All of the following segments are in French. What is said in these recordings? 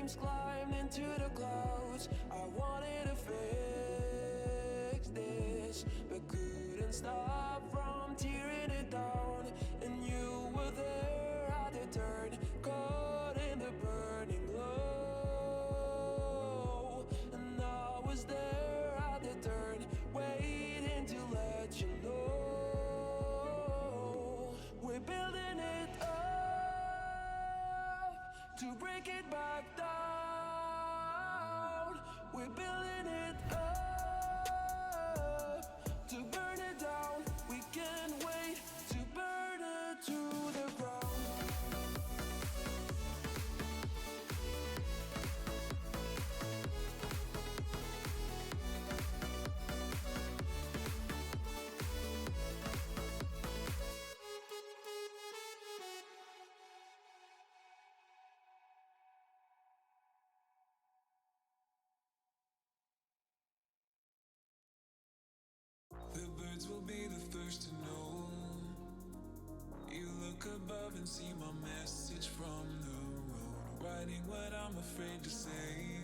dreams climbed into the clouds. I wanted to fix this, but couldn't stop from tearing it down. And you were there at the turn, caught in the burning glow. And I was there at the turn, waiting to let you know. We're building it up to break it back down. We're building it up to burn it down. We can't wait to burn it to the ground. The birds will be the first to know. You look above and see my message from the road, writing what I'm afraid to say.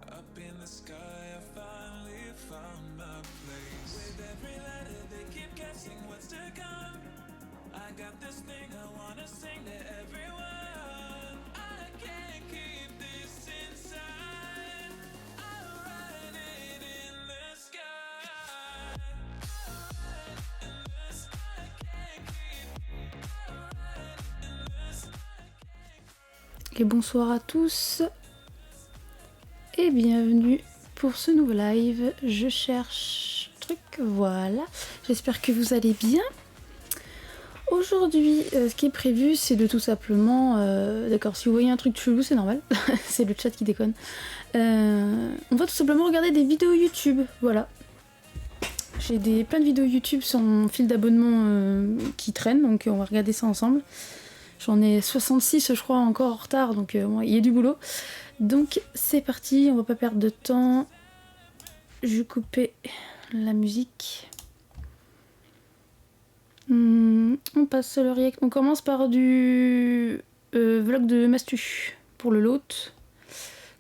Up in the sky, I finally found my place. With every letter, they keep guessing what's to come. I got this thing I wanna sing to everyone. I can't keep this inside. I'll write it in the sky. I'll write it in the sky. I can't keep. I'll write it in the sky. Et bonsoir à tous et bienvenue pour ce nouveau live. Je cherche truc, voilà. J'espère que vous allez bien. Aujourd'hui, ce qui est prévu, c'est de tout simplement, d'accord, si vous voyez un truc chelou, c'est normal, c'est le chat qui déconne. On va tout simplement regarder des vidéos YouTube, voilà. J'ai plein de vidéos YouTube sur mon fil d'abonnement qui traînent, donc on va regarder ça ensemble. J'en ai 66 je crois encore en retard, donc il y a du boulot. Donc c'est parti, on va pas perdre de temps. Je vais couper la musique. On passe le react. On commence par du vlog de Mastu pour le lot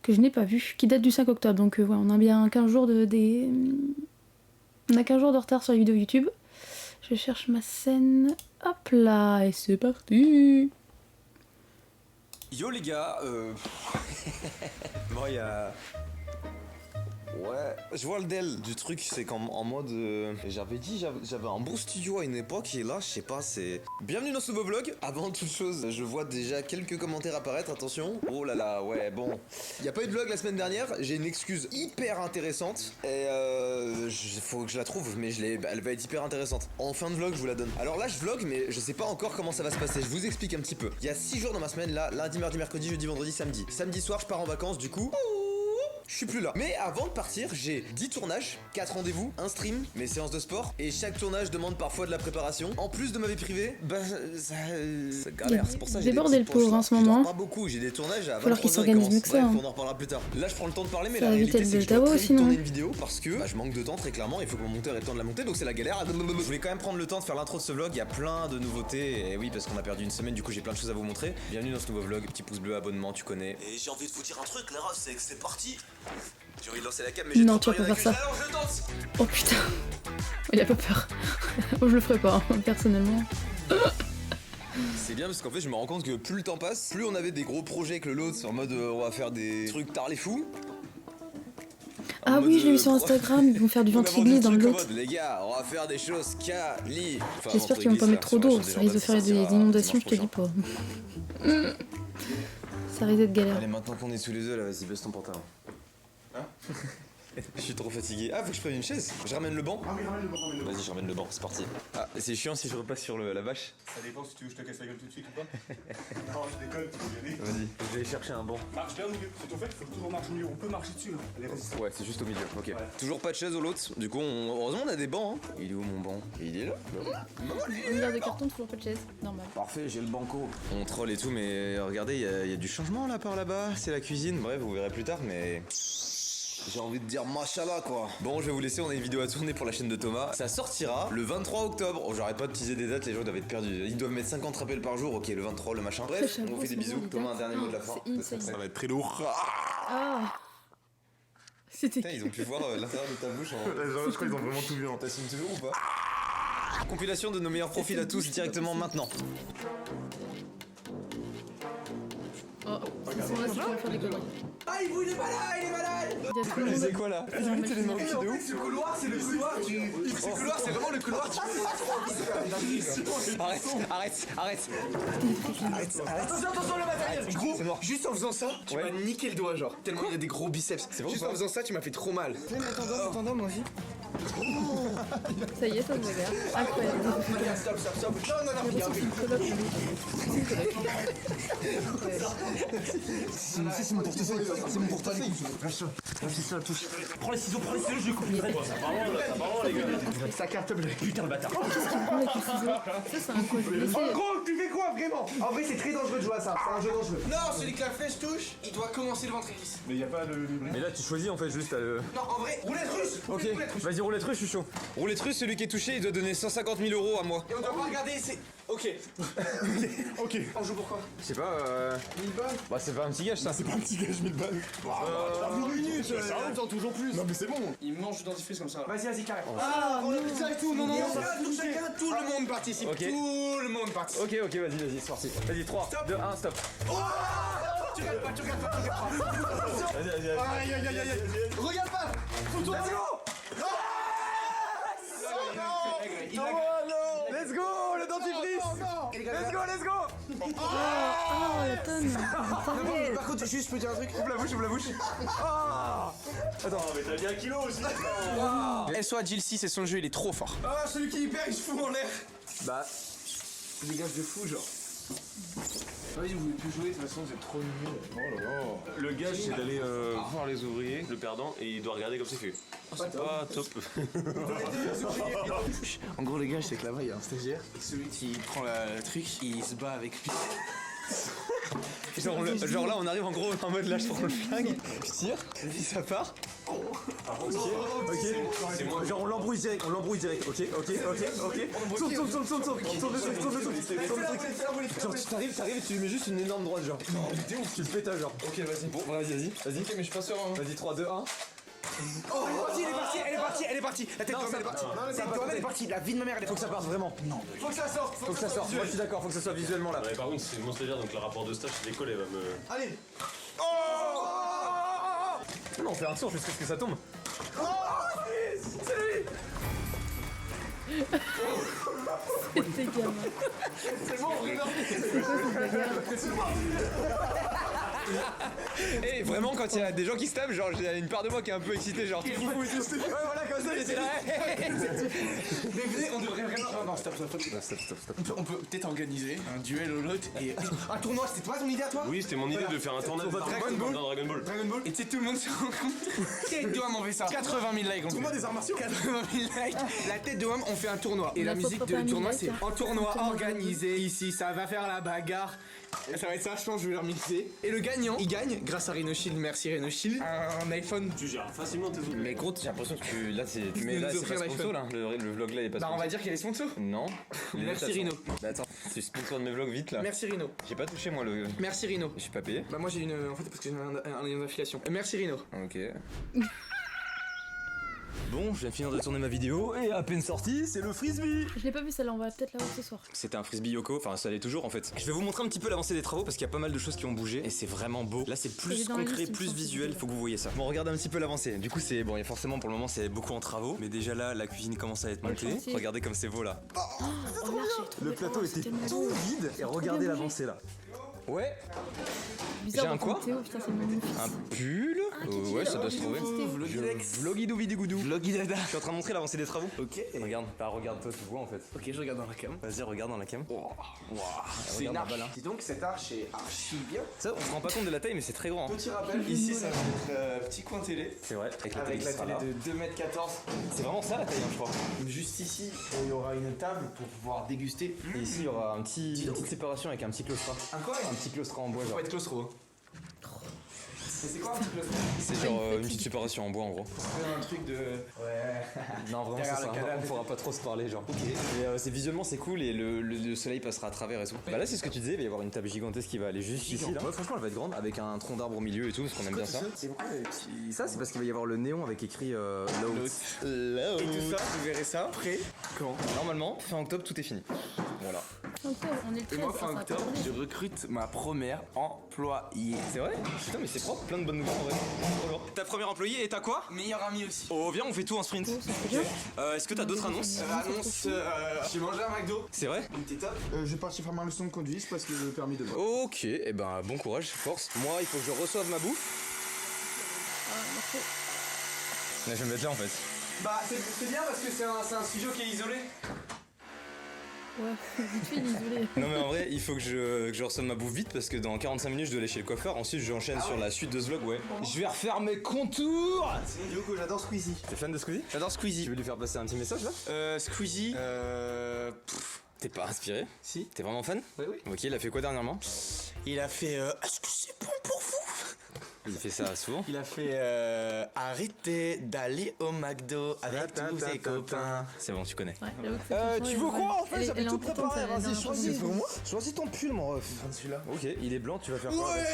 que je n'ai pas vu, qui date du 5 octobre. Donc voilà, on a bien 15 jours on a 15 jours de retard sur les vidéos YouTube. Je cherche ma scène. Hop là, et c'est parti. Yo les gars, moi il y a... Ouais, je vois le del du truc, c'est qu'en mode... J'avais dit, j'avais un bon studio à une époque et là, je sais pas, c'est... Bienvenue dans ce nouveau vlog. Avant toute chose, je vois déjà quelques commentaires apparaître, attention. Oh là là, ouais, bon. Il y a pas eu de vlog la semaine dernière, j'ai une excuse hyper intéressante. Et faut que je la trouve, mais elle va être hyper intéressante. En fin de vlog, je vous la donne. Alors là, je vlog, mais je sais pas encore comment ça va se passer. Je vous explique un petit peu. Il y a 6 jours dans ma semaine, là, lundi, mardi, mercredi, jeudi, vendredi, samedi. Samedi soir, je pars en vacances, du coup... Je suis plus là. Mais avant de partir, j'ai 10 tournages, 4 rendez-vous, un stream, mes séances de sport. Et chaque tournage demande parfois de la préparation. En plus de ma vie privée, bah ça galère. C'est pour ça que j'ai des débordé le petites poches, pauvre là. en ce Je dors moment. pas beaucoup, j'ai des tournages à 23h. Falloir qu'il s'organise mieux que ça. Bref, on en reparlera plus tard. Là, je prends le temps de parler, mais Ça la va réalité, éviter c'est le que je dois Tao, très vite sinon. tourner une vidéo parce que je manque de temps, très clairement. Il faut que mon monteur ait le temps de la monter, donc c'est la galère. Je voulais quand même prendre le temps de faire l'intro de ce vlog. Il y a plein de nouveautés. Et oui, parce qu'on a perdu une semaine, du coup, j'ai plein de choses à vous montrer. Bienvenue dans ce nouveau vlog. Petit pouce bleu, abonnement, tu connais. Et j'ai envie de vous dire un truc, Lara, c'est que c'est parti. J'ai envie de lancer la cam, mais j'ai Non, trop tu vas peur, pas il y en a faire qu'une. ça. Alors, je danse. Oh putain. Il a pas peur. Moi je le ferai pas, hein, personnellement. C'est bien parce qu'en fait je me rends compte que plus le temps passe, plus on avait des gros projets avec le lot, en mode on va faire des trucs tard les fous. Ah oui, je l'ai vu sur Instagram, ils vont faire du ventriglisse dans le lot. Les gars, on va faire des choses quali. Enfin, J'espère qu'ils vont pas mettre trop d'eau, ça risque de faire des inondations, je te dis pas. Ça risque d'être galère. Allez, maintenant qu'on est sous les œufs là, vas-y, baisse ton pantalon. Hein? Je suis trop fatigué. Ah, faut que je prenne une chaise. Je ramène le banc. Ah oui, ramène le banc. Vas-y, je ramène le banc, c'est parti. Ah, c'est chiant si je repasse sur la vache. Ça dépend si tu veux que je te casse la gueule tout de suite ou pas. Non, je déconne, tu peux y aller. Vas-y, je vais aller chercher un banc. Marche bien au milieu. C'est au fait, il faut toujours marcher au milieu. On peut marcher dessus. Là. Allez, vas-y. Ouais, c'est juste au milieu, ok. Ouais. Toujours pas de chaise au l'autre. Du coup, heureusement, on a des bancs. Hein. Il est où mon banc? Il est là. Une garde de carton, toujours pas de chaise, normal. Parfait, j'ai le banco. On troll et tout, mais regardez, il y a du changement là par là-bas. C'est la cuisine. Bref, vous verrez plus tard, mais. J'ai envie de dire machallah quoi. Bon, je vais vous laisser, on a une vidéo à tourner pour la chaîne de Thomas. Ça sortira le 23 octobre. Oh, j'arrête pas de teaser des dates, les gens doivent être perdus. Ils doivent mettre 50 rappels par jour. Ok, le 23, le machin. Bref, on vous fait des bisous. Thomas, un dernier mot de la fin. C'est insane. Ça va être très lourd. Ah. C'était. Putain, ils ont pu voir l'intérieur de ta bouche en. Je crois qu'ils ont vraiment tout vu en tête. T'assumes toujours ou pas? Compilation de nos meilleurs profils à tous directement maintenant. Oh, c'est là, c'est pour faire des conneries. Ah, il est malade, il est malade! Il y a tout le monde. C'est quoi là? Limite, il est dans le vidéo. Ce couloir, c'est le couloir. Ce couloir, c'est vraiment le couloir. Arrête. Attention le matériel. Gros, juste en faisant ça, tu m'as niqué le doigt, genre. Tellement il y a des gros biceps. Juste en faisant ça, tu m'as fait trop mal. Attends, moi aussi. Ça y est, ça se regarde. Incroyable. Stop. Non, Il y a une coloc. c'est mon portefeuille. C'est mon portefeuille. Lâche ça, touche. Prends les ciseaux, je vais couper. Ça va, les gars. Sa carte bleue. Putain, le bâtard. Qu'est-ce qu'il prend avec les ciseaux? Ça, c'est un coup. Oh gros, tu fais quoi vraiment? En vrai, c'est très dangereux de jouer à ça. C'est un jeu dangereux. Non, celui que la flèche touche, il doit commencer le ventre glisse. Mais y a pas de. Mais là, tu choisis en fait juste à le. Non, en vrai, roulette russe. Ok, vas-y, roulette russe, je suis chaud. Roulette russe, celui qui est touché, il doit donner 150 000 € à moi. Et on doit pas regarder, c'est. Ok. Ok. On joue pourquoi? Je sais pas, 1000 balles. Bah, c'est pas un petit gage ça. C'est pas un petit gage, 1000 balles. 10 minutes, ça attends toujours plus. Non, mais c'est bon. Il mange du dentifrice comme ça. Vas-y, carré. Ah, on a fait ça et tout. Non, chacun, tout le monde participe. Ok. Tout le monde participe. Ok, vas-y, c'est parti. Vas-y, 3, 2, 1, stop. Tu regardes pas. Vas-y. Aïe. Regarde pas. Let's go. Let's go, le dentifrice. Let's go. Oh, la tonne. Par contre, juste, je peux dire un truc. Ouvre la bouche. Attends, mais t'as bien un kilo aussi. SO Jill 6 et son jeu, il est trop fort. Ah, celui qui y perd, il se fout en l'air. Bah, C'est des gages de fou, genre. Vas-y, vous voulez plus jouer, de toute façon, vous êtes trop nuls. Oh là là. Le gage, c'est d'aller voir les ouvriers, le perdant, et il doit regarder comme c'est fait. C'est pas top. En gros, les gars, c'est que là-bas, il y a un stagiaire. Et celui qui prend le truc, il se bat avec lui. genre là, on arrive en gros en mode là, je prends le flingue, je tire, et ça part. Ok. Genre on l'embrouille direct, ok. Tourne le truc. Genre tu t'arrives et tu lui mets juste une énorme droite, genre. Tu le pétas, genre. Ok, vas-y. Bon, vas-y. Ok, mais je suis pas sûr. Hein. Vas-y, 3, 2, 1. Oh, elle est partie. La tête de elle est partie. La tête de elle est partie. La vie de ma mère, elle est Faut que ça parte vraiment. Non. Faut que ça sorte. Faut que ça sorte. Moi je suis d'accord, faut que ça soit visuellement là. Ouais, par contre, c'est mon stagiaire, donc le rapport de stage, c'est décollé, va me. Allez. Non, on fait un tour jusqu'à ce que ça tombe. C'était gamin. C'est bon, regarde. C'est quoi cette bagarre? Et vraiment, quand il y a des gens qui se tapent, genre j'ai une part de moi qui est un peu excitée, genre. Ouais, voilà, comme ça, j'étais là. Mais venez, on devrait vraiment. Non, stop. On peut peut-être organiser un duel au lot et. Un tournoi, c'était toi ton idée à toi? Oui, c'était mon idée de faire un tournoi Dragon Ball. dans Dragon Ball. Et tu sais, tout le monde se rend compte. Tête de Wham, on fait ça. 80 000 likes. Tournoi des arts martiaux. 80 000 likes. La tête de Wham, on fait un tournoi. Et la Bah, musique faut du pas tournoi, mille c'est likes, hein. un tournoi Tournoi organisé ici. Ça va faire la bagarre. Ça va être ça, je pense, je vais leur mixer. Et le gagnant, il gagne grâce à Rhino Shield. Merci Rhino Shield. Un iPhone. Tu gères facilement tes autres. Mais gros, j'ai l'impression que là, c'est. Mais là, nous c'est pas offrir sponsor l'iPhone. là. Le vlog là, il est pas Bah, on sponsor. va dire qu'il est sponsor. Non. Merci, Rhino. Bah attends, tu sponsor de mes vlogs vite là. Merci Rhino. J'ai pas touché moi le. Merci Rhino. Je suis pas payé. Bah moi j'ai une... En fait parce que j'ai un lien d'affiliation. Merci Rhino. Ok. Bon, je viens de finir de tourner ma vidéo et à peine sorti, c'est le frisbee. Je l'ai pas vu celle-là, on va peut-être la voir ce soir. C'était un frisbee Yoko, enfin ça l'est toujours en fait. Je vais vous montrer un petit peu l'avancée des travaux parce qu'il y a pas mal de choses qui ont bougé et c'est vraiment beau. Là c'est Il plus est dans la concret, liste, il me plus semble, visuel, celui-là. faut que vous voyez ça. Bon, regardez un petit peu l'avancée. Du coup c'est bon, et forcément pour le moment c'est beaucoup en travaux, mais déjà là la cuisine commence à être montée. chantier. Regardez comme c'est beau là. Oh, regarde, j'ai trouvé- Le plateau oh, était c'est tellement tout beau. vide et regardez bien l'avancée là. Ouais, Bizarre, J'ai un on quoi prend Théo, putain, c'est mon fils. un pull. Ouais, ça doit se trouver. Vlogidou vidigoudou. Vlogidada. Je suis en train de montrer l'avancée des travaux. Ok. Regarde, bah regarde toi, tu vois en fait. Ok, je regarde dans la cam. Vas-y, regarde dans la cam. C'est une Regarde arche. là-bas, là. Dis donc cette arche est archi bien. Ça, on se rend pas compte de la taille, mais c'est très grand. hein. Petit rappel, ici ça va être petit coin télé. C'est vrai. Avec la qui télé sera là. de 2m14. C'est vraiment ça la taille, hein, je crois. Juste ici, il y aura une table pour pouvoir déguster. Et ici, il y aura une petite séparation avec un petit claustrat. Un quoi? Un petit claustrat en bois, Faut genre. être claustro. C'est quoi un truc cloisonné? C'est genre une petite séparation en bois en gros. Un truc de. Ouais. Non, vraiment, Derrière c'est le ça. canapé. On pourra pas trop se parler, genre. Ok. Mais c'est visuellement, c'est cool et le soleil passera à travers et tout. Bah là, c'est ce que tu disais, il va y avoir une table gigantesque qui va aller juste ici. Là. Ouais, franchement, elle va être grande avec un tronc d'arbre au milieu et tout, parce qu'on aime bien ça. C'est pourquoi Ça, c'est parce qu'il va y avoir le néon avec écrit Load. Et tout ça, vous verrez ça après quand? Normalement, fin octobre, tout est fini. Voilà. Octobre, on est le 13. Et moi, ça fin sera octobre, pas je recrute ma première employée. C'est vrai? Putain, mais c'est propre, plein de bonnes nouvelles en vrai. Trop lourd. Ta première employée et t'as quoi? Meilleur ami aussi. Oh, viens, on fait tout en sprint. Oh, ça fait bien. Est-ce que t'as d'autres annonces? Annonce, j'ai mangé un McDo. C'est vrai? Il était top. Je vais partir faire ma leçon de conduite parce que le permis de Ok, et ben bon courage, force. Moi, il faut que je reçoive ma bouffe. Ah, merci. Là, je vais me mettre là en fait. Bah, c'est bien parce que c'est un studio qui est isolé. Ouais, vite fait, désolé. Non mais en vrai, il faut que je reçoive ma bouffe vite parce que dans 45 minutes je dois aller chez le coiffeur. Ensuite j'enchaîne sur la suite de ce vlog, ouais. Je vais refaire mes contours. C'est une vidéo que j'adore Squeezie. T'es fan de Squeezie? J'adore Squeezie. Tu veux lui faire passer un petit message là? Squeezie. T'es pas inspiré? Si. T'es vraiment fan? Oui, oui. Ok, il a fait quoi dernièrement? Il a fait. Est-ce que c'est bon pour vous? Il fait ça souvent. Il a fait. Arrêtez d'aller au McDo avec tous ses copains. C'est bon, tu connais. Ouais, j'avoue que cette chanson Tu est veux pas quoi mal. en fait? Elle est- J'avais elle est tout importante, préparé, ça, vas-y, la choisis. dernière chanson. Moi, choisis ton pull, mon ref. Celui-là. Ok, il est blanc, tu vas faire quoi? Ouais.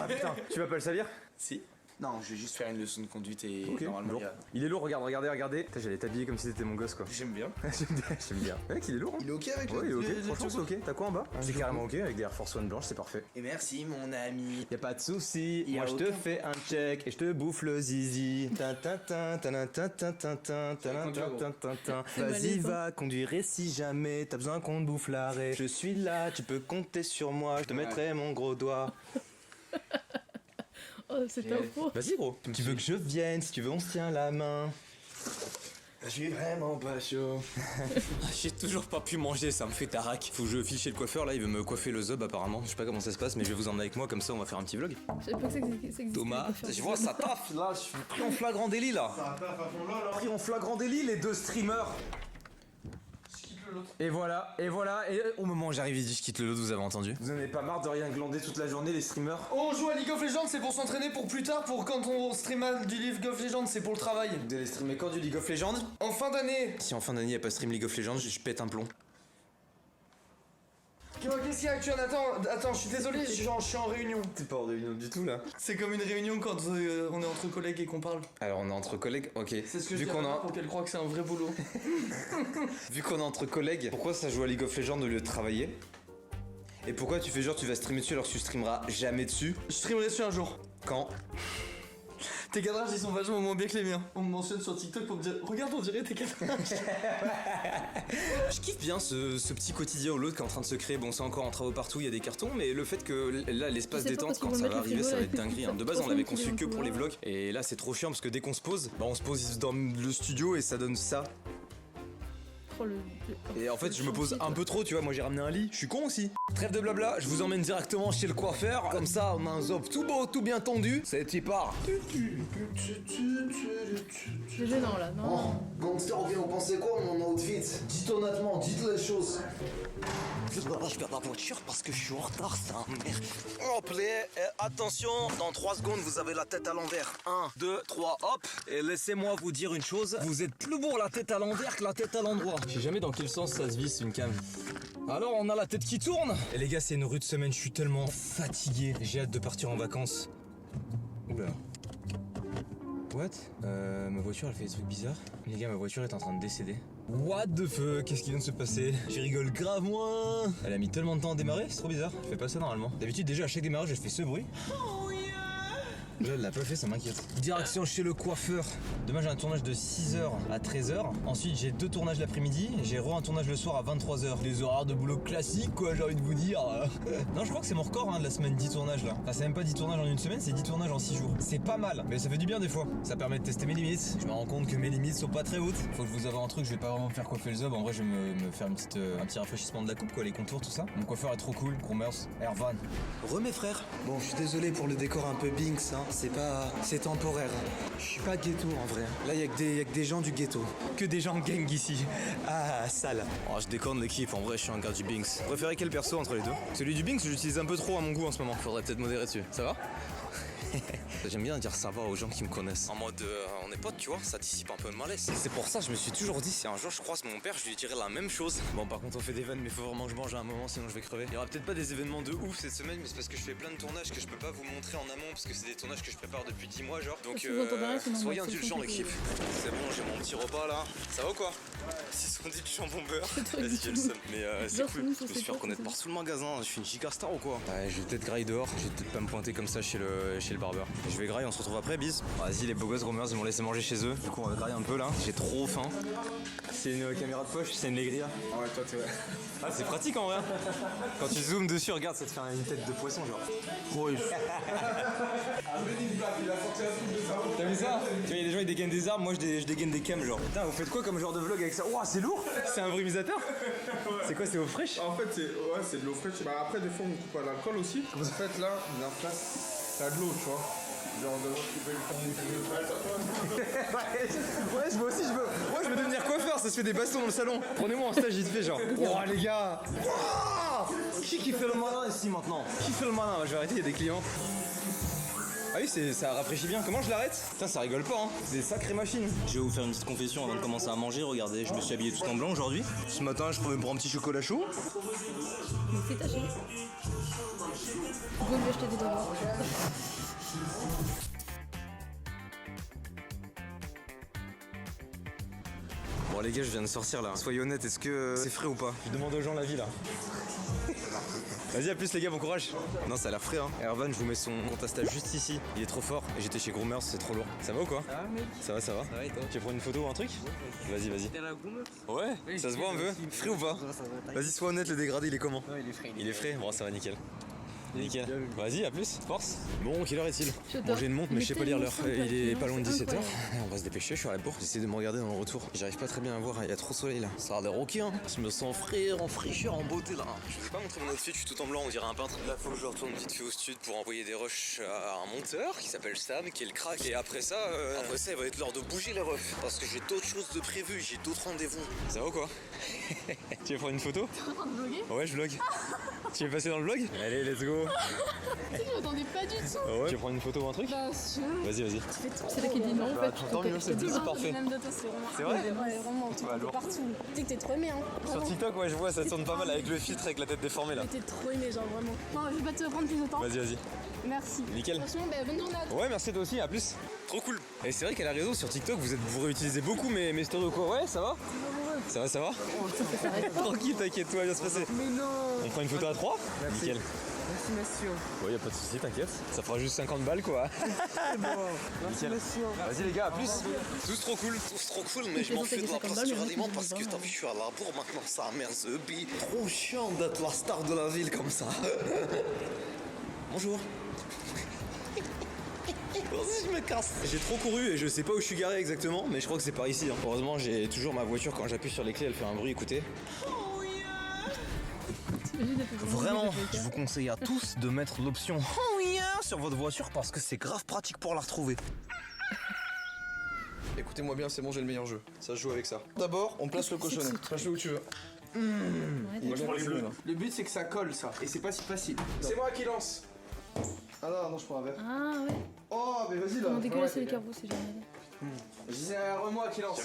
Ah putain, tu vas pas le salir? Si. Non, je vais juste faire une leçon de conduite et Ok, normalement lourd. il y a- Il est lourd, regardez. Putain, j'allais t'habiller comme si t'étais mon gosse quoi. J'aime bien. J'aime bien. Mec, il est lourd. Hein. Il est ok avec Ouais, il est ok. le Franchement, c'est turbo. ok. T'as quoi en bas? C'est carrément ok avec des Air Force One blanches, c'est parfait. Et merci mon ami. Y'a pas de soucis, Y a moi je te aucun- fais un check et je te bouffe le zizi. Vas-y, va conduire et si jamais t'as besoin qu'on te bouffe l'arrêt. Je suis là, tu peux compter sur moi, je te mettrai mon gros doigt. Oh, c'est info. Vas-y, gros. Tu veux que je vienne, si tu veux, on se tient la main. Je suis vraiment pas chaud. J'ai toujours pas pu manger, ça me fait tarac. Faut que je file chez le coiffeur, là il veut me coiffer le zob apparemment. Je sais pas comment ça se passe, mais je vais vous emmener avec moi, comme ça on va faire un petit vlog. Je savais pas que ça existait. Thomas, je vois ça taffe là, je suis pris en flagrant délit là. Pris en flagrant délit les deux streamers. Et voilà, et au moment où j'arrive, il dit je quitte le lot, vous avez entendu. Vous en avez pas marre de rien glander toute la journée les streamers? On joue à League of Legends, c'est pour s'entraîner pour plus tard, pour quand on stream du League of Legends, c'est pour le travail. Vous allez streamer quand du League of Legends? En fin d'année. Si en fin d'année y a pas stream League of Legends, je pète un plomb. Qu'est-ce qu'il y a actuellement? Attends, je suis désolé, je suis en réunion. T'es pas hors de réunion du tout là. C'est comme une réunion quand on est entre collègues et qu'on parle. Alors on est entre collègues, ok. C'est ce que je Vu dis à qu'on ma mère a... pour qu'elle croie que c'est un vrai boulot. Vu qu'on est entre collègues, pourquoi ça joue à League of Legends au lieu de travailler? Et pourquoi tu fais genre tu vas streamer dessus alors que tu streameras jamais dessus? Je streamerai dessus un jour. Quand? Tes cadrages ils sont vachement moins bien que les miens. On me mentionne sur TikTok pour me dire regarde on dirait tes cadrages. Je kiffe bien ce petit quotidien au lot qui est en train de se créer. Bon, c'est encore en travaux partout, il y a des cartons, mais le fait que là, l'espace Je sais pas détente, quand quand ils ça vont va mettre le arriver, ça va frigo, être là, dinguerie. Hein. De ça base, fait on l'avait 3 conçu semaines que qu'ils pour vont les voir. vlogs, et là, c'est trop chiant parce que dès qu'on se pose, bah, on se pose dans le studio et ça donne ça. Oh, Et en fait, je me pose un peu trop, tu vois. Moi, j'ai ramené un lit, je suis con aussi. Trêve de blabla, je vous emmène directement chez le coiffeur. Comme ça, on a un zob tout beau, tout bien tendu. C'est y part. C'est gênant là, non? Gangster, ok, vous pensez quoi mon outfit? Dites honnêtement, dites les choses. Je perds la voiture parce que je suis en retard, ça. Merde. Oh, plaît, attention, dans 3 secondes, vous avez la tête à l'envers. 1, 2, 3, hop. Et laissez-moi vous dire une chose, vous êtes plus beau la tête à l'envers que la tête à l'endroit. Je sais jamais dans quel sens ça se visse une cam. Alors, on a la tête qui tourne. Et les gars, c'est une rude semaine, je suis tellement fatigué. J'ai hâte de partir en vacances. Oula. What? Ma voiture elle fait des trucs bizarres. Les gars, ma voiture est en train de décéder. What the fuck? Qu'est-ce qui vient de se passer? Je rigole grave moins. Elle a mis tellement de temps à démarrer, c'est trop bizarre. Je fais pas ça normalement. D'habitude déjà à chaque démarrage je fais ce bruit. Là, elle l'a pas fait, ça m'inquiète. Direction chez le coiffeur. Demain, j'ai un tournage de 6h à 13h. Ensuite, j'ai 2 tournages l'après-midi. J'ai un tournage le soir à 23h. Les horaires de boulot classiques, quoi, j'ai envie de vous dire. Non, je crois que c'est mon record hein, de la semaine 10 tournages là. Enfin, c'est même pas 10 tournages en une semaine, c'est 10 tournages en 6 jours. C'est pas mal, mais ça fait du bien des fois. Ça permet de tester mes limites. Je me rends compte que mes limites sont pas très hautes. Faut que je vous avoue un truc, je vais pas vraiment me faire coiffer le zob. En vrai, je vais me faire un petit rafraîchissement de la coupe, quoi, les contours, tout ça. Mon coiffeur est trop cool. Groomers, Ervan. Remets frère. Bon, je suis désolé pour le décor un peu Binks, hein. C'est temporaire. Je suis pas ghetto en vrai. Là, y a que des gens du ghetto. Que des gens gang ici. Ah, sale. Oh, je déconne l'équipe, en vrai, je suis un gars du Binks. Vous préférez quel perso entre les deux? Celui du Binks, je l'utilise un peu trop à mon goût en ce moment. Faudrait peut-être modérer dessus. Ça va? J'aime bien dire ça va aux gens qui me connaissent. En mode on est potes, tu vois, ça dissipe un peu le malaise. Et c'est pour ça que je me suis toujours dit, si un jour je croise mon père, je lui dirai la même chose. Bon, par contre, on fait des vannes, mais faut vraiment que je mange à un moment, sinon je vais crever. Il y aura peut-être pas des événements de ouf cette semaine, mais c'est parce que je fais plein de tournages que je peux pas vous montrer en amont, parce que c'est des tournages que je prépare depuis 10 mois, genre. Donc, soyez indulgents, l'équipe. C'est bon, j'ai mon petit repas là. Ça va ou quoi? 610 de jambon beurre. Vas-y, j'ai le seum. Mais c'est cool. Je me suis fait reconnaître par tout le magasin. Je suis une giga star ou quoi? Ouais, je vais peut-être grailler dehors. Je vais peut-être pas me pointer comme ça chez le barbeur. Je vais grailler, on se retrouve après, bis. Vas-y, les beaux gosses Romers, ils m'ont laissé manger chez eux. Du coup, on va grailler un peu là. J'ai trop faim. C'est une caméra de poche, c'est une Legria. Ouais, toi, t'es. Ah, c'est pratique en vrai. Quand tu zoomes dessus, regarde, ça te fait une tête de poisson, genre. Oui. T'as vu ça? Tu vois, il y a des gens qui dégainent des armes, moi je dégaine des cams, genre. Putain, vous faites quoi comme genre de vlog avec ça? Ouah, c'est lourd! C'est un brumisateur? C'est quoi, c'est eau fraîche? En fait, c'est de l'eau fraîche. Bah, après, des fois, on coupe à l'alcool aussi. En fait, là, il y a en place, t'as de l'eau, tu vois. Genre de Ouais, je veux aussi, moi je veux devenir coiffeur, ça se fait des bastons dans le salon. Prenez-moi en stage vite fait, genre. Oh les gars! Qui fait le malin ici maintenant? Qui fait le malin? Je vais arrêter, il y a des clients. Ah oui, ça rafraîchit bien. Comment je l'arrête? Putain, ça rigole pas, hein. C'est des sacrées machines. Je vais vous faire une petite confession avant de commencer à manger. Regardez, je me suis habillé tout en blanc aujourd'hui. Ce matin, je prenais pour un petit chocolat chaud. Mais c'est taché. Vous pouvez lui acheter des devoirs. Bon les gars, je viens de sortir là. Soyez honnêtes, est-ce que c'est frais ou pas? Je demande aux gens l'avis là. Vas-y, à plus les gars, bon courage. Non, ça a l'air frais, hein. Ervan, je vous mets son compte Insta juste ici. Il est trop fort. Et j'étais chez Groomers, c'est trop lourd. Ça va ou quoi? Ça va, mec? Ça va, ça va. Ça va et toi? Tu veux prendre une photo ou un truc? Vas-y, vas-y. T'es à la Groomers? Ouais, Oui, ça se voit un peu. Frais ou pas? Vas-y, sois honnête, le dégradé, il est comment? Ouais, il est frais. Il est frais? Bon, ça va, nickel. Nickel. Vas-y, à plus, force. Bon, quelle heure est-il? J'adore. Bon, j'ai une montre, mais je sais pas lire l'heure. Mais Il est pas loin de c'est 17h. incroyable. On va se dépêcher, je suis à la bourre. J'essaie de me regarder dans le retour. J'arrive pas très bien à voir, il y a trop de soleil là. Ça a l'air ok, hein. Je me sens frais, en fraîcheur, en beauté là. Je vous ai pas montré mon outfit, je suis tout en blanc, on dirait un peintre. Là, faut que je retourne vite fait au stud pour envoyer des rushs à un monteur qui s'appelle Sam, qui est le crack. Et après ça, il va être l'heure de bouger les refs. Parce que j'ai d'autres choses de prévues, j'ai d'autres rendez-vous. Ça va ou quoi? Tu veux prendre une photo? T'es en train de vlogger? Ouais, je vlog. Tu veux passer dans le vlog? Allez, let's go. Je m'attendais pas du tout. Ouais. Tu veux prendre une photo ou un truc? Bah, sûr. Vas-y, vas-y. C'est là qui dit non, en fait. Tant mieux, c'est parfait. Même de toi, c'est vraiment. C'est vrai? Ouais, vraiment, tu Bah, peux lourd. partout. Tu sais que t'es trop aimé, hein. Sur Vraiment. TikTok, ouais, je vois, ça tourne pas mal avec le filtre avec la tête déformée là. T'es trop aimé, genre vraiment. Bon, je vais pas te prendre plus de temps. Vas-y, vas-y. Merci. Nickel. Franchement, bah, bonne journée à toi. Ouais, merci toi aussi, à plus. Trop cool. Et c'est vrai qu'à la réseau sur TikTok, vous réutilisez beaucoup mes stories ou quoi? Ouais, ça va? Ça va, ça va? Tranquille, t'inquiète, tout va bien se passer. Mais non! On prend une photo à 3? Merci. Nickel. Merci, monsieur. Ouais, y a pas de soucis, t'inquiète. Ça fera juste 50 balles quoi. C'est bon. Merci, Nickel. monsieur. Vas-y les gars, à plus. Tous trop cool, mais je m'en fous de la place sur aliment parce que t'as vu, je suis à la bourre maintenant, ça merde the bee. Trop chiant d'être la star de la ville comme ça. Bonjour. Vas-y, je me casse. J'ai trop couru et je sais pas où je suis garé exactement, mais je crois que c'est par ici. Hein. Heureusement, j'ai toujours ma voiture, quand j'appuie sur les clés, elle fait un bruit, écoutez. Vraiment, je vous conseille à tous de mettre l'option Oh yeah sur votre voiture parce que c'est grave pratique pour la retrouver. Écoutez-moi bien, c'est bon, j'ai le meilleur jeu. Ça se joue avec ça. D'abord, on place le cochonnet. Place-le où tu veux. Moi, je prends les bleus. Le but, c'est que ça colle, ça. Et c'est pas si facile. C'est moi qui lance. Ah là, non, je prends un verre. Ah ouais. Oh, mais vas-y là. On dégueulasse les carreaux, c'est génial. C'est moi qui lance.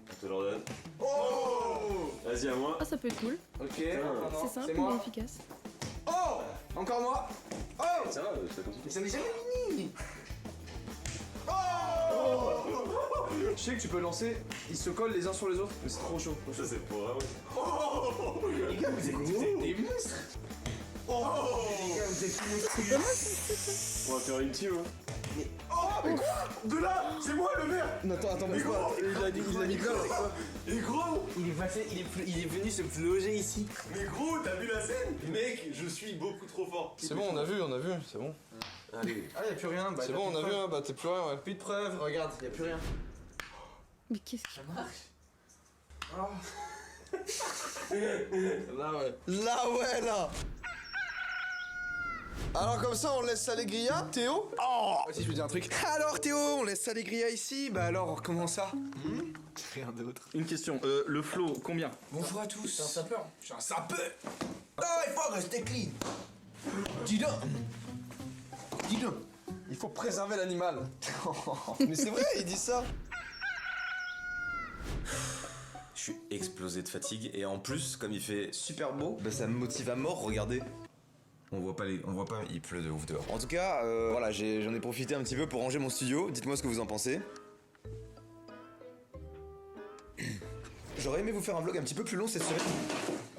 Je te leur donne. Oh! Vas-y, à moi. Ah, ça peut être cool. Ok, C'est c'est simple mais moi. efficace. Oh! Encore moi. Oh! Ça va, ça continue. Mais ça n'est jamais fini. Oh! Je sais que tu peux lancer, ils se collent les uns sur les autres, mais c'est trop chaud. Ça, c'est pour vrai. Oh! Les gars, vous êtes des monstres. Oh! Les gars, vous êtes On va faire une team, hein. Oh, mais quoi? De là? C'est moi le verre! Non, attends, bouge pas. Il a mis de là. Et gros! Il est passé, il est venu se loger ici. Mais gros, t'as vu la scène? Mec, je suis beaucoup trop fort. C'est bon, on a vu, c'est bon. Allez. Ah, y'a plus rien, bah. C'est bon, on a vu, hein, bah t'es plus rien, ouais. Plus de preuves, regarde, y'a plus rien. Mais qu'est-ce qui marche? Là, ouais. Là, ouais, là! Alors comme ça on laisse Allegria, Théo? Oh! Si je veux dire un truc. Alors Théo, on laisse Allegria ici? Bah alors comment ça? Rien d'autre. Une question, le flow, combien? Bonjour à tous. C'est un sapeur. Je suis un sapeur. Ah, il faut rester clean. Dis donc. Dis donc. Il faut préserver l'animal. Mais c'est vrai, il dit ça. Je suis explosé de fatigue et en plus, comme il fait super beau, bah ça me motive à mort, regardez. On voit pas, il pleut de ouf dehors. En tout cas, voilà, j'en ai profité un petit peu pour ranger mon studio. Dites-moi ce que vous en pensez. J'aurais aimé vous faire un vlog un petit peu plus long cette semaine.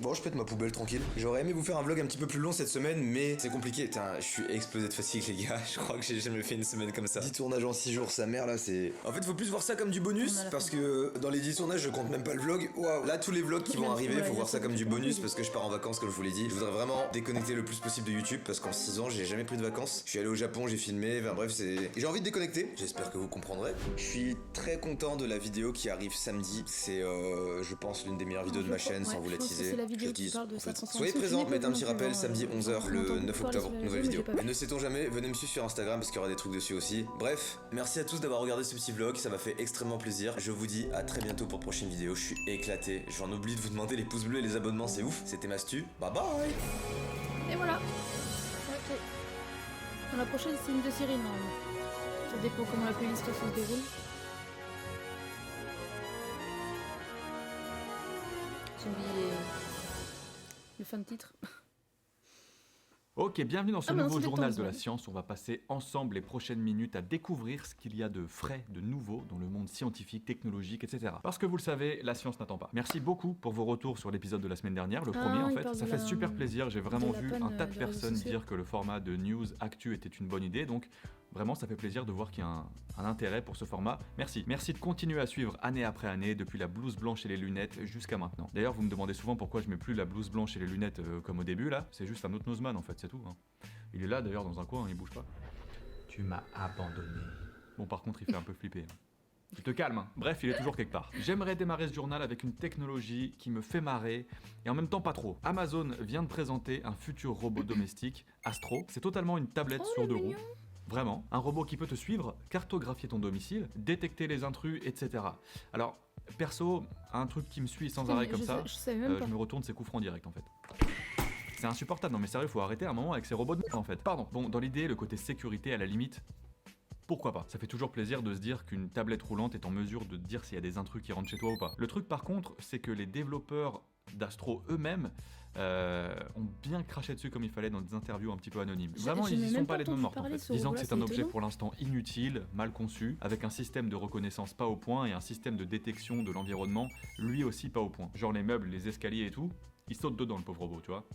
Bon, je pète ma poubelle tranquille. J'aurais aimé vous faire un vlog un petit peu plus long cette semaine, mais c'est compliqué. Putain, je suis explosé de fatigue, les gars. Je crois que j'ai jamais fait une semaine comme ça. 10 tournages en 6 jours, sa mère là, c'est. En fait, faut plus voir ça comme du bonus, parce que dans les 10 tournages, je compte même pas le vlog. Waouh, là, tous les vlogs qui vont arriver, faut voir ça comme du bonus, parce que je pars en vacances, comme je vous l'ai dit. Je voudrais vraiment déconnecter le plus possible de YouTube, parce qu'en 6 ans, j'ai jamais pris de vacances. Je suis allé au Japon, j'ai filmé, enfin bref, c'est. J'ai envie de déconnecter. J'espère que vous comprendrez. Je suis très content de la vidéo qui arrive samedi. C'est, je pense, l'une des meilleures vidéos de ma chaîne, sans vous la teaser. C'est la vidéo Je qui dis, parle de en sa fait. transformation. Soyez présents, mettez un petit Je l'ai rappel pas vu, samedi 11h on le entend 9 parler octobre, sur les nouvelle réseaux, mais vidéo. j'ai pas vu. Et ne sait-on jamais, venez me suivre sur Instagram parce qu'il y aura des trucs dessus aussi. Bref, merci à tous d'avoir regardé ce petit vlog, ça m'a fait extrêmement plaisir. Je vous dis à très bientôt pour de prochaines vidéos, je suis éclaté. J'en oublie de vous demander les pouces bleus et les abonnements, c'est ouf. C'était Mastu, bye bye. Et voilà. Ok. Dans la prochaine, c'est une de Cyril, normalement. Ça dépend comment la playlist se déroule. J'ai oublié le fin de titre. Ok, bienvenue dans ce Ah, mais nouveau c'est journal détente, de la ouais. science. On va passer ensemble les prochaines minutes à découvrir ce qu'il y a de frais, de nouveau dans le monde scientifique, technologique, etc. Parce que vous le savez, la science n'attend pas. Merci beaucoup pour vos retours sur l'épisode de la semaine dernière, le premier en il fait. parle Ça de fait la- super plaisir. J'ai vraiment la vu panne, un tas de des réseaux personnes sociaux. dire que le format de news actu était une bonne idée. Donc vraiment, ça fait plaisir de voir qu'il y a un intérêt pour ce format. Merci. Merci de continuer à suivre année après année, depuis la blouse blanche et les lunettes jusqu'à maintenant. D'ailleurs, vous me demandez souvent pourquoi je mets plus la blouse blanche et les lunettes comme au début là. C'est juste un autre Nozman en fait, c'est tout. Hein. Il est là d'ailleurs dans un coin, il bouge pas. Tu m'as abandonné. Bon, par contre, il fait un peu flipper. Hein. Tu te calmes. Hein. Bref, il est toujours quelque part. J'aimerais démarrer ce journal avec une technologie qui me fait marrer et en même temps pas trop. Amazon vient de présenter un futur robot domestique, Astro. C'est totalement une tablette sur deux roues. Vraiment, un robot qui peut te suivre, cartographier ton domicile, détecter les intrus, etc. Alors, perso, un truc qui me suit sans arrêt comme ça, Je savais même pas. je me retourne ses coups francs direct en fait. C'est insupportable, non mais sérieux, faut arrêter un moment avec ces robots de merde en fait. Pardon, bon, dans l'idée, le côté sécurité à la limite, pourquoi pas. Ça fait toujours plaisir de se dire qu'une tablette roulante est en mesure de te dire s'il y a des intrus qui rentrent chez toi ou pas. Le truc par contre, c'est que les développeurs d'Astro eux-mêmes ont bien craché dessus comme il fallait dans des interviews un petit peu anonymes. Vraiment, j'ai ils y sont même pas pas les mains entendu mortes en parler fait, de ce disant que robot-là, c'est un c'est objet étonnant. pour l'instant inutile, mal conçu, avec un système de reconnaissance pas au point et un système de détection de l'environnement lui aussi pas au point. Genre les meubles, les escaliers et tout, il saute dedans le pauvre robot, tu vois.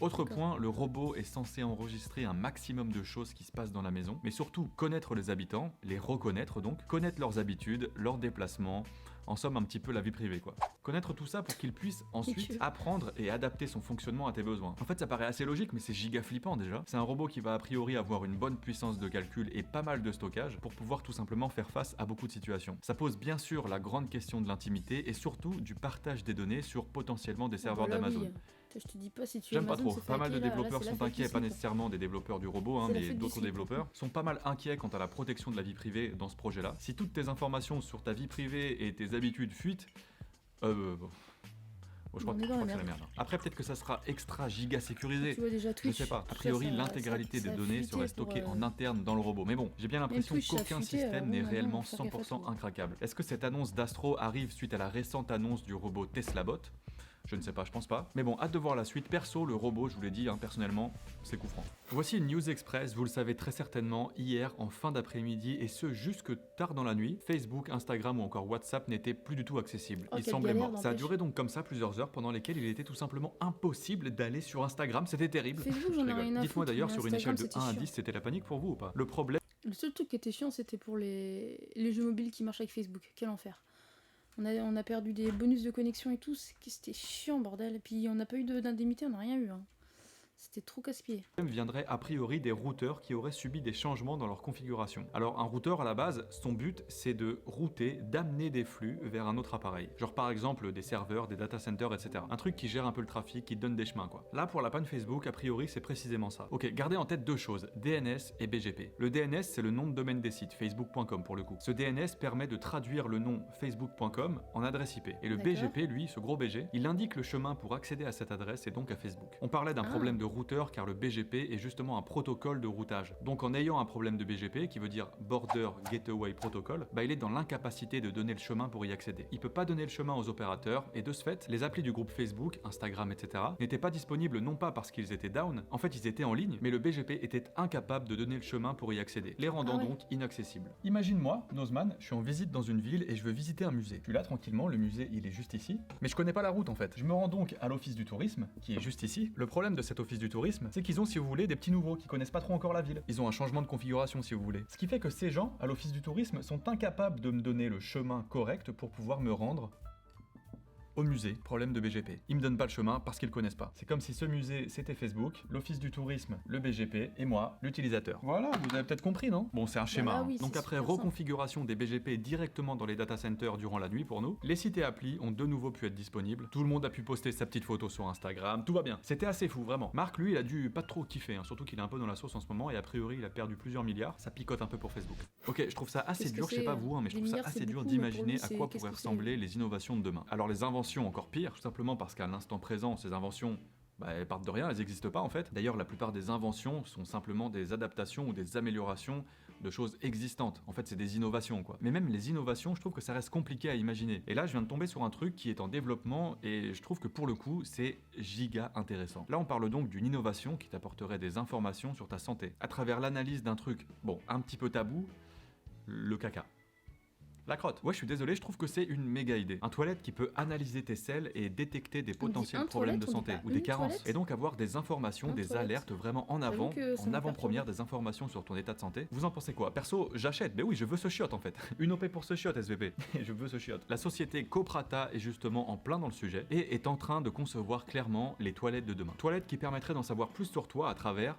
Autre point, le robot est censé enregistrer un maximum de choses qui se passent dans la maison, mais surtout connaître les habitants, les reconnaître donc, connaître leurs habitudes, leurs déplacements, en somme un petit peu la vie privée quoi. Connaître tout ça pour qu'il puisse ensuite apprendre et adapter son fonctionnement à tes besoins. En fait ça paraît assez logique mais c'est giga flippant déjà. C'est un robot qui va a priori avoir une bonne puissance de calcul et pas mal de stockage pour pouvoir tout simplement faire face à beaucoup de situations. Ça pose bien sûr la grande question de l'intimité et surtout du partage des données sur potentiellement des serveurs d'Amazon. Oui. Je te dis pas si tu J'aime pas Amazon trop. se fait Pas mal de hacker, là, développeurs c'est la sont fête inquiets, du pas slip. nécessairement des développeurs du robot, hein, C'est la mais fête du d'autres slip. développeurs sont pas mal inquiets quant à la protection de la vie privée dans ce projet-là. Si toutes tes informations sur ta vie privée et tes habitudes fuitent, bon, je crois On que est dans la c'est la merde. merde. Après, peut-être que ça sera extra giga sécurisé. Tu vois déjà Je Twitch. sais pas. A tout ça, priori, ça- l'intégralité ça des a données fuité serait pour, stockée en interne dans le robot. Mais bon, j'ai bien l'impression Twitch, ça a qu'aucun fuité, système bon, n'est maintenant, réellement faut faire gaffe à 100% tout. incraquable. Est-ce que cette annonce d'Astro arrive suite à la récente annonce du robot TeslaBot ? Je ne sais pas, je pense pas. Mais bon, hâte de voir la suite. Perso, le robot, je vous l'ai dit, hein, personnellement, c'est coup franc. Voici une news express, vous le savez très certainement, hier en fin d'après-midi, et ce jusque tard dans la nuit, Facebook, Instagram ou encore WhatsApp n'étaient plus du tout accessibles. Oh, Ils quelle semblaient galère, morts. Ça a n'empêche. duré donc comme ça plusieurs heures pendant lesquelles il était tout simplement impossible d'aller sur Instagram. C'était terrible. Facebook, Je j'en ai rigole. rien à Dites-moi foutre, d'ailleurs mais sur une échelle de Instagram, 1 à c'était 10, c'était la panique pour vous ou pas? Le problème. Le seul truc qui était chiant, c'était pour les jeux mobiles qui marchent avec Facebook. Quel enfer. On a perdu des bonus de connexion et tout, c'était chiant bordel. Et puis on n'a pas eu d'indemnité, on n'a rien eu. Hein. C'était trop casse-pied. Viendrait a priori des routeurs qui auraient subi des changements dans leur configuration. Alors un routeur à la base, son but c'est de router, d'amener des flux vers un autre appareil. Genre par exemple des serveurs, des data centers, etc. Un truc qui gère un peu le trafic, qui donne des chemins quoi. Là pour la panne Facebook, a priori c'est précisément ça. Ok, gardez en tête deux choses, DNS et BGP. Le DNS c'est le nom de domaine des sites, facebook.com pour le coup. Ce DNS permet de traduire le nom facebook.com en adresse IP. Et le D'accord. BGP, lui, ce gros BG, il indique le chemin pour accéder à cette adresse et donc à Facebook. On parlait d'un problème de routeur car le BGP est justement un protocole de routage. Donc en ayant un problème de BGP, qui veut dire Border Gateway Protocol, il est dans l'incapacité de donner le chemin pour y accéder. Il peut pas donner le chemin aux opérateurs et de ce fait, les applis du groupe Facebook, Instagram, etc. n'étaient pas disponibles non pas parce qu'ils étaient down, en fait ils étaient en ligne, mais le BGP était incapable de donner le chemin pour y accéder, les rendant donc inaccessibles. Imagine-moi, Nozman, je suis en visite dans une ville et je veux visiter un musée. Je suis là tranquillement, le musée il est juste ici, mais je connais pas la route en fait. Je me rends donc à l'office du tourisme, qui est juste ici. Le problème de cet office du tourisme, c'est qu'ils ont, si vous voulez, des petits nouveaux qui connaissent pas trop encore la ville. Ils ont un changement de configuration, si vous voulez. Ce qui fait que ces gens, à l'office du tourisme, sont incapables de me donner le chemin correct pour pouvoir me rendre au musée, problème de BGP. Ils me donnent pas le chemin parce qu'ils connaissent pas. C'est comme si ce musée c'était Facebook, l'office du tourisme, le BGP et moi, l'utilisateur. Voilà, vous avez peut-être compris, non? Bon, c'est un schéma. oui, Donc c'est après super simple. reconfiguration des BGP directement dans les data centers durant la nuit pour nous, les sites et applis ont de nouveau pu être disponibles. Tout le monde a pu poster sa petite photo sur Instagram, tout va bien. C'était assez fou, vraiment. Marc, lui, il a dû pas trop kiffer, surtout qu'il est un peu dans la sauce en ce moment et a priori il a perdu plusieurs milliards. Ça picote un peu pour Facebook. Ok, je trouve ça assez Qu'est-ce que dur, je sais c'est, pas vous, mais je des trouve ça milliards, assez c'est dur beaucoup, mais pour d'imaginer lui, à c'est- quoi qu'est-ce pourraient que c'est ressembler les innovations de demain. Alors les inventions encore pire, tout simplement parce qu'à l'instant présent, ces inventions elles partent de rien, elles n'existent pas en fait. D'ailleurs, la plupart des inventions sont simplement des adaptations ou des améliorations de choses existantes. En fait, c'est des innovations quoi. Mais même les innovations, je trouve que ça reste compliqué à imaginer. Et là, je viens de tomber sur un truc qui est en développement et je trouve que pour le coup, c'est giga intéressant. Là, on parle donc d'une innovation qui t'apporterait des informations sur ta santé à travers l'analyse d'un truc, bon, un petit peu tabou, le caca. La crotte. Ouais, je suis désolé, je trouve que c'est une méga idée. Un toilette qui peut analyser tes selles et détecter des potentiels un problèmes de toilette, on dit santé pas ou des une carences. toilette. Et donc avoir des informations, Un des toilette. alertes vraiment en J'avoue avant, que ça en me avant-première, perturbe. des informations sur ton état de santé. Vous en pensez quoi? Perso, j'achète. Mais oui, je veux ce chiotte en fait. Une OP pour ce chiotte, SVP. Je veux ce chiotte. La société Coprata est justement en plein dans le sujet et est en train de concevoir clairement les toilettes de demain. Toilettes qui permettraient d'en savoir plus sur toi à travers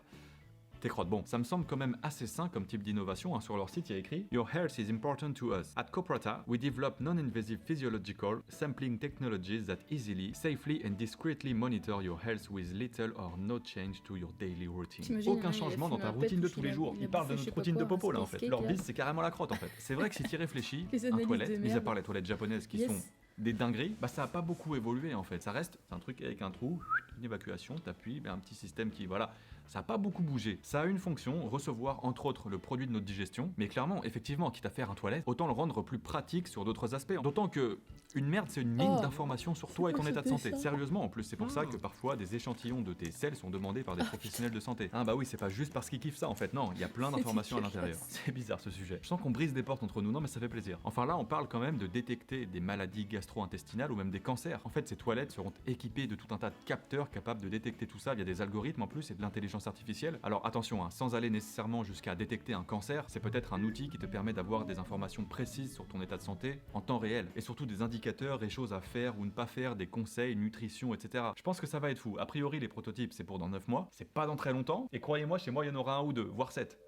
tes crottes. Bon, ça me semble quand même assez sain comme type d'innovation. Sur leur site, il y a écrit Your health is important to us. At Coprata, we develop non-invasive physiological sampling technologies that easily, safely and discreetly monitor your health with little or no change to your daily routine. T'imagines, Aucun hein, il a changement dans fumé ta un routine pet de ou tous il les a- jours. il a Ils parlent de bouffé je sais notre pas routine de quoi, popo là un en fait. skate, Leur là. bise, c'est carrément la crotte en fait. C'est vrai que si tu y réfléchis, Les un analyses toilette, de mis à merde. part les toilettes japonaises qui Yes. sont des dingueries, ça a pas beaucoup évolué en fait. Ça reste un truc avec un trou, une évacuation, t'appuies, un petit système qui, voilà, ça a pas beaucoup bougé. Ça a une fonction, recevoir entre autres le produit de notre digestion, mais clairement, effectivement, quitte à faire un toilette, autant le rendre plus pratique sur d'autres aspects. D'autant que une merde, c'est une mine Oh. d'informations sur toi et ton quoi état de c'était santé. ça Sérieusement, en plus, c'est pour ça que parfois des échantillons de tes selles sont demandés par des professionnels de santé. Ah bah oui, c'est pas juste parce qu'ils kiffent ça en fait, non, il y a plein d'informations à l'intérieur. C'est bizarre ce sujet. Je sens qu'on brise des portes entre nous, non mais ça fait plaisir. Enfin là, on parle quand même de détecter des maladies gastro-intestinales ou même des cancers. En fait, ces toilettes seront équipées de tout un tas de capteurs capables de détecter tout ça via des algorithmes en plus et de l'intelligence artificielle. Alors attention, sans aller nécessairement jusqu'à détecter un cancer, c'est peut-être un outil qui te permet d'avoir des informations précises sur ton état de santé en temps réel et surtout des indicateurs et choses à faire ou ne pas faire, des conseils, nutrition, etc. Je pense que ça va être fou. A priori, les prototypes, c'est pour dans 9 mois, c'est pas dans très longtemps, et croyez-moi, chez moi, il y en aura un ou deux, voire 7.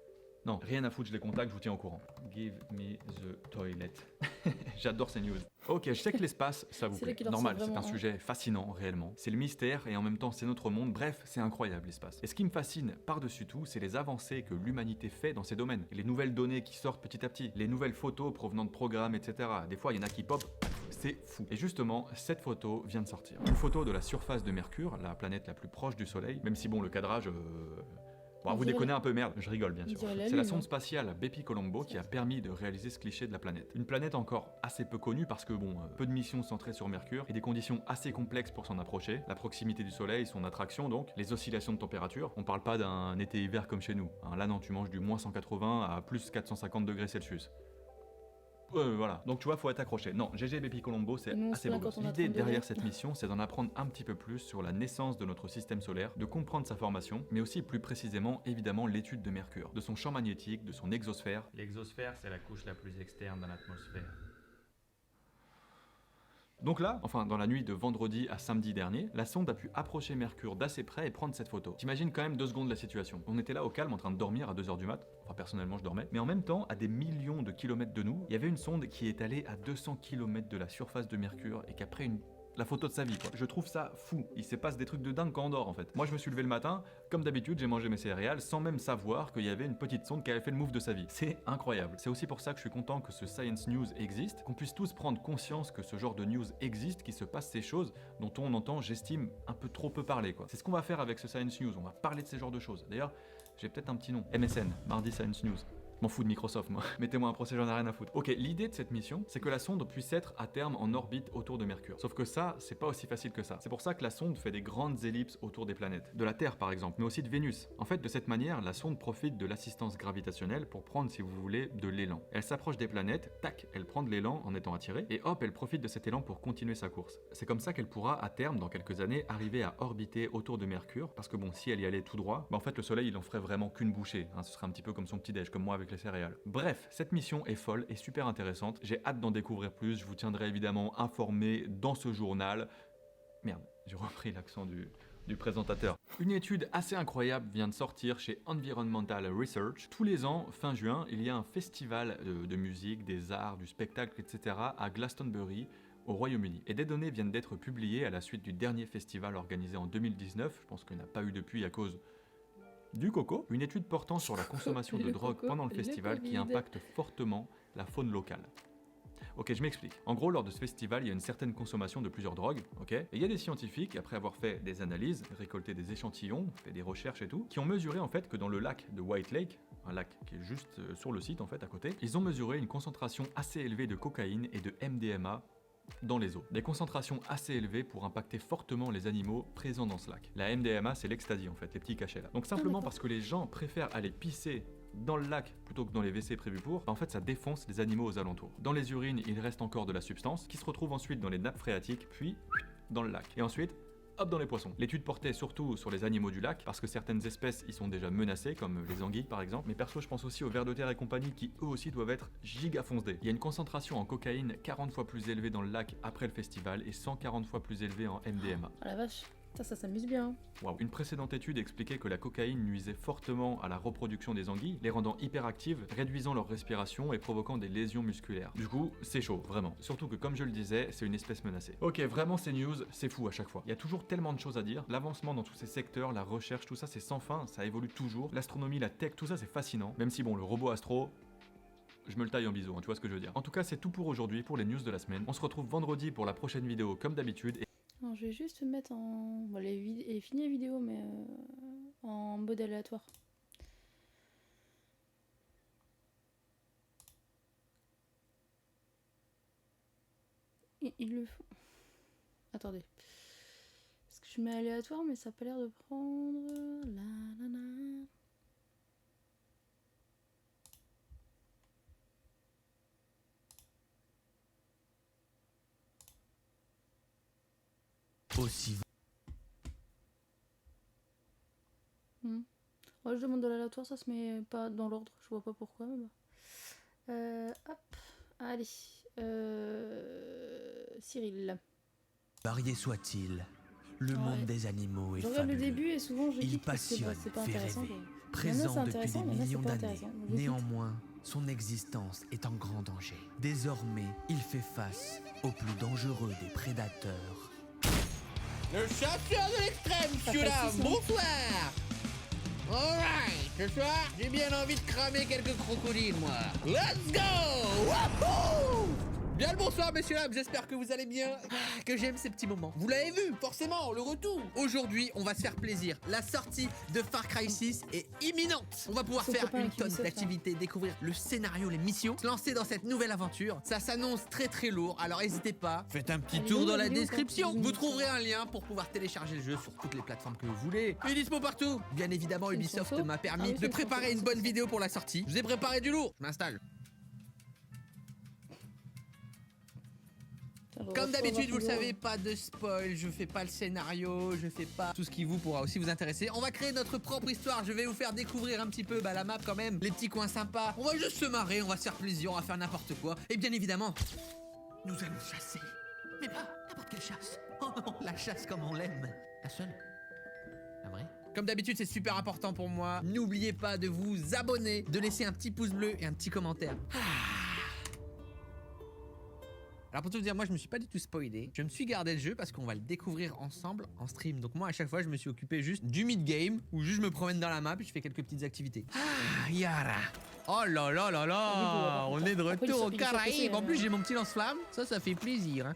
Non, rien à foutre, je les contacte, je vous tiens au courant. Give me the toilet. J'adore ces news. Ok, je sais que l'espace, ça vous C'est là plaît. qu'il en Normal, sort c'est un vraiment, hein. sujet fascinant, réellement. C'est le mystère et en même temps, c'est notre monde. Bref, c'est incroyable l'espace. Et ce qui me fascine par-dessus tout, c'est les avancées que l'humanité fait dans ces domaines. Et les nouvelles données qui sortent petit à petit, les nouvelles photos provenant de programmes, etc. Des fois, il y en a qui pop. C'est fou. Et justement, cette photo vient de sortir. Une photo de la surface de Mercure, la planète la plus proche du Soleil, même si bon, le cadrage... Bon, On vous dirait déconnez un peu, merde, je rigole bien on sûr. dirait la C'est la Lune, sonde hein. spatiale Bepi Colombo qui a permis de réaliser ce cliché de la planète. Une planète encore assez peu connue parce que bon, peu de missions centrées sur Mercure et des conditions assez complexes pour s'en approcher. La proximité du Soleil, son attraction donc, les oscillations de température. On parle pas d'un été-hiver comme chez nous. Là non, tu manges du moins 180 à plus 450 degrés Celsius. Voilà, donc tu vois, faut être accroché. Non, GG Bepi Colombo, c'est Nous, on assez se plaint beau. quand on a L'idée 30 derrière degrés. cette mission, c'est d'en apprendre un petit peu plus sur la naissance de notre système solaire, de comprendre sa formation, mais aussi plus précisément, évidemment, l'étude de Mercure, de son champ magnétique, de son exosphère. L'exosphère, c'est la couche la plus externe dans l'atmosphère. Donc là, enfin dans la nuit de vendredi à samedi dernier, la sonde a pu approcher Mercure d'assez près et prendre cette photo. T'imagines quand même 2 secondes la situation. On était là au calme en train de dormir à 2h du mat, enfin personnellement je dormais, mais en même temps, à des millions de kilomètres de nous, il y avait une sonde qui est allée à 200 km de la surface de Mercure et qu'après une la photo de sa vie, quoi. Je trouve ça fou. Il se passe des trucs de dingue quand on dort, en fait. Moi, je me suis levé le matin, comme d'habitude, j'ai mangé mes céréales sans même savoir qu'il y avait une petite sonde qui avait fait le move de sa vie. C'est incroyable. C'est aussi pour ça que je suis content que ce Science News existe, qu'on puisse tous prendre conscience que ce genre de news existe, qu'il se passe ces choses dont on entend, j'estime, un peu trop peu parler, quoi. C'est ce qu'on va faire avec ce Science News. On va parler de ces genres de choses. D'ailleurs, j'ai peut-être un petit nom. MSN, Mardi Science News. Je m'en fous de Microsoft, moi. Mettez-moi un procès, j'en ai rien à foutre. Ok, l'idée de cette mission, c'est que la sonde puisse être à terme en orbite autour de Mercure. Sauf que ça, c'est pas aussi facile que ça. C'est pour ça que la sonde fait des grandes ellipses autour des planètes. De la Terre, par exemple, mais aussi de Vénus. En fait, de cette manière, la sonde profite de l'assistance gravitationnelle pour prendre, si vous voulez, de l'élan. Elle s'approche des planètes, tac, elle prend de l'élan en étant attirée, et hop, elle profite de cet élan pour continuer sa course. C'est comme ça qu'elle pourra, à terme, dans quelques années, arriver à orbiter autour de Mercure, parce que bon, si elle y allait tout droit, bah en fait, le Soleil, il en ferait vraiment qu'une bouchée. Hein, ce serait un petit peu comme son petit-déj, comme moi avec les céréales. Bref, cette mission est folle et super intéressante. J'ai hâte d'en découvrir plus. Je vous tiendrai évidemment informé dans ce journal. Merde, j'ai repris l'accent du présentateur. Une étude assez incroyable vient de sortir chez Environmental Research. Tous les ans, fin juin, il y a un festival de musique, des arts, du spectacle, etc. à Glastonbury, au Royaume-Uni. Et des données viennent d'être publiées à la suite du dernier festival organisé en 2019. Je pense qu'il n'y en a pas eu depuis à cause du coco, une étude portant sur la consommation de drogue pendant le festival qui impacte fortement la faune locale. Ok, je m'explique. En gros, lors de ce festival, il y a une certaine consommation de plusieurs drogues, ok ? Et il y a des scientifiques, après avoir fait des analyses, récolté des échantillons, fait des recherches et tout, qui ont mesuré en fait que dans le lac de White Lake, un lac qui est juste sur le site en fait à côté, ils ont mesuré une concentration assez élevée de cocaïne et de MDMA dans les eaux. Des concentrations assez élevées pour impacter fortement les animaux présents dans ce lac. La MDMA, c'est l'ecstasy en fait, les petits cachets là. Donc simplement parce que les gens préfèrent aller pisser dans le lac plutôt que dans les WC prévus pour, en fait ça défonce les animaux aux alentours. Dans les urines, il reste encore de la substance qui se retrouve ensuite dans les nappes phréatiques, puis dans le lac. Et ensuite, hop dans les poissons. L'étude portait surtout sur les animaux du lac, parce que certaines espèces y sont déjà menacées, comme les anguilles par exemple, mais perso je pense aussi aux vers de terre et compagnie qui eux aussi doivent être giga foncedés. Il y a une concentration en cocaïne 40 fois plus élevée dans le lac après le festival et 140 fois plus élevée en MDMA. Oh la vache, ça s'amuse bien. Wow. Une précédente étude expliquait que la cocaïne nuisait fortement à la reproduction des anguilles, les rendant hyperactives, réduisant leur respiration et provoquant des lésions musculaires. Du coup, c'est chaud, vraiment. Surtout que comme je le disais, c'est une espèce menacée. Ok, vraiment ces news, c'est fou à chaque fois. Il y a toujours tellement de choses à dire. L'avancement dans tous ces secteurs, la recherche, tout ça c'est sans fin, ça évolue toujours. L'astronomie, la tech, tout ça c'est fascinant. Même si bon, le robot astro, je me le taille en bisous, hein, tu vois ce que je veux dire. En tout cas, c'est tout pour aujourd'hui, pour les news de la semaine. On se retrouve vendredi pour la prochaine vidéo comme d'habitude. Non, je vais juste mettre en... Bon, elle est finie la vidéo, mais en mode aléatoire. Il le faut. Attendez. Est-ce que je mets aléatoire, mais ça a pas l'air de prendre... La, la, la. Aussi. Ouais, je demande de l'aléatoire, ça se met pas dans l'ordre, je vois pas pourquoi. Mais bah. Hop, allez. Cyril. Varié soit-il, le monde des animaux est je regarde fabuleux. le début et souvent je dis Il que passionne, c'est pas fait intéressant. rêver. Mais... Présent depuis des mais là, c'est millions pas d'années, intéressant. néanmoins, son existence est en grand danger. Désormais, il fait face au plus dangereux des prédateurs. Le chasseur de l'extrême, celui-là, bonsoir. Alright, ce soir, j'ai bien envie de cramer quelques crocodiles, moi. Let's go. Wouhou! Bien le bonsoir, messieurs dames, j'espère que vous allez bien, que j'aime ces petits moments. Vous l'avez vu, forcément, le retour. Aujourd'hui, on va se faire plaisir. La sortie de Far Cry 6 est imminente. On va pouvoir faire une tonne d'activités, découvrir le scénario, les missions, se lancer dans cette nouvelle aventure. Ça s'annonce très très lourd, alors n'hésitez pas, faites un petit tour dans la description. Vous trouverez un lien pour pouvoir télécharger le jeu sur toutes les plateformes que vous voulez. Il est dispo partout. Bien évidemment, Ubisoft m'a permis de préparer une bonne vidéo pour la sortie. Je vous ai préparé du lourd. Je m'installe. Comme d'habitude, vous le savez, pas de spoil, je fais pas le scénario, je fais pas tout ce qui vous pourra aussi vous intéresser. On va créer notre propre histoire, je vais vous faire découvrir un petit peu la map quand même, les petits coins sympas. On va juste se marrer, on va se faire plaisir, on va faire n'importe quoi. Et bien évidemment, nous allons chasser. Mais pas n'importe quelle chasse. Oh non, la chasse comme on l'aime. La seule. La vraie. Comme d'habitude, c'est super important pour moi. N'oubliez pas de vous abonner, de laisser un petit pouce bleu et un petit commentaire. Alors pour tout vous dire, moi je me suis pas du tout spoilé. Je me suis gardé le jeu parce qu'on va le découvrir ensemble en stream. Donc moi à chaque fois je me suis occupé juste du mid-game où juste je me promène dans la map et je fais quelques petites activités. Ah, Yara. Oh là là là là. On est de retour aux Caraïbes. En plus j'ai mon petit lance-flamme. Ça fait plaisir. Hein.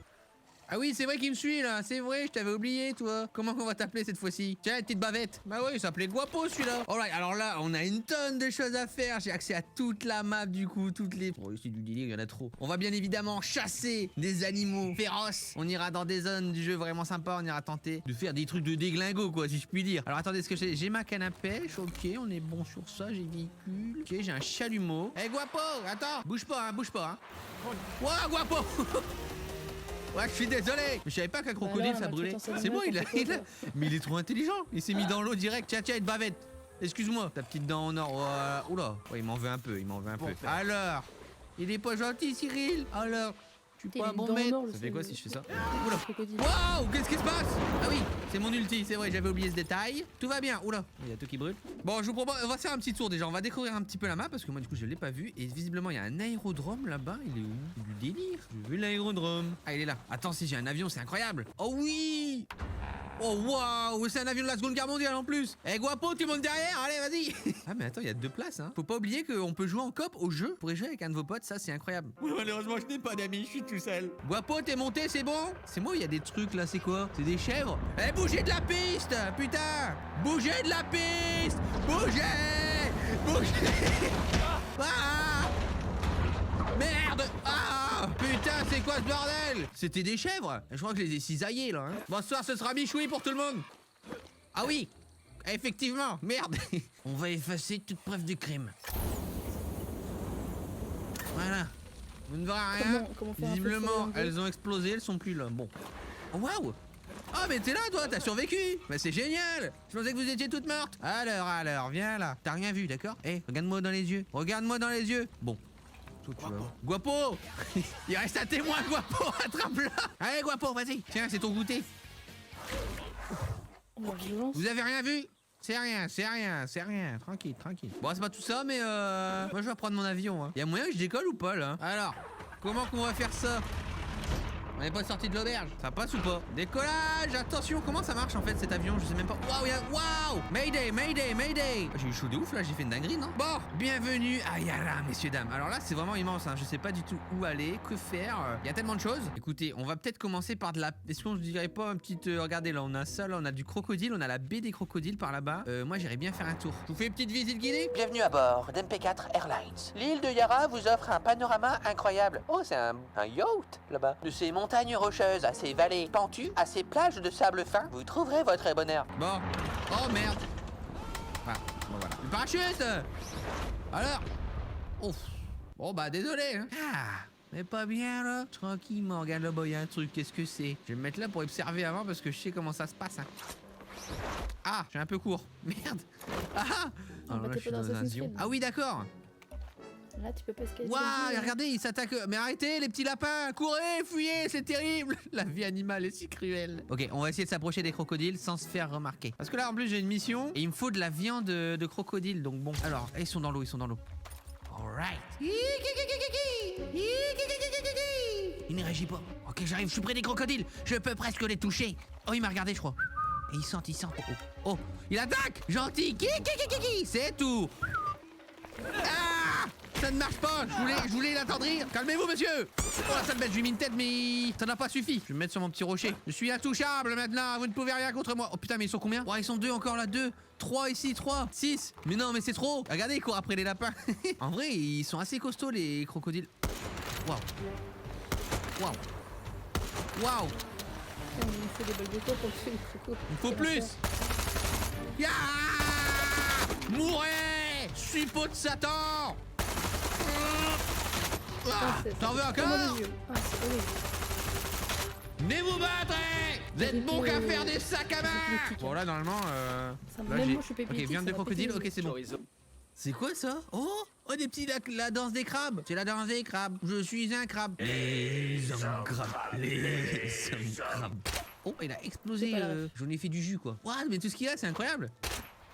Ah oui, c'est vrai qu'il me suit là, c'est vrai, je t'avais oublié toi. Comment qu'on va t'appeler cette fois-ci? Tiens, petite bavette. Bah oui, il s'appelait Guapo celui-là. Alright, alors là, on a une tonne de choses à faire. J'ai accès à toute la map du coup, toutes les... Oh, c'est du délire, il y en a trop. On va bien évidemment chasser des animaux féroces. On ira dans des zones du jeu vraiment sympas, on ira tenter de faire des trucs de déglingo quoi, si je puis dire. Alors attendez, ce que j'ai ma canne à pêche, ok, on est bon sur ça, j'ai véhicule. Ok, j'ai un chalumeau. Eh Guapo, attends, bouge pas, hein. Ouah, Guapo. Ouais, je suis désolé. Mais je savais pas qu'un crocodile ça brûlait. C'est moi, il a... Mais il est trop intelligent. Il s'est mis dans l'eau direct. Tiens, une bavette. Excuse-moi. Ta petite dent en or. Oula. Ouais, il m'en veut un peu. Alors, il est pas gentil, Cyril. Alors, je suis pas un bon maître. Ça fait quoi si je fais ça? Oula. Waouh, qu'est-ce qui se passe? Ah oui, c'est mon ulti, c'est vrai, j'avais oublié ce détail. Tout va bien. Oula, il y a tout qui brûle. Bon, je vous propose, on va faire un petit tour déjà. On va découvrir un petit peu la map parce que moi, du coup, je l'ai pas vu. Et visiblement, il y a un aérodrome là-bas. Il est où? Du délire. J'ai vu l'aérodrome. Ah, il est là. Attends, si j'ai un avion, c'est incroyable. Oh oui! Oh waouh, c'est un avion de la Seconde Guerre mondiale en plus. Eh Guapo, tu montes derrière, allez vas-y. Ah mais attends, il y a 2 places hein. Faut pas oublier qu'on peut jouer en coop au jeu. Vous pourrez jouer avec un de vos potes, ça c'est incroyable. Oui, malheureusement je n'ai pas d'amis, je suis tout seul. Guapo, t'es monté, c'est bon? C'est moi, il y a des trucs là, c'est quoi? C'est des chèvres? Eh bougez de la piste, putain. Bougez de la piste. Bougez. Ah. Merde. Ah. Putain, c'est quoi ce bordel? C'était des chèvres? Je crois que je les ai cisaillés là hein. Bonsoir, ce sera Michoui pour tout le monde. Ah oui, effectivement, merde. On va effacer toute preuve de crime. Voilà. Vous ne verrez rien. Comment faire Visiblement, elles ont explosé, elles sont plus là. Bon. Oh, waouh. Ah mais t'es là toi, t'as survécu. Bah c'est génial. Je pensais que vous étiez toutes mortes. Alors, viens là. T'as rien vu, d'accord? Eh, regarde-moi dans les yeux. Regarde-moi dans les yeux. Bon. Guapo. Il reste un témoin, Guapo. Attrape-le. Allez, Guapo, vas-y. Tiens, c'est ton goûter. Vous avez rien vu? C'est rien. Tranquille. Bon, c'est pas tout ça, mais moi je vais prendre mon avion. Hein. Y a moyen que je décolle ou pas là? Alors, comment qu'on va faire ça? On n'est pas sorti de l'auberge. Ça passe ou pas? Décollage. Attention, comment ça marche en fait cet avion? Je sais même pas. Waouh. Mayday. J'ai eu chaud de ouf là, j'ai fait une dinguerie, non? Bon, bienvenue à Yara, messieurs, dames. Alors là, c'est vraiment immense, hein. Je sais pas du tout où aller, que faire. Il y a tellement de choses. Écoutez, on va peut-être commencer par de la... Est-ce qu'on se dirait pas un petit... regardez, là, on a ça, là, on a du crocodile, on a la baie des crocodiles par là-bas. Moi, j'irais bien faire un tour. Je vous fais une petite visite guidée? Bienvenue à bord d'MP4 Airlines. L'île de Yara vous offre un panorama incroyable. Oh, c'est un yacht, là-bas. De ces montagnes rocheuses, à ces vallées pentues, à ces plages de sable fin, vous trouverez votre bonheur. Bon. Oh, merde. Ah, bon, voilà. Le parachute. Alors. Ouf. Bon, bah, désolé, hein. Ah, mais pas bien, là. Tranquillement, regarde là-bas, il y a un truc. Qu'est-ce que c'est? Je vais me mettre là pour observer avant parce que je sais comment ça se passe, hein. Ah, j'ai un peu court. Merde. Ah. Alors là, je suis dans un avion. Ah oui, d'accord. Là, tu peux pas escalader. Waouh, regardez, il s'attaque. Mais arrêtez, les petits lapins. Courez, fuyez, c'est terrible. La vie animale est si cruelle. Ok, on va essayer de s'approcher des crocodiles sans se faire remarquer. Parce que là, en plus, j'ai une mission et il me faut de la viande de crocodile. Donc bon. Alors, ils sont dans l'eau, Alright. Il ne réagit pas. Ok, j'arrive, je suis près des crocodiles. Je peux presque les toucher. Oh, il m'a regardé, je crois. Et il sent. Oh, il attaque. Gentil. C'est tout. Ah, ça ne marche pas. Je voulais l'attendrir. Calmez-vous, monsieur. Oh, la sale bête, je lui ai mis une tête, mais ça n'a pas suffi. Je vais me mettre sur mon petit rocher. Je suis intouchable maintenant. Vous ne pouvez rien contre moi. Oh putain, mais ils sont combien? Oh, ils sont 2 encore là. 2, 3 ici, 3, 6. Mais non, mais c'est trop. Regardez, ils courent après les lapins. En vrai, ils sont assez costauds, les crocodiles. Waouh. Il me faut des balles de quoi pour tuer les crocos. Il faut plus. Ya, mourez, suppôt de Satan. T'en veux encore? Venez vous battre. Vous êtes bon qu'à faire des sacs à main. Bon là normalement ok, viande de crocodile, ok c'est bon. C'est quoi ça? Oh, des petits la danse des crabes. C'est la danse des crabes. Je suis un crabe. Les hommes crabes. Oh, il a explosé. J'en ai fait du jus quoi. Waouh, mais tout ce qu'il y a, c'est incroyable.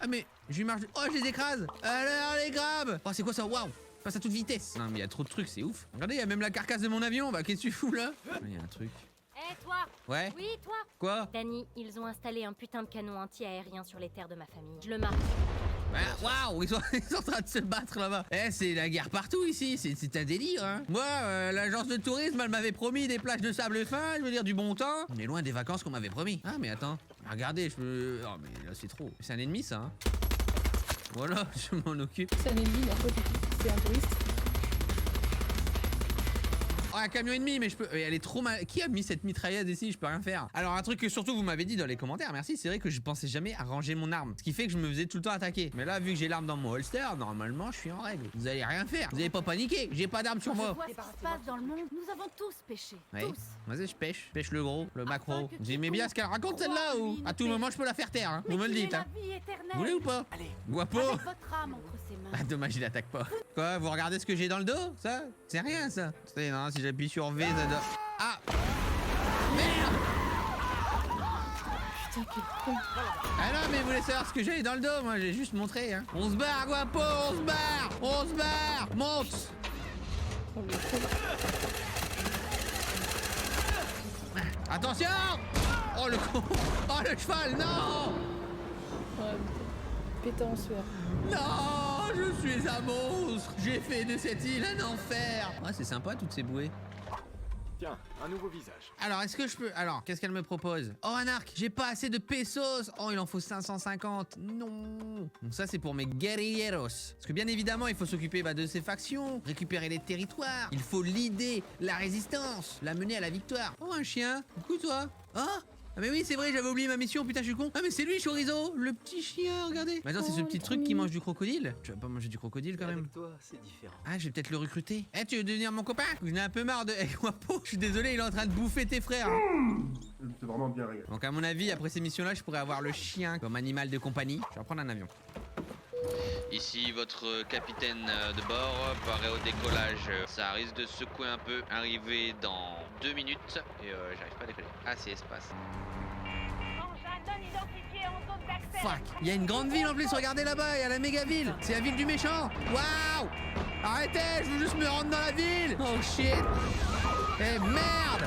Ah mais je lui marche. Oh, je les écrase. Alors les crabes. Oh, c'est quoi ça? Waouh. passe à toute vitesse. Non, mais il y a trop de trucs, c'est ouf. Regardez, il y a même la carcasse de mon avion. Bah, qu'est-ce que tu fous là? Il y a un truc. Eh, toi! Ouais? Oui, toi! Quoi? Danny, ils ont installé un putain de canon anti-aérien sur les terres de ma famille. Je le marque. Bah, waouh, ils sont en train de se battre là-bas. Eh, c'est la guerre partout ici, c'est un délire, hein. Moi, l'agence de tourisme, elle m'avait promis des plages de sable fin, je veux dire du bon temps. On est loin des vacances qu'on m'avait promis. Ah, mais attends, regardez, je peux... Oh, mais là, c'est trop. C'est un ennemi, ça, hein. Voilà, je m'en occupe. C'est un ennemi, mais après, c'est un touriste. Oh, un camion ennemi, mais je peux... Elle est trop mal... Qui a mis cette mitrailleuse ici? Je peux rien faire. Alors, un truc que surtout vous m'avez dit dans les commentaires, merci, c'est vrai que je pensais jamais à ranger mon arme. Ce qui fait que je me faisais tout le temps attaquer. Mais là, vu que j'ai l'arme dans mon holster, normalement, je suis en règle. Vous allez rien faire. Vous allez pas paniquer. J'ai pas d'arme sur moi. Je vois ce qui se passe dans le monde. Nous avons tous péché. Ouais. Tous. Vas-y, je pêche. Je pêche le gros, le macro. que Vous aimez bien ce qu'elle raconte celle-là ou à tout moment je peux la faire taire, hein. Vous me le dites, hein. Vous voulez ou pas? Allez. Guapo. Avec votre âme entre ses mains. Ah, dommage, il attaque pas. Quoi? Vous regardez ce que j'ai dans le dos? Ça? C'est rien, ça. C'est non, si j'appuie sur V, ça doit... Ah! Merde! Putain, quel con. Ah non, mais vous voulez savoir ce que j'ai dans le dos? Moi, j'ai juste montré, hein. On se barre, Guapo! On se barre! On se barre! Monte! Oh, le con. Attention! Oh, le con! Oh, le cheval! Non! Ouais, pétant en sueur. Non, je suis un monstre. J'ai fait de cette île un enfer. Ouais, c'est sympa toutes ces bouées. Tiens, un nouveau visage. Alors, est-ce que je peux... Alors, qu'est-ce qu'elle me propose? Oh, un arc. J'ai pas assez de pesos. Oh, il en faut 550. Non. Donc ça, c'est pour mes guerrilleros. Parce que bien évidemment, il faut s'occuper de ces factions, récupérer les territoires. Il faut leader la résistance, la mener à la victoire. Oh, un chien. Coucou, toi. Oh, ah mais oui, c'est vrai, j'avais oublié ma mission, putain, je suis con. Ah mais c'est lui, Chorizo, le petit chien, regardez. Maintenant, c'est ce petit truc qui mange du crocodile. Tu vas pas manger du crocodile quand même? Avec toi, c'est différent. Ah, je vais peut-être le recruter. Eh, tu veux devenir mon copain? J'en ai un peu marre de... Eh, Guapo, je suis désolé, il est en train de bouffer tes frères. C'est vraiment bien réglé. Donc à mon avis, après ces missions-là, je pourrais avoir le chien comme animal de compagnie. Je vais reprendre un avion. Ici votre capitaine de bord, paré au décollage. Ça risque de secouer un peu. Arrivé dans 2 minutes. Et j'arrive pas à décoller. Ah, c'est espace. Fuck, il y a une grande ville en plus, regardez là-bas, il y a la méga ville. C'est la ville du méchant. Waouh! Arrêtez, je veux juste me rendre dans la ville. Oh shit. Eh merde!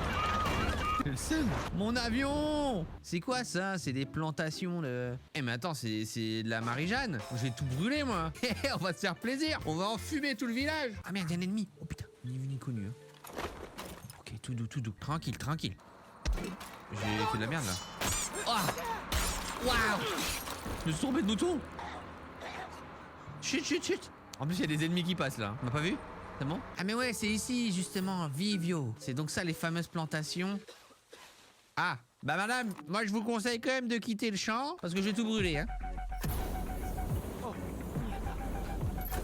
Le seum. Mon avion! C'est quoi ça? C'est des plantations de... Eh mais attends, c'est de la Marie-Jeanne. Je vais tout brûler moi. On va se faire plaisir. On va enfumer tout le village. Ah merde, il y a un ennemi. Oh putain, ni vu ni connu. Hein. Ok, tout doux, tout doux. Tranquille, tranquille. J'ai fait de la merde là. Oh! Waouh! Je me suis tombé de mouton. Chut, chut, chut. En plus, il y a des ennemis qui passent là. On m'a pas vu? C'est bon? Ah mais ouais, c'est ici justement, Vivio. C'est donc ça les fameuses plantations. Ah, bah madame, moi je vous conseille quand même de quitter le champ parce que je vais tout brûler, hein.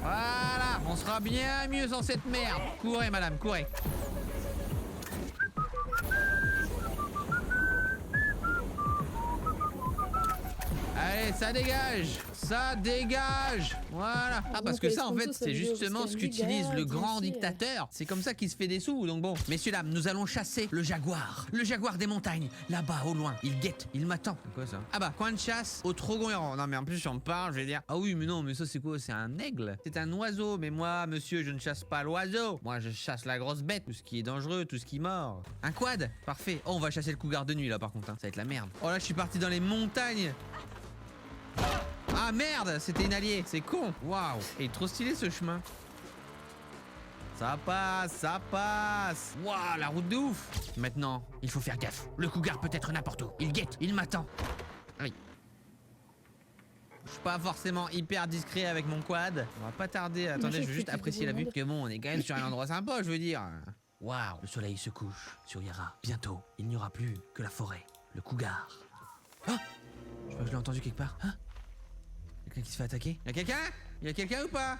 Voilà, on sera bien mieux sans cette merde. Courez madame, courez. Allez, ça dégage! Ça dégage! Voilà! Ah, parce que ça, en fait, c'est justement ce qu'utilise le grand dictateur. C'est comme ça qu'il se fait des sous, donc bon. Messieurs, dames, nous allons chasser le jaguar. Le jaguar des montagnes. Là-bas, au loin. Il guette, il m'attend. C'est quoi ça? Ah bah, coin de chasse au Trogon errant. Non, mais en plus, j'en parle, je vais dire. Ah oui, mais non, mais ça, c'est quoi? C'est un aigle? C'est un oiseau. Mais moi, monsieur, je ne chasse pas l'oiseau. Moi, je chasse la grosse bête. Tout ce qui est dangereux, tout ce qui mord. Un quad? Parfait. Oh, on va chasser le cougar de nuit, là, par contre. Hein. Ça va être la merde. Oh là, je suis parti dans les montagnes. Ah merde, c'était une alliée, c'est con. Waouh, il est trop stylé ce chemin. Ça passe, ça passe. Waouh, la route de ouf. Maintenant, il faut faire gaffe. Le cougar peut être n'importe où. Il guette, il m'attend. Oui. Je suis pas forcément hyper discret avec mon quad. On va pas tarder. Attendez, je veux juste apprécier la vue. Que bon, on est quand même sur un endroit sympa, je veux dire. Waouh, le soleil se couche sur Yara. Bientôt, il n'y aura plus que la forêt. Le cougar. Ah, je crois que je l'ai entendu quelque part. Hein? Quelqu'un qui se fait attaquer? Y'a quelqu'un? Y'a quelqu'un ou pas?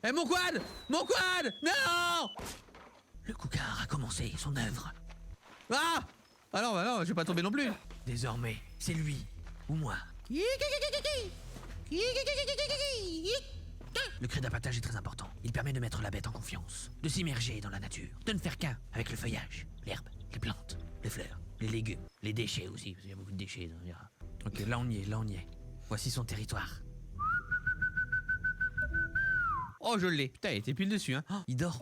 Eh, mon quad! Mon quad! Non! Le cougar a commencé son œuvre. Ah! Ah non, bah non, je vais pas tomber non plus. Désormais, c'est lui ou moi. Le cri d'abattage est très important. Il permet de mettre la bête en confiance, de s'immerger dans la nature, de ne faire qu'un avec le feuillage, l'herbe, les plantes, les fleurs, les légumes, les déchets aussi, parce qu'il y a beaucoup de déchets dans Yara. Ok, là on y est, là on y est. Voici son territoire. Oh, je l'ai. Putain, il était pile dessus, hein. Oh, il dort.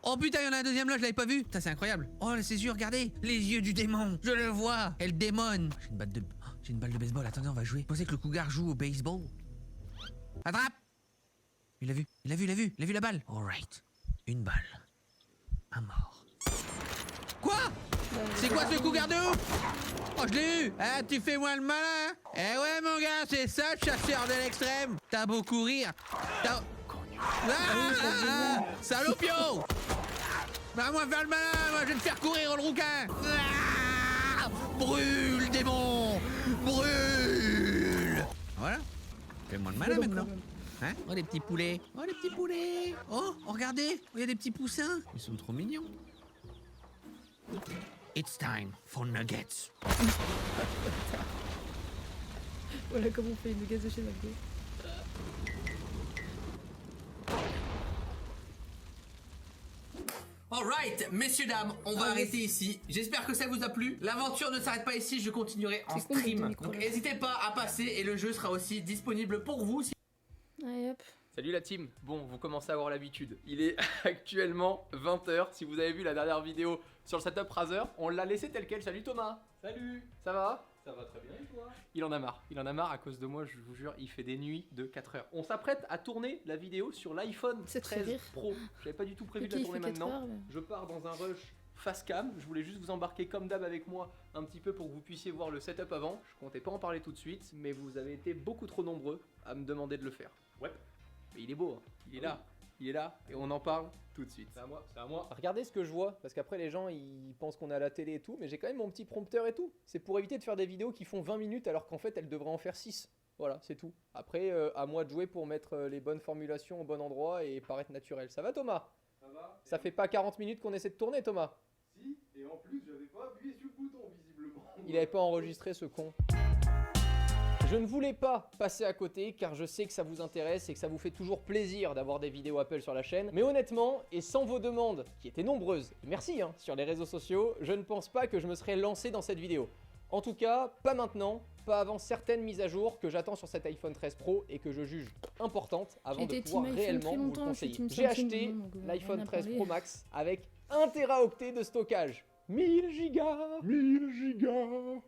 Oh putain, il y en a un deuxième là, je l'avais pas vu. Putain, c'est incroyable. Oh, là, c'est sûr, regardez. Les yeux du démon. Je le vois. Et le démon. J'ai une balle de baseball. Attendez, on va jouer. Vous pensez que le cougar joue au baseball? Attrape. Il a vu la balle. Alright. Une balle. Un mort. Quoi? C'est quoi ce cougar de ouf? Oh, je l'ai eu. Ah, tu fais moins le malin. Eh ouais, mon gars, c'est ça, le chasseur de l'extrême. T'as beau courir. Salopio. Bah, moi, faire le malin. Moi, je vais te faire courir, le rouquin. Ah, brûle, démon. Brûle. Voilà. Fais-moi le malin maintenant. Hein? Oh, les petits poulets. Oh, les petits poulets. Oh, regardez. Il y a des petits poussins. Ils sont trop mignons. It's time for nuggets. Voilà comment on fait les nuggets de chez McDo. Alright, messieurs, dames, on va arrêter ici. J'espère que ça vous a plu. L'aventure ne s'arrête pas ici, je continuerai en stream. Donc n'hésitez pas à passer et le jeu sera aussi disponible pour vous. Allez hop. Salut la team. Bon, vous commencez à avoir l'habitude. Il est actuellement 20h. Si vous avez vu la dernière vidéo sur le setup Razer, on l'a laissé tel quel. Salut Thomas. Salut. Ça va? Ça va très bien et toi? Il en a marre à cause de moi, je vous jure, il fait des nuits de 4 heures. On s'apprête à tourner la vidéo sur l'iPhone 13 Pro. J'avais pas du tout prévu de la tourner maintenant. Je pars dans un rush face cam, je voulais juste vous embarquer comme d'hab avec moi un petit peu pour que vous puissiez voir le setup avant. Je comptais pas en parler tout de suite, mais vous avez été beaucoup trop nombreux à me demander de le faire. Ouais. Mais il est beau, hein. Il est là, et on en parle tout de suite. C'est à moi. Regardez ce que je vois, parce qu'après les gens ils pensent qu'on est à la télé et tout, mais j'ai quand même mon petit prompteur et tout. C'est pour éviter de faire des vidéos qui font 20 minutes alors qu'en fait elles devraient en faire 6. Voilà, c'est tout. Après, à moi de jouer pour mettre les bonnes formulations au bon endroit et paraître naturel. Ça va Thomas? Ça va. Ça fait pas 40 minutes qu'on essaie de tourner Thomas? Si, et en plus j'avais pas appuyé sur le bouton visiblement. Il avait pas enregistré ce con. Je ne voulais pas passer à côté car je sais que ça vous intéresse et que ça vous fait toujours plaisir d'avoir des vidéos Apple sur la chaîne. Mais honnêtement, et sans vos demandes, qui étaient nombreuses, et merci hein, sur les réseaux sociaux, je ne pense pas que je me serais lancé dans cette vidéo. En tout cas, pas maintenant, pas avant certaines mises à jour que j'attends sur cet iPhone 13 Pro et que je juge importantes avant de pouvoir réellement vous le conseiller. J'ai acheté l'iPhone 13 Pro Max avec 1 Teraoctet de stockage. 1000 Go.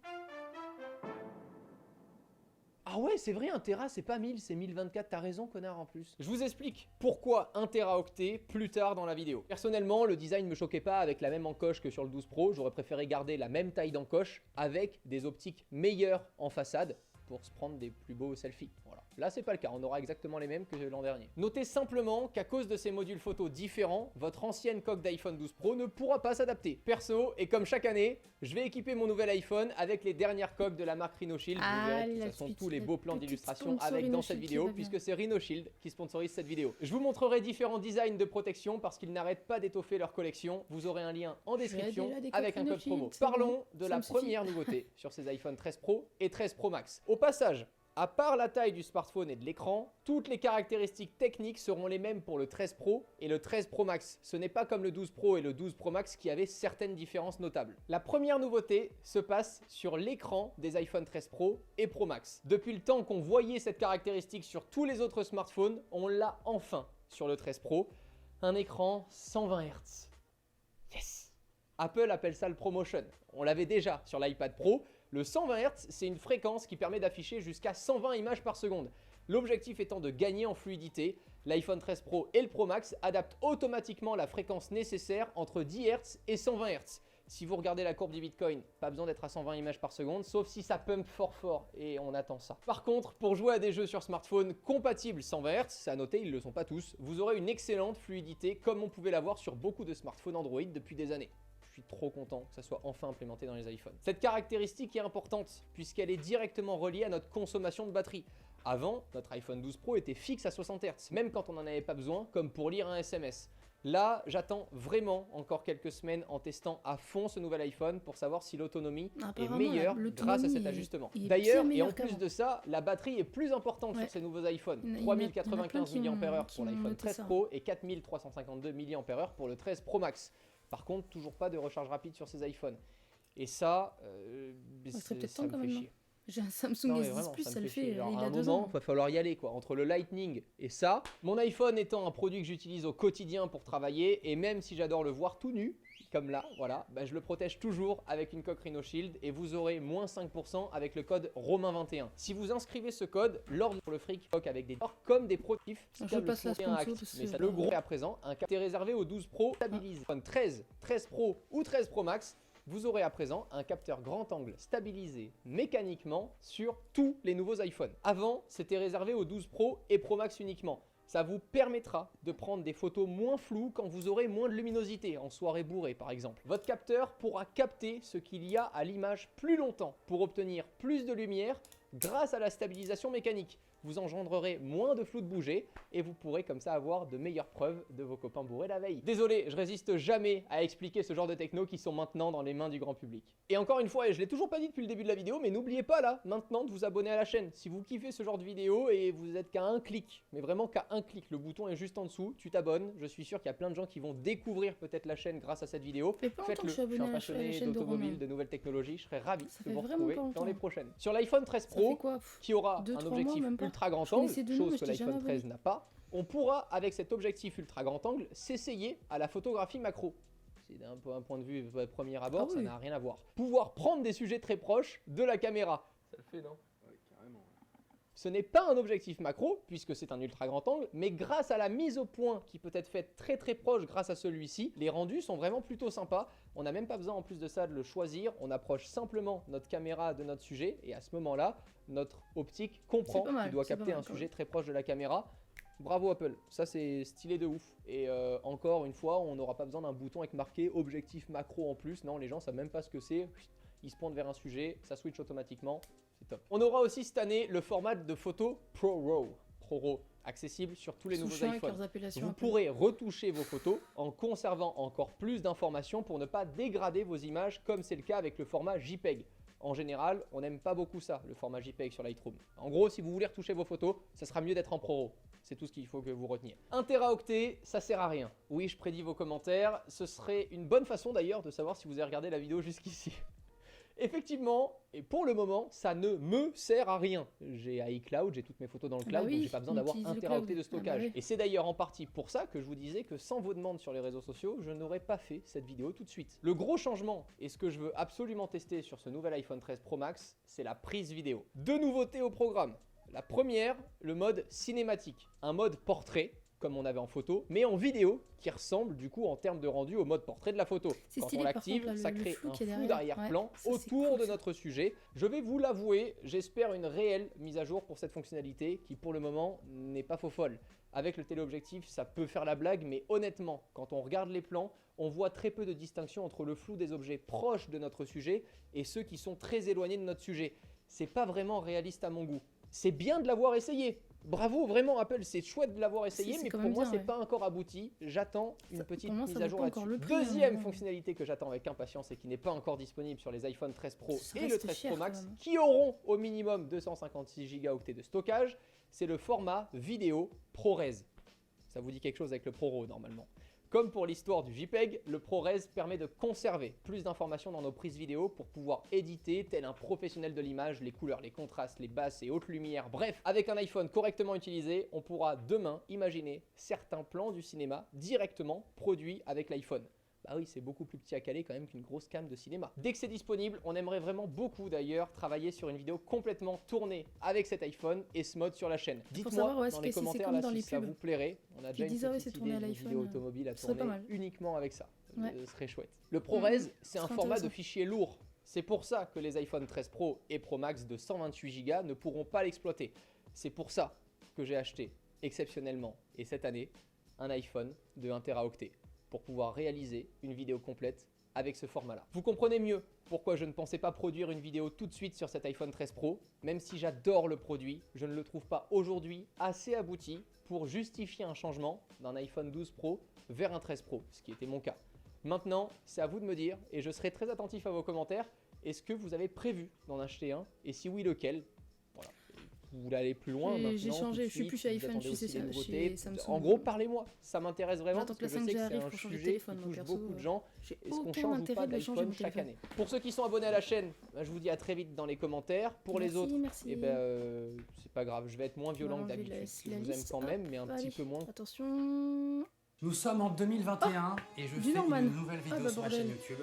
Ah ouais, c'est vrai, 1 Tera, c'est pas 1000, c'est 1024, t'as raison, connard, en plus. Je vous explique pourquoi 1 Teraoctet plus tard dans la vidéo. Personnellement, le design me choquait pas avec la même encoche que sur le 12 Pro, j'aurais préféré garder la même taille d'encoche avec des optiques meilleures en façade pour se prendre des plus beaux selfies. Voilà. Là, c'est pas le cas, on aura exactement les mêmes que l'an dernier. Notez simplement qu'à cause de ces modules photo différents, votre ancienne coque d'iPhone 12 Pro ne pourra pas s'adapter. Perso, et comme chaque année, je vais équiper mon nouvel iPhone avec les dernières coques de la marque Rhinoshield. Vous verrez de toute façon tous les beaux plans d'illustration avec dans cette vidéo, puisque c'est Rhinoshield qui sponsorise cette vidéo. Je vous montrerai différents designs de protection parce qu'ils n'arrêtent pas d'étoffer leur collection. Vous aurez un lien en description avec un code promo. Parlons de la première nouveauté sur ces iPhone 13 Pro et 13 Pro Max. Au passage, à part la taille du smartphone et de l'écran, toutes les caractéristiques techniques seront les mêmes pour le 13 Pro et le 13 Pro Max. Ce n'est pas comme le 12 Pro et le 12 Pro Max qui avaient certaines différences notables. La première nouveauté se passe sur l'écran des iPhone 13 Pro et Pro Max. Depuis le temps qu'on voyait cette caractéristique sur tous les autres smartphones, on l'a enfin sur le 13 Pro. Un écran 120 Hz. Yes! Apple appelle ça le ProMotion. On l'avait déjà sur l'iPad Pro. Le 120 Hz, c'est une fréquence qui permet d'afficher jusqu'à 120 images par seconde. L'objectif étant de gagner en fluidité, l'iPhone 13 Pro et le Pro Max adaptent automatiquement la fréquence nécessaire entre 10 Hz et 120 Hz. Si vous regardez la courbe du Bitcoin, pas besoin d'être à 120 images par seconde, sauf si ça pump fort et on attend ça. Par contre, pour jouer à des jeux sur smartphone compatibles 120 Hz, c'est à noter, ils le sont pas tous, vous aurez une excellente fluidité comme on pouvait l'avoir sur beaucoup de smartphones Android depuis des années. Je suis trop content que ça soit enfin implémenté dans les iPhones. Cette caractéristique est importante puisqu'elle est directement reliée à notre consommation de batterie. Avant, notre iPhone 12 Pro était fixe à 60 Hz, même quand on n'en avait pas besoin, comme pour lire un SMS. Là, j'attends vraiment encore quelques semaines en testant à fond ce nouvel iPhone pour savoir si l'autonomie est meilleure grâce à cet ajustement. D'ailleurs, et en plus de ça, la batterie est plus importante sur ces nouveaux iPhones. 3095 mAh pour l'iPhone 13 Pro et 4352 mAh pour le 13 Pro Max. Par contre, toujours pas de recharge rapide sur ces iPhones. Et ça, ça me fait chier. J'ai un Samsung Non, mais S10 vraiment, Plus, me ça le fait chier. fait, Genre, il à a un 2 moment, ans. va falloir y aller quoi. Entre le Lightning et ça, mon iPhone étant un produit que j'utilise au quotidien pour travailler, et même si j'adore le voir tout nu, comme là, voilà, bah, je le protège toujours avec une coque Rhino Shield et vous aurez moins 5% avec le code Romain21. Si vous inscrivez ce code, lors pour le fric avec des comme des protifs, Je passe la sponsor de mais ce- ça, le gros est à présent, un capteur réservé au 12 Pro stabilisé. iPhone 13, 13 Pro ou 13 Pro Max, vous aurez à présent un capteur grand angle stabilisé mécaniquement sur tous les nouveaux iPhones. Avant, c'était réservé aux 12 Pro et Pro Max uniquement. Ça vous permettra de prendre des photos moins floues quand vous aurez moins de luminosité, en soirée bourrée par exemple. Votre capteur pourra capter ce qu'il y a à l'image plus longtemps pour obtenir plus de lumière grâce à la stabilisation mécanique. Vous engendrerez moins de flou de bouger et vous pourrez comme ça avoir de meilleures preuves de vos copains bourrés la veille. Désolé, je résiste jamais à expliquer ce genre de techno qui sont maintenant dans les mains du grand public. Et encore une fois, et je l'ai toujours pas dit depuis le début de la vidéo, mais n'oubliez pas là, maintenant de vous abonner à la chaîne. Si vous kiffez ce genre de vidéo et vous êtes qu'à un clic, mais vraiment qu'à un clic, le bouton est juste en dessous, tu t'abonnes. Je suis sûr qu'il y a plein de gens qui vont découvrir peut-être la chaîne grâce à cette vidéo. Ça fait pas longtemps que Faites-le, je suis je suis abonné un à la passionné chaîne de d'automobile, Romain. de nouvelles technologies, je serais ravi Ça de fait vous vraiment retrouver pas longtemps. dans les prochaines. Sur l'iPhone 13 Pro, qui aura Deux, un 3 mois, objectif même pas. ultra grand Je angle, connaissais deux noms, mais chose que j'étais jamais l'iPhone 13 abonné. n'a pas, on pourra, avec cet objectif ultra grand angle, s'essayer à la photographie macro. C'est d'un point de vue premier abord, Ah ça oui. n'a rien à voir. Pouvoir prendre des sujets très proches de la caméra. Ça le fait, non? Ce n'est pas un objectif macro, puisque c'est un ultra grand angle, mais grâce à la mise au point qui peut être faite très très proche grâce à celui-ci, les rendus sont vraiment plutôt sympas. On n'a même pas besoin en plus de ça de le choisir, on approche simplement notre caméra de notre sujet, et à ce moment-là, notre optique comprend C'est pas mal, qu'il doit c'est pas capter mal, un quand sujet même. très proche de la caméra. Bravo Apple, ça c'est stylé de ouf. Et encore une fois, on n'aura pas besoin d'un bouton avec marqué objectif macro en plus. Non, les gens savent même pas ce que c'est. Ils se pointent vers un sujet, ça switch automatiquement, c'est top. On aura aussi cette année le format de photo ProRAW, accessible sur tous les Ils sont nouveaux chiants avec iPhones. leurs appellations Vous Apple. pourrez retoucher vos photos en conservant encore plus d'informations pour ne pas dégrader vos images comme c'est le cas avec le format JPEG. En général, on n'aime pas beaucoup ça, le format JPEG sur Lightroom. En gros, si vous voulez retoucher vos photos, ça sera mieux d'être en ProRAW. C'est tout ce qu'il faut que vous reteniez. 1 Teraoctet, ça sert à rien. Oui, je prédis vos commentaires. Ce serait une bonne façon d'ailleurs de savoir si vous avez regardé la vidéo jusqu'ici. Effectivement, et pour le moment, ça ne me sert à rien. J'ai iCloud, j'ai toutes mes photos dans le Bah cloud, oui, donc j'ai pas besoin on d'avoir utilise 1 le Teraoctet cloud. de stockage. Ah bah oui. Et c'est d'ailleurs en partie pour ça que je vous disais que sans vos demandes sur les réseaux sociaux, je n'aurais pas fait cette vidéo tout de suite. Le gros changement, et ce que je veux absolument tester sur ce nouvel iPhone 13 Pro Max, c'est la prise vidéo. Deux nouveautés au programme. La première, le mode cinématique, un mode portrait, comme on avait en photo, mais en vidéo, qui ressemble du coup en termes de rendu au mode portrait de la photo. C'est Quand stylé, on par l'active, contre, là, ça le crée flou un qu'il y a flou derrière. d'arrière-plan Ouais, ça, c'est autour cool, de ça. notre sujet. Je vais vous l'avouer, j'espère une réelle mise à jour pour cette fonctionnalité qui pour le moment n'est pas faux folle. Avec le téléobjectif, ça peut faire la blague, mais honnêtement, quand on regarde les plans, on voit très peu de distinction entre le flou des objets proches de notre sujet et ceux qui sont très éloignés de notre sujet. C'est pas vraiment réaliste à mon goût. C'est bien de l'avoir essayé. Bravo, vraiment Apple, c'est chouette de l'avoir essayé, C'est mais quand pour même moi bien, c'est ouais. pas encore abouti. J'attends une petite pour moi, ça mise à vaut jour pas encore là-dessus. le prix, hein, Deuxième vraiment. fonctionnalité que j'attends avec impatience et qui n'est pas encore disponible sur les iPhone 13 Pro Ça et le reste 13 cher, Pro quand Max, même. qui auront au minimum 256 Go de stockage, c'est le format vidéo ProRes. Ça vous dit quelque chose avec le ProRAW normalement. Comme pour l'histoire du JPEG, le ProRes permet de conserver plus d'informations dans nos prises vidéo pour pouvoir éditer, tel un professionnel de l'image, les couleurs, les contrastes, les basses et hautes lumières. Bref, avec un iPhone correctement utilisé, on pourra demain imaginer certains plans du cinéma directement produits avec l'iPhone. Bah oui, c'est beaucoup plus petit à caler quand même qu'une grosse cam de cinéma. Dès que c'est disponible, on aimerait vraiment beaucoup d'ailleurs travailler sur une vidéo complètement tournée avec cet iPhone et ce mode sur la chaîne. Dites-moi savoir, ouais, dans est-ce les que c'est commentaires comme là, dans si les ça pubs. vous plairait. On a déjà Ils une disent, ah ouais, petite c'est tourné idée à d'une l'iPhone, vidéo automobile à ce serait pas tourner mal. uniquement avec ça. Ouais. Ce serait chouette. Le ProRes, c'est un serait format de intéressant. fichier lourd. C'est pour ça que les iPhone 13 Pro et Pro Max de 128 Go ne pourront pas l'exploiter. C'est pour ça que j'ai acheté exceptionnellement et cette année un iPhone de 1 Teraoctet pour pouvoir réaliser une vidéo complète avec ce format-là. Vous comprenez mieux pourquoi je ne pensais pas produire une vidéo tout de suite sur cet iPhone 13 Pro. Même si j'adore le produit, je ne le trouve pas aujourd'hui assez abouti pour justifier un changement d'un iPhone 12 Pro vers un 13 Pro, ce qui était mon cas. Maintenant, c'est à vous de me dire, et je serai très attentif à vos commentaires, est-ce que vous avez prévu d'en acheter un, et si oui, lequel? Voilà, vous voulez aller plus loin maintenant, J'ai tout changé, de je suis plus suite, chez vous iPhone, attendez je suis aussi les chez nouveautés. Samsung. En gros, parlez-moi, ça m'intéresse vraiment J'attends parce que que la je sais 5G que c'est arrive un pour changer de sujet téléphone, qui donc touche perso, beaucoup de gens. j'ai Est-ce qu'on aucun change ou intérêt pas de le changer, d'iPhone mon chaque téléphone. année? Pour ceux qui sont abonnés à la chaîne, je vous dis à très vite dans les commentaires. Pour les Merci, autres, merci. eh ben, c'est pas grave, je vais être moins violent On que va enlever d'habitude. la Je vous aime liste, quand même, mais un hop, petit allez, peu moins. Attention. Nous sommes en 2021 et je Du fais Norman. une nouvelle vidéo Ah bah sur ma bordel. chaîne YouTube.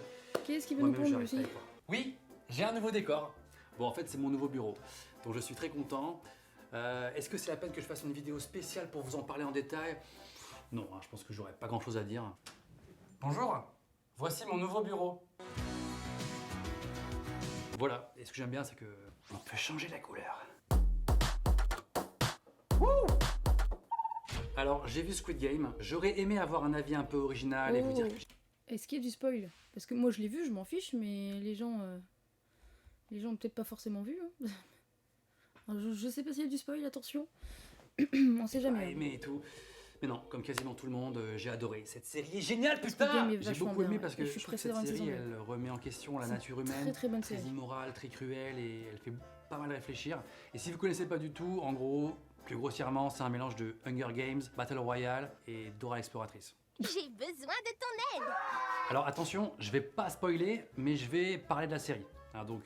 Qu'est-ce qu'il veut nous Moi-même, prendre j'arrive aussi pas à y croire. Oui, j'ai un nouveau décor. Bon, en fait, c'est mon nouveau bureau. Donc, je suis très content. Est-ce que c'est la peine que je fasse une vidéo spéciale pour vous en parler en détail? Non, hein, je pense que j'aurais pas grand-chose à dire. Bonjour, voici mon nouveau bureau. Voilà, et ce que j'aime bien, c'est que on peut changer la couleur. Wouh! Alors, j'ai vu Squid Game. J'aurais aimé avoir un avis un peu original et vous dire que Est-ce qu'il y a du spoil? Parce que moi je l'ai vu, je m'en fiche, mais les gens ont peut-être pas forcément vu. Hein. Alors, je sais pas s'il y a du spoil, attention. On sait jamais. pas aimé et tout. Mais non, comme quasiment tout le monde, j'ai adoré. Cette série est géniale, Squid putain! Game est J'ai vachement beaucoup aimé bien, parce que et je trouve que pressée cette d'avoir une série, saison deux. elle remet en question la C'est nature une humaine. très bonne série. Immorale, très cruelle et elle fait pas mal réfléchir. Et si vous connaissez pas du tout, en gros, plus grossièrement, c'est un mélange de Hunger Games, Battle Royale et Dora l'exploratrice. J'ai besoin de ton aide. Alors attention, je vais pas spoiler, mais je vais parler de la série. Hein, donc,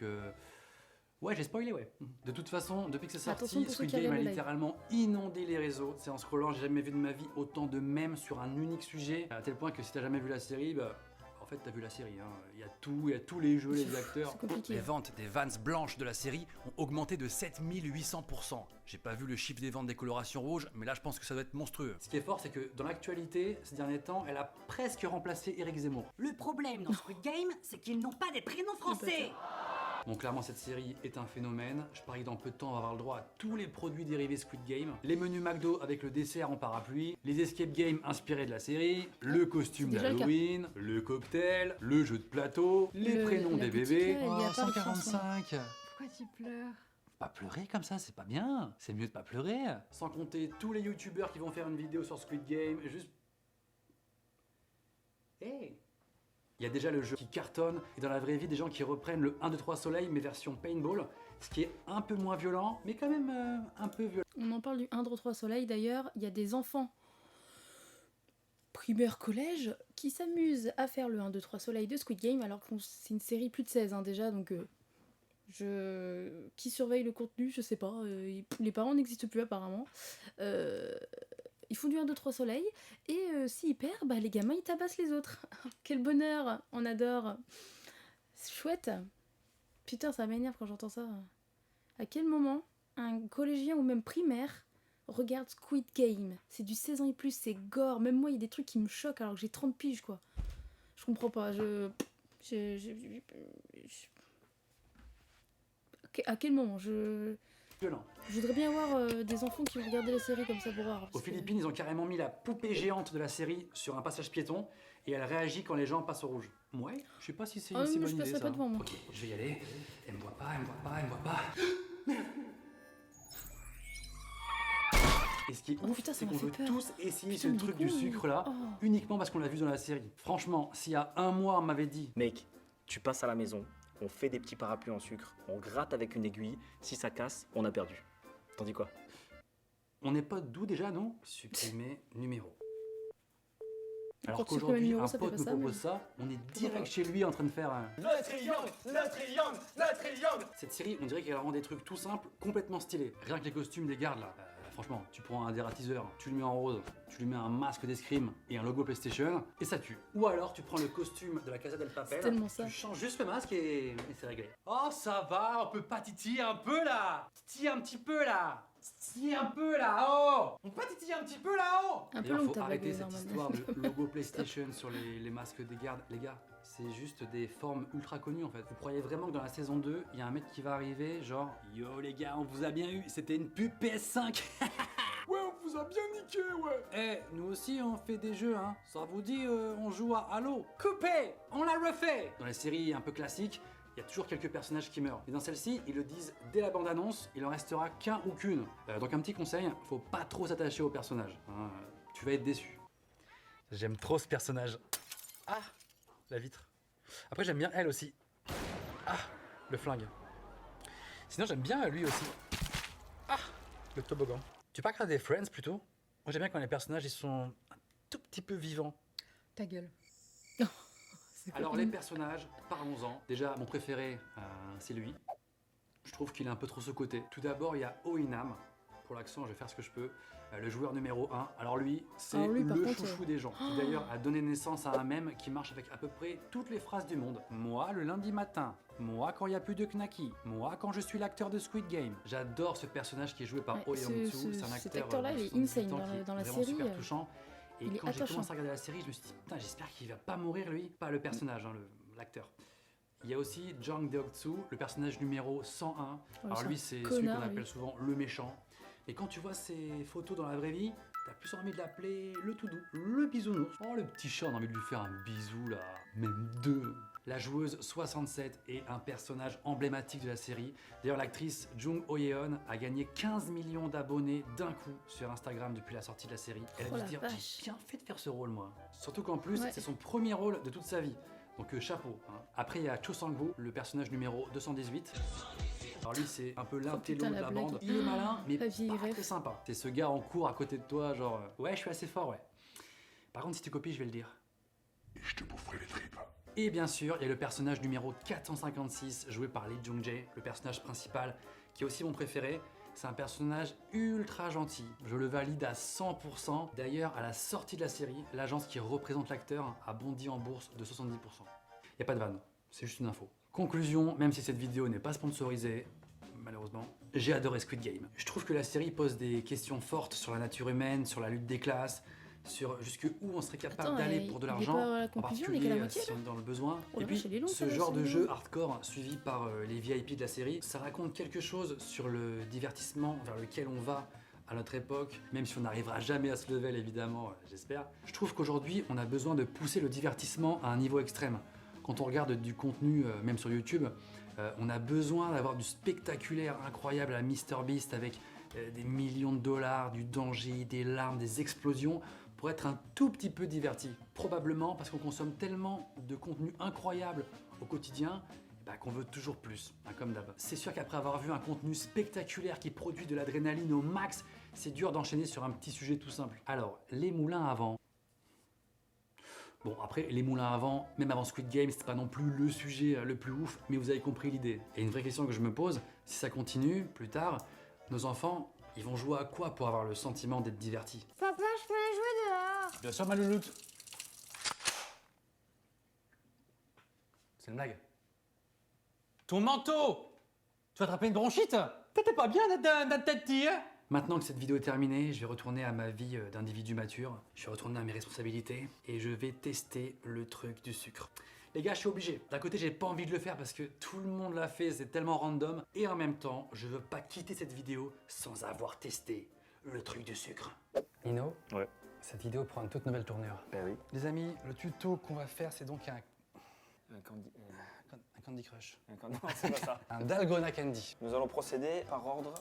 ouais, j'ai spoilé, ouais. De toute façon, depuis que c'est Attention sorti, pour ceux Squid qui Game a regardent le live. littéralement inondé les réseaux. C'est en scrollant, j'ai jamais vu de ma vie autant de mèmes sur un unique sujet. À tel point que si t'as jamais vu la série, bah, en fait, t'as vu la série. Hein. Il y a tout, il y a tous les jeux, les acteurs. compliqué, Les hein. ventes des Vans blanches de la série ont augmenté de 7800%. J'ai pas vu le chiffre des ventes des colorations rouges, mais là, je pense que ça doit être monstrueux. Ce qui est fort, c'est que dans l'actualité, ces derniers temps, elle a presque remplacé Eric Zemmour. Le problème dans Squid Game, c'est qu'ils n'ont pas des prénoms français. Bon, clairement, cette série est un phénomène. Je parie que dans peu de temps, on va avoir le droit à tous les produits dérivés Squid Game. Les menus McDo avec le dessert en parapluie, les escape games inspirés de la série, le costume c'est déjà le cas. d'Halloween, le cocktail, le jeu de plateau, les prénoms la des petite bébés. là, il y a Oh, pas de chance, 145. Pourquoi tu pleures? Pas pleurer comme ça, c'est pas bien. C'est mieux de pas pleurer. Sans compter tous les youtubeurs qui vont faire une vidéo sur Squid Game, juste... Hey! Il y a déjà le jeu qui cartonne, et dans la vraie vie, des gens qui reprennent le 1, 2, 3 soleil, mais version paintball, ce qui est un peu moins violent, mais quand même un peu violent. On en parle du 1, 2, 3 soleil d'ailleurs, il y a des enfants primaire collège qui s'amusent à faire le 1, 2, 3 soleil de Squid Game alors que c'est une série plus de 16 hein, déjà donc qui surveille le contenu je sais pas, les parents n'existent plus apparemment. Ils font du 1, 2, 3 soleil et s'ils perdent, bah, les gamins ils tabassent les autres. Quel bonheur, on adore. C'est chouette. Putain ça m'énerve quand j'entends ça. À quel moment un collégien ou même primaire regarde Squid Game? C'est du 16 ans et plus, c'est gore. Même moi il y a des trucs qui me choquent alors que j'ai 30 piges quoi. Je comprends pas. À quel moment Violent. Je voudrais bien voir des enfants qui vont regarder la série comme ça pour voir. Aux Philippines, ils ont carrément mis la poupée géante de la série sur un passage piéton et elle réagit quand les gens passent au rouge. Ouais, je sais pas si c'est une si bonne idée passerai ça. pas devant moi. Ok, je vais y aller. Elle me voit pas, elle me voit pas, elle me voit pas. Et ce qui est ouf, putain, ça c'est m'a qu'on fait veut peur. tous essayer Putain, ce mais truc du du coup, sucre là, oh. uniquement parce qu'on l'a vu dans la série. Franchement, s'il y a un mois on m'avait dit... Mec, tu passes à la maison, on fait des petits parapluies en sucre, on gratte avec une aiguille, si ça casse, on a perdu. T'en dis quoi? On n'est pas d'où déjà, non? Supprimer numéro. Alors Quand tu supprimes le qu'aujourd'hui, numéro, un ça fait pote pas nous ça, propose mais- ça, on est direct chez lui en train de faire un... Le triangle. Cette série, on dirait qu'elle rend des trucs tout simples, complètement stylés. Rien que les costumes des gardes là. Franchement, tu prends un dératiseur, tu le mets en rose, tu lui mets un masque d'escrime et un logo PlayStation, et ça tue. Ou alors tu prends le costume de la Casa del Papel, C'est tellement ça. tu changes juste le masque et c'est réglé. Oh ça va, on peut pas titiller un peu là? Titiller un petit peu là? Titiller un peu là, oh! On peut pas titiller un petit peu là-haut? Un peu D'ailleurs, long faut ta arrêter blague, cette normalement. histoire de logo PlayStation sur les masques des gardes. Les gars, c'est juste des formes ultra connues en fait. Vous croyez vraiment que dans la saison 2, il y a un mec qui va arriver, genre yo les gars, on vous a bien eu, c'était une pub PS5. Ouais, on vous a bien niqué, ouais. Eh, nous aussi on fait des jeux, hein. Ça vous dit, on joue à Halo? Coupé! On l'a refait! Dans les séries un peu classiques, il y a toujours quelques personnages qui meurent. Et dans celle-ci, ils le disent dès la bande-annonce, il en restera qu'un ou qu'une. Donc un petit conseil, faut pas trop s'attacher au personnage. Hein. Tu vas être déçu. J'aime trop ce personnage. Ah, la vitre. Après j'aime bien elle aussi. Ah, le flingue. Sinon j'aime bien lui aussi. Ah, Le toboggan. Tu parles des Friends plutôt? Moi j'aime bien quand les personnages ils sont un tout petit peu vivants. Ta gueule. Alors les personnages, parlons-en. Déjà mon préféré c'est lui. Je trouve qu'il est un peu trop sous-coté. Tout d'abord il y a Oinam. Pour l'accent je vais faire ce que je peux. Le joueur numéro 1. Alors lui c'est le chouchou des gens. Qui d'ailleurs a donné naissance à un mème qui marche avec à peu près toutes les phrases du monde. Moi le lundi matin. Moi quand il n'y a plus de knacky. Moi quand je suis l'acteur de Squid Game. J'adore ce personnage qui est joué par Oh Young-soo. C'est un acteur cet acteur-là, il est insane dans la série. Super touchant. Et il est quand j'ai attachant. commencé à regarder la série, je me suis dit, putain, j'espère qu'il va pas mourir lui. Pas le personnage, hein, l'acteur. Il y a aussi Jang Deok-soo, le personnage numéro 101. Alors lui, c'est celui qu'on appelle souvent le méchant. Et quand tu vois ses photos dans la vraie vie, t'as plus envie de l'appeler le tout doux, le bisounours. Oh, le petit chat, on a envie de lui faire un bisou là, même deux. La joueuse 67 est un personnage emblématique de la série. D'ailleurs, l'actrice Jung Oh-yeon a gagné 15 millions d'abonnés d'un coup sur Instagram depuis la sortie de la série. Elle a dû se dire, j'ai bien fait de faire ce rôle moi. Surtout qu'en plus, c'est son premier rôle de toute sa vie. Donc chapeau. Hein. Après, il y a Cho Sang-woo, le personnage numéro 218. Alors lui, c'est un peu l'intello de la bande. Il est malin, mais pas très sympa. C'est ce gars en cours à côté de toi, genre, ouais, je suis assez fort, ouais. Par contre, si tu copies, je vais le dire. Et je te boufferai les tripes. Et bien sûr, il y a le personnage numéro 456, joué par Lee Jung-jae, le personnage principal, qui est aussi mon préféré. C'est un personnage ultra gentil, je le valide à 100%. D'ailleurs, à la sortie de la série, l'agence qui représente l'acteur a bondi en bourse de 70%. Y a pas de vanne, c'est juste une info. Conclusion, même si cette vidéo n'est pas sponsorisée, malheureusement, j'ai adoré Squid Game. Je trouve que la série pose des questions fortes sur la nature humaine, sur la lutte des classes, sur jusqu'où on serait capable d'aller pour de l'argent, en particulier si on est dans le besoin. Et puis, ce genre de jeu hardcore suivi par les VIP de la série, ça raconte quelque chose sur le divertissement vers lequel on va à notre époque, même si on n'arrivera jamais à ce level évidemment, j'espère. Je trouve qu'aujourd'hui, on a besoin de pousser le divertissement à un niveau extrême. Quand on regarde du contenu, même sur YouTube, on a besoin d'avoir du spectaculaire incroyable à MrBeast avec des millions de dollars, du danger, des larmes, des explosions, pour être un tout petit peu diverti. Probablement parce qu'on consomme tellement de contenu incroyable au quotidien qu'on veut toujours plus, hein, comme d'hab. C'est sûr qu'après avoir vu un contenu spectaculaire qui produit de l'adrénaline au max, c'est dur d'enchaîner sur un petit sujet tout simple. Alors, les moulins à vent. Bon, après, les moulins à vent, même avant Squid Game, c'est pas non plus le sujet le plus ouf, mais vous avez compris l'idée. Et une vraie question que je me pose, si ça continue, plus tard, nos enfants, ils vont jouer à quoi pour avoir le sentiment d'être divertis? Papa, je peux aller jouer dehors. Bien sûr, ma louloute. C'est une blague. Ton manteau! Tu vas attraper une bronchite? T'étais pas bien d'être petit, hein? Maintenant que cette vidéo est terminée, je vais retourner à ma vie d'individu mature. Je vais retourner à mes responsabilités et je vais tester le truc du sucre. Les gars, je suis obligé. D'un côté, j'ai pas envie de le faire parce que tout le monde l'a fait, c'est tellement random. Et en même temps, je veux pas quitter cette vidéo sans avoir testé le truc du sucre. Nino, cette vidéo prend une toute nouvelle tournure. Ben oui. Les amis, le tuto qu'on va faire, c'est donc un Candy Crush. Non, c'est pas ça. Un Dalgona Candy. Nous allons procéder par ordre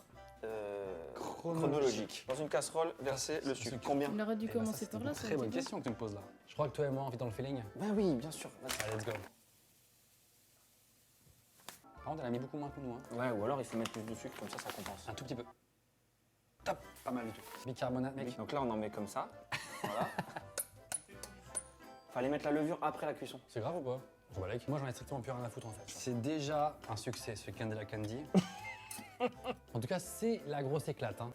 chronologique. Dans une casserole, verser le sucre. Combien? On aurait dû commencer par là. Très bonne question que tu me poses là. Je crois que toi et moi, on vit dans le feeling. Ben oui, bien sûr. Allez, let's go. Par contre, elle a mis beaucoup moins que nous. Hein. Ouais, ou alors il faut mettre plus de sucre, comme ça compense. Un tout petit peu. Top. Pas mal du tout. Bicarbonate, mec. Donc là, on en met comme ça. Voilà. Fallait mettre la levure après la cuisson. C'est grave ou pas? Je vois like. Moi, j'en ai strictement plus rien à foutre en fait. C'est déjà un succès, ce Candela Candy. En tout cas, c'est la grosse éclate. Hein.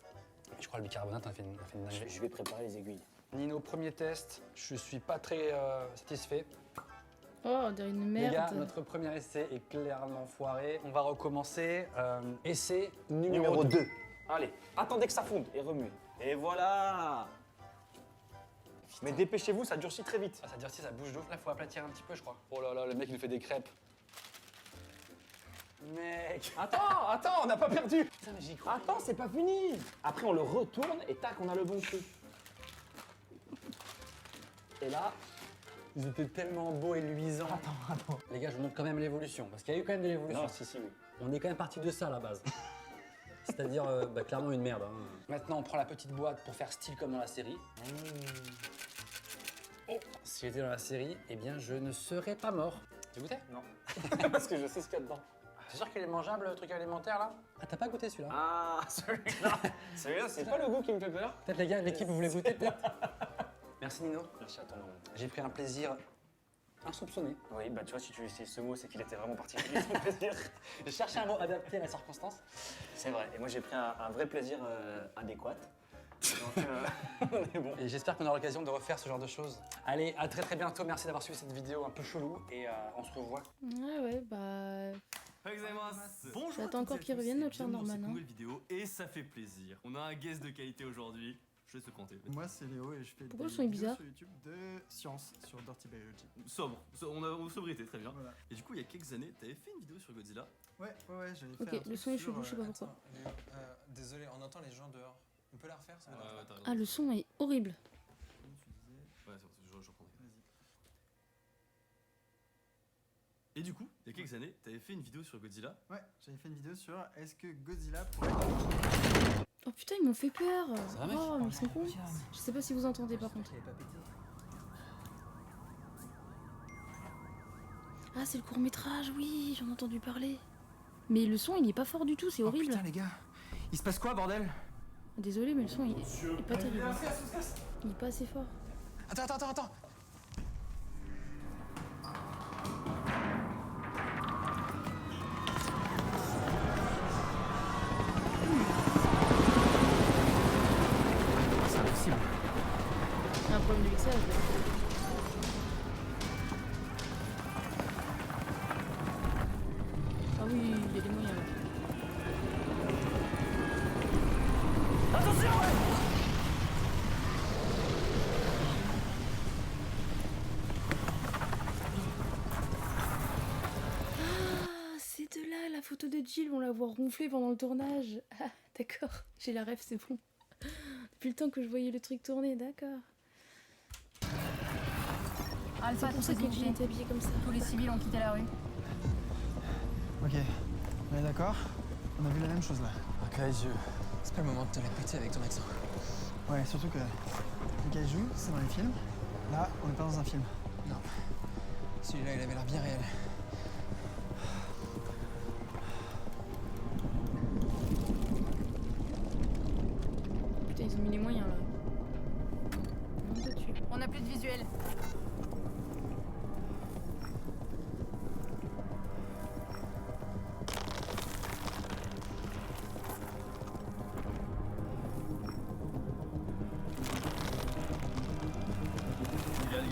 Je crois que le bicarbonate a fait une dinguerie. Je vais préparer les aiguilles. Nino, premier test. Je suis pas très satisfait. Oh, on dirait une merde. Les gars, notre premier essai est clairement foiré. On va recommencer. Essai numéro 2. Allez, attendez que ça fonde et remuez. Et voilà. Mais dépêchez-vous, ça durcit très vite. Ah, ça durcit, ça bouge d'ouf. Là, faut aplatir un petit peu, je crois. Oh là là, le mec, il nous fait des crêpes. Mec. Attends, on n'a pas perdu. Putain, mais j'y crois. Attends, c'est pas fini. Après, on le retourne et tac, on a le bon coup. Et là, ils étaient tellement beaux et luisants. Attends. Les gars, je vous montre quand même l'évolution, parce qu'il y a eu quand même de l'évolution. Non, si, oui. On est quand même parti de ça à la base. C'est-à-dire, clairement une merde. Hein. Maintenant, on prend la petite boîte pour faire style comme dans la série. Oh, si j'étais dans la série, eh bien, je ne serais pas mort. Tu goûté? Non. Parce que je sais ce qu'il y a dedans. C'est sûr qu'il est mangeable le truc alimentaire là? Ah, t'as pas goûté celui-là? Ah, celui-là, celui-là, c'est pas le goût qui me fait peur. Peut-être les gars, l'équipe, vous voulez goûter peut-être? Merci Nino. Merci à toi. J'ai pris un plaisir insoupçonné. Oui, bah tu vois, si tu utilises ce mot, c'est qu'il était vraiment particulier, ton plaisir. J'ai cherché un mot adapté à la circonstance. C'est vrai, et moi j'ai pris un vrai plaisir adéquat. Donc, on est bon. Et j'espère qu'on aura l'occasion de refaire ce genre de choses. Allez, à très bientôt. Merci d'avoir suivi cette vidéo un peu chelou et on se revoit. Ouais, bah. Bonjour. J'attends encore qu'il revienne, notre cher Norman. Hein. Nouvelle vidéo et ça fait plaisir. On a un guest de qualité aujourd'hui. Je laisse te compter. Moi c'est Léo et je fais Pourquoi le des son est vidéos bizarre sur YouTube de science, sur Dirty Biology. Sobre, on a sobriété, très bien. Voilà. Et du coup, il y a quelques années, t'avais fait une vidéo sur Godzilla. Ouais, j'avais fait Ok, un truc le son est sur, chelou, je sais pas pourquoi. Désolé, on entend les gens dehors. On peut la refaire, ça va Ah, le son est horrible. Ouais, je reprends. Et du coup, il y a quelques années, t'avais fait une vidéo sur Godzilla. Ouais, j'avais fait une vidéo sur est-ce que Godzilla pourrait... Oh putain, ils m'ont fait peur. va, mec? Oh, mais ils sont cons. Je sais pas si vous entendez par contre. Ah, c'est le court-métrage, oui, j'en ai entendu parler. Mais le son, il est pas fort du tout, c'est horrible. Putain les gars, il se passe quoi bordel? Désolé, mais le son, il est pas terrible. Il est pas assez fort. Attends. C'est impossible. Il y a un problème de mixage. Ah oui, il y a des moyens là. Attention, Ah, c'est de là la photo de Jill, on la voit ronfler pendant le tournage. Ah, d'accord, j'ai la ref, c'est bon. Depuis le temps que je voyais le truc tourner, d'accord. Alpha, C'est pour ça que Jill était habillée comme ça. Tous les civils ont quitté la rue. Ok, on est d'accord? On a vu la même chose là. Un kaiju. C'est pas le moment de te la péter avec ton accent. Ouais, surtout que les kaiju, c'est dans les films. Là, on est pas dans un film. Non. Celui-là, il avait l'air bien réel. Putain, ils ont mis les moyens là. On n'a plus de visuel.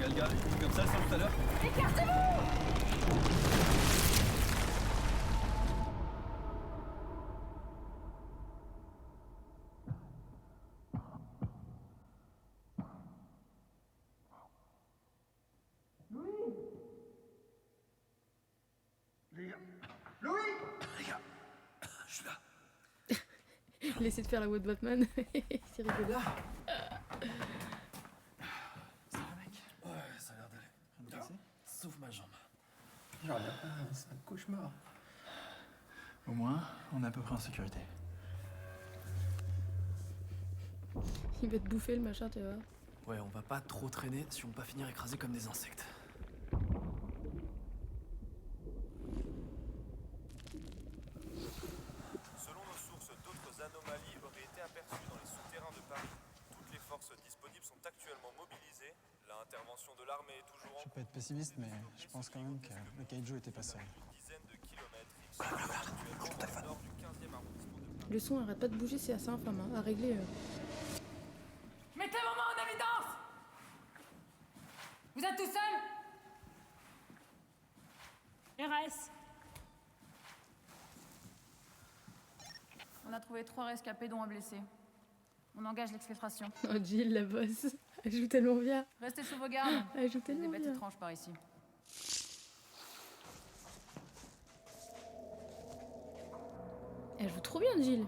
Les gars, comme ça tout à l'heure. Écartez-vous! Il essaie de faire la voix de Batman. C'est rigolo. Ça va, mec? Ouais, ça a l'air d'aller. Sauf ma jambe. C'est un cauchemar. Au moins, on est à peu près en sécurité. Il va te bouffer le machin, tu vois. Ouais, on va pas trop traîner si on va pas finir écrasés comme des insectes. Selon nos sources, d'autres anomalies auraient été aperçues dans les souterrains de Paris. Toutes les forces disponibles sont actuellement mobilisées. L'intervention de l'armée est toujours en Je peux être pessimiste, mais je pense quand même que le kaiju était pas seul. dizaines de kilomètres. Ils sont actuellement au nord du 15e arrondissement de Paris. Le son arrête pas de bouger, c'est assez infâme hein, à régler. Mettez vos mains en évidence! Vous êtes tout seul? RS. On a trouvé 3 rescapés dont un blessé. On engage l'exfiltration. Oh Jill, la bosse. Elle joue tellement bien. Restez sous vos gardes. Elle joue Des tellement bêtes bien. étranges par ici. Elle joue trop bien, Jill.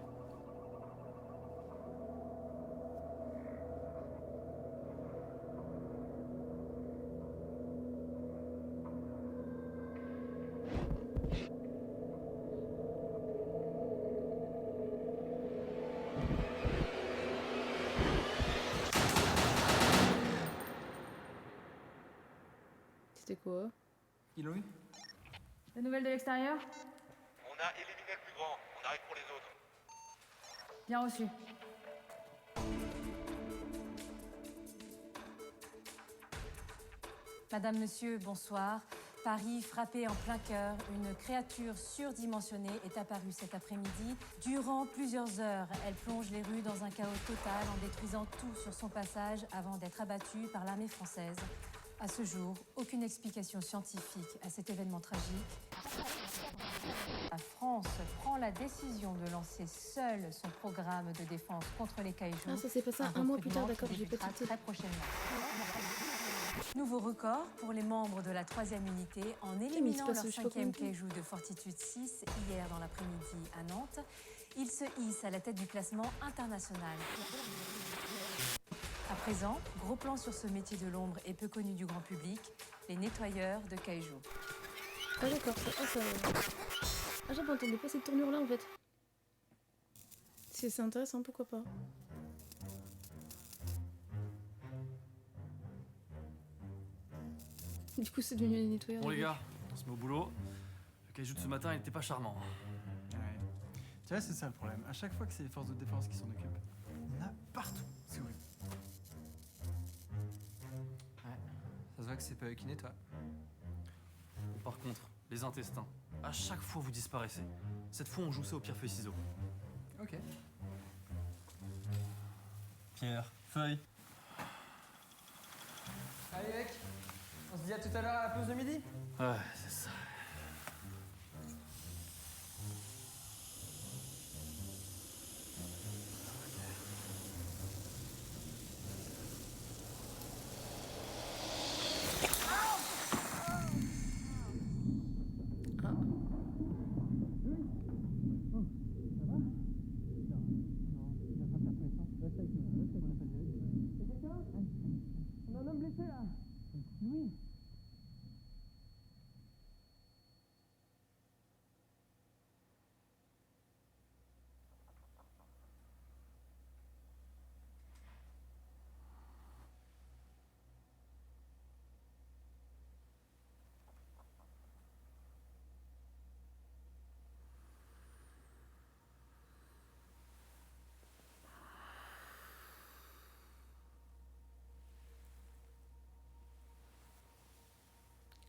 C'était quoi? Iloï? Des nouvelles de l'extérieur? On a éliminé le plus grand. On arrive pour les autres. Bien reçu. Madame, monsieur, bonsoir. Paris frappé en plein cœur, une créature surdimensionnée est apparue cet après-midi. Durant plusieurs heures, elle plonge les rues dans un chaos total en détruisant tout sur son passage avant d'être abattue par l'armée française. À ce jour, aucune explication scientifique à cet événement tragique. La France prend la décision de lancer seule son programme de défense contre les kaijus. Ah, ça s'est passé un mois plus tard, d'accord, j'ai pas tilté. Très prochainement. Nouveau record pour les membres de la 3e unité en éliminant leur 5e kaiju de Fortitude 6 hier dans l'après-midi à Nantes. Ils se hissent à la tête du classement international. À présent, gros plan sur ce métier de l'ombre et peu connu du grand public, les nettoyeurs de kaiju. Ah d'accord, ah j'avais entendu pas cette tournure là en fait. C'est intéressant, pourquoi pas. Du coup c'est devenu les nettoyeurs. Bon les gars, on se met au boulot. Le kaiju de ce matin il était pas charmant. Ouais. Tu vois, c'est ça le problème. À chaque fois que c'est les forces de défense qui s'en occupent, il y en a partout. C'est horrible. Ouais, ça se voit que c'est pas eux qui nettoient. Bon, par contre, les intestins, à chaque fois vous disparaissez. Cette fois on joue ça au pierre feuille ciseaux. Ok. Pierre, feuille. Allez mec, on se dit à tout à l'heure à la pause de midi. Ouais, c'est ça. On a un homme blessé là. Louis.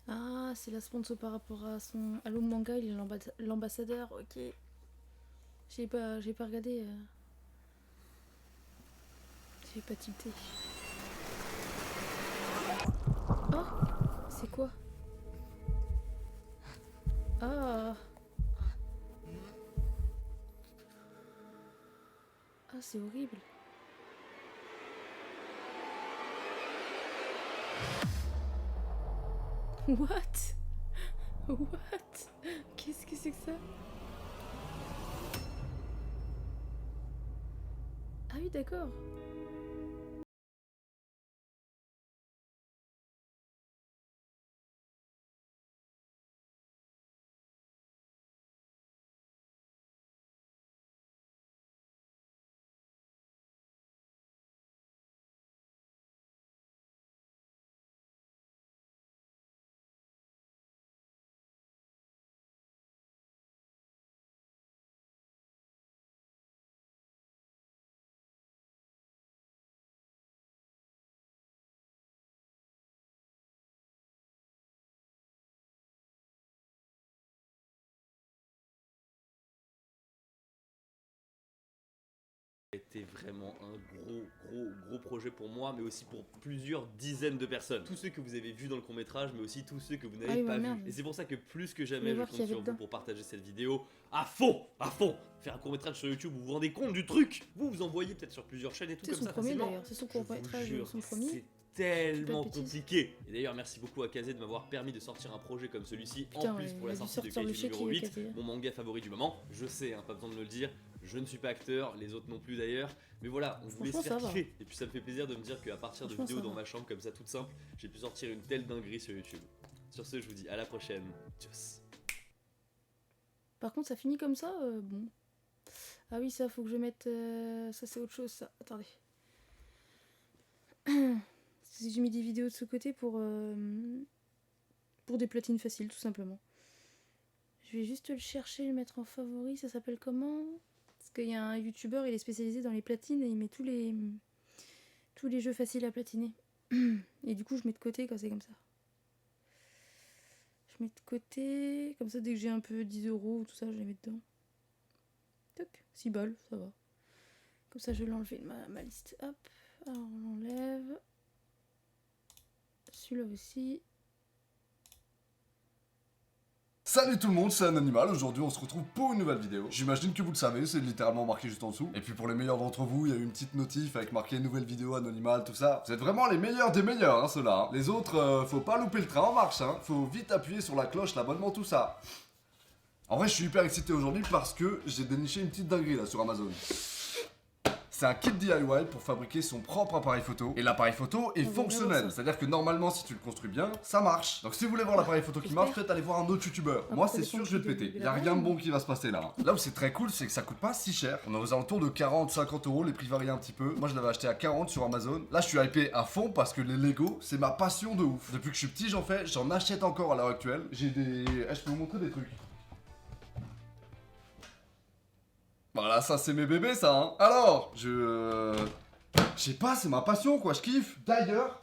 Ah, c'est la sponsor par rapport à son Allo Manga, il est l'ambassadeur, ok. J'ai pas regardé. J'ai pas tilté. Oh, c'est quoi? Ah. Ah, c'est horrible. What? What? Qu'est-ce que c'est que ça? Ah oui, d'accord. C'était vraiment un gros projet pour moi, mais aussi pour plusieurs dizaines de personnes. Tous ceux que vous avez vus dans le court-métrage, mais aussi tous ceux que vous n'avez pas vus. Et c'est pour ça que plus que jamais, je compte sur vous pour partager cette vidéo à fond. Faire un court-métrage sur YouTube, vous vous rendez compte du truc? Vous envoyez peut-être sur plusieurs chaînes et tout comme ça. C'est son premier d'ailleurs, c'est son court-métrage, son premier. C'est tellement compliqué. Et d'ailleurs, merci beaucoup à Kazé de m'avoir permis de sortir un projet comme celui-ci. En plus, pour la sortie de Kaiju numéro 8, mon manga favori du moment. Je sais, hein, pas besoin de me le dire. Je ne suis pas acteur, les autres non plus d'ailleurs, mais voilà, on voulait se faire kiffer. Et puis ça me fait plaisir de me dire qu'à partir de vidéos dans ma chambre comme ça toute simple, j'ai pu sortir une telle dinguerie sur YouTube. Sur ce, je vous dis à la prochaine. Tchuss. Par contre, ça finit comme ça, bon. Ah oui, ça, faut que je mette... ça, c'est autre chose, ça. Attendez. J'ai mis des vidéos de ce côté pour des platines faciles, tout simplement. Je je vais juste le chercher, le mettre en favori. Ça s'appelle comment? Parce qu'il y a un youtubeur, il est spécialisé dans les platines et il met tous les jeux faciles à platiner. Et du coup, je mets de côté quand c'est comme ça. Je mets de côté, comme ça, dès que j'ai un peu 10 € ou tout ça, je les mets dedans. Toc, 6 balles, ça va. Comme ça, je vais l'enlever de ma liste. Hop, alors on l'enlève. Celui-là aussi. Salut tout le monde, c'est Anonymal. Aujourd'hui on se retrouve pour une nouvelle vidéo. J'imagine que vous le savez, c'est littéralement marqué juste en dessous. Et puis pour les meilleurs d'entre vous, il y a eu une petite notif avec marqué nouvelle vidéo Anonymal, tout ça. Vous êtes vraiment les meilleurs des meilleurs, hein, ceux-là. Hein. Les autres, faut pas louper le train en marche, hein. Faut vite appuyer sur la cloche, l'abonnement, tout ça. En vrai, je suis hyper excité aujourd'hui parce que j'ai déniché une petite dinguerie là sur Amazon. C'est un kit DIY pour fabriquer son propre appareil photo. Et l'appareil photo est fonctionnel. C'est-à-dire que normalement, si tu le construis bien, ça marche. Donc si vous voulez voir l'appareil photo qui marche, peut-être aller voir un autre youtubeur. Moi, c'est sûr, je vais le péter. Y a rien de bon qui va se passer là. Là où c'est très cool, c'est que ça coûte pas si cher. On est aux alentours de 40-50 €. Les prix varient un petit peu. Moi, je l'avais acheté à 40 sur Amazon. Là, je suis hypé à fond parce que les Lego, c'est ma passion de ouf. Depuis que je suis petit, j'en fais. J'en achète encore à l'heure actuelle. J'ai des... je peux vous montrer des trucs. Voilà, ça c'est mes bébés ça, hein. Alors, je sais pas, c'est ma passion quoi, je kiffe. D'ailleurs,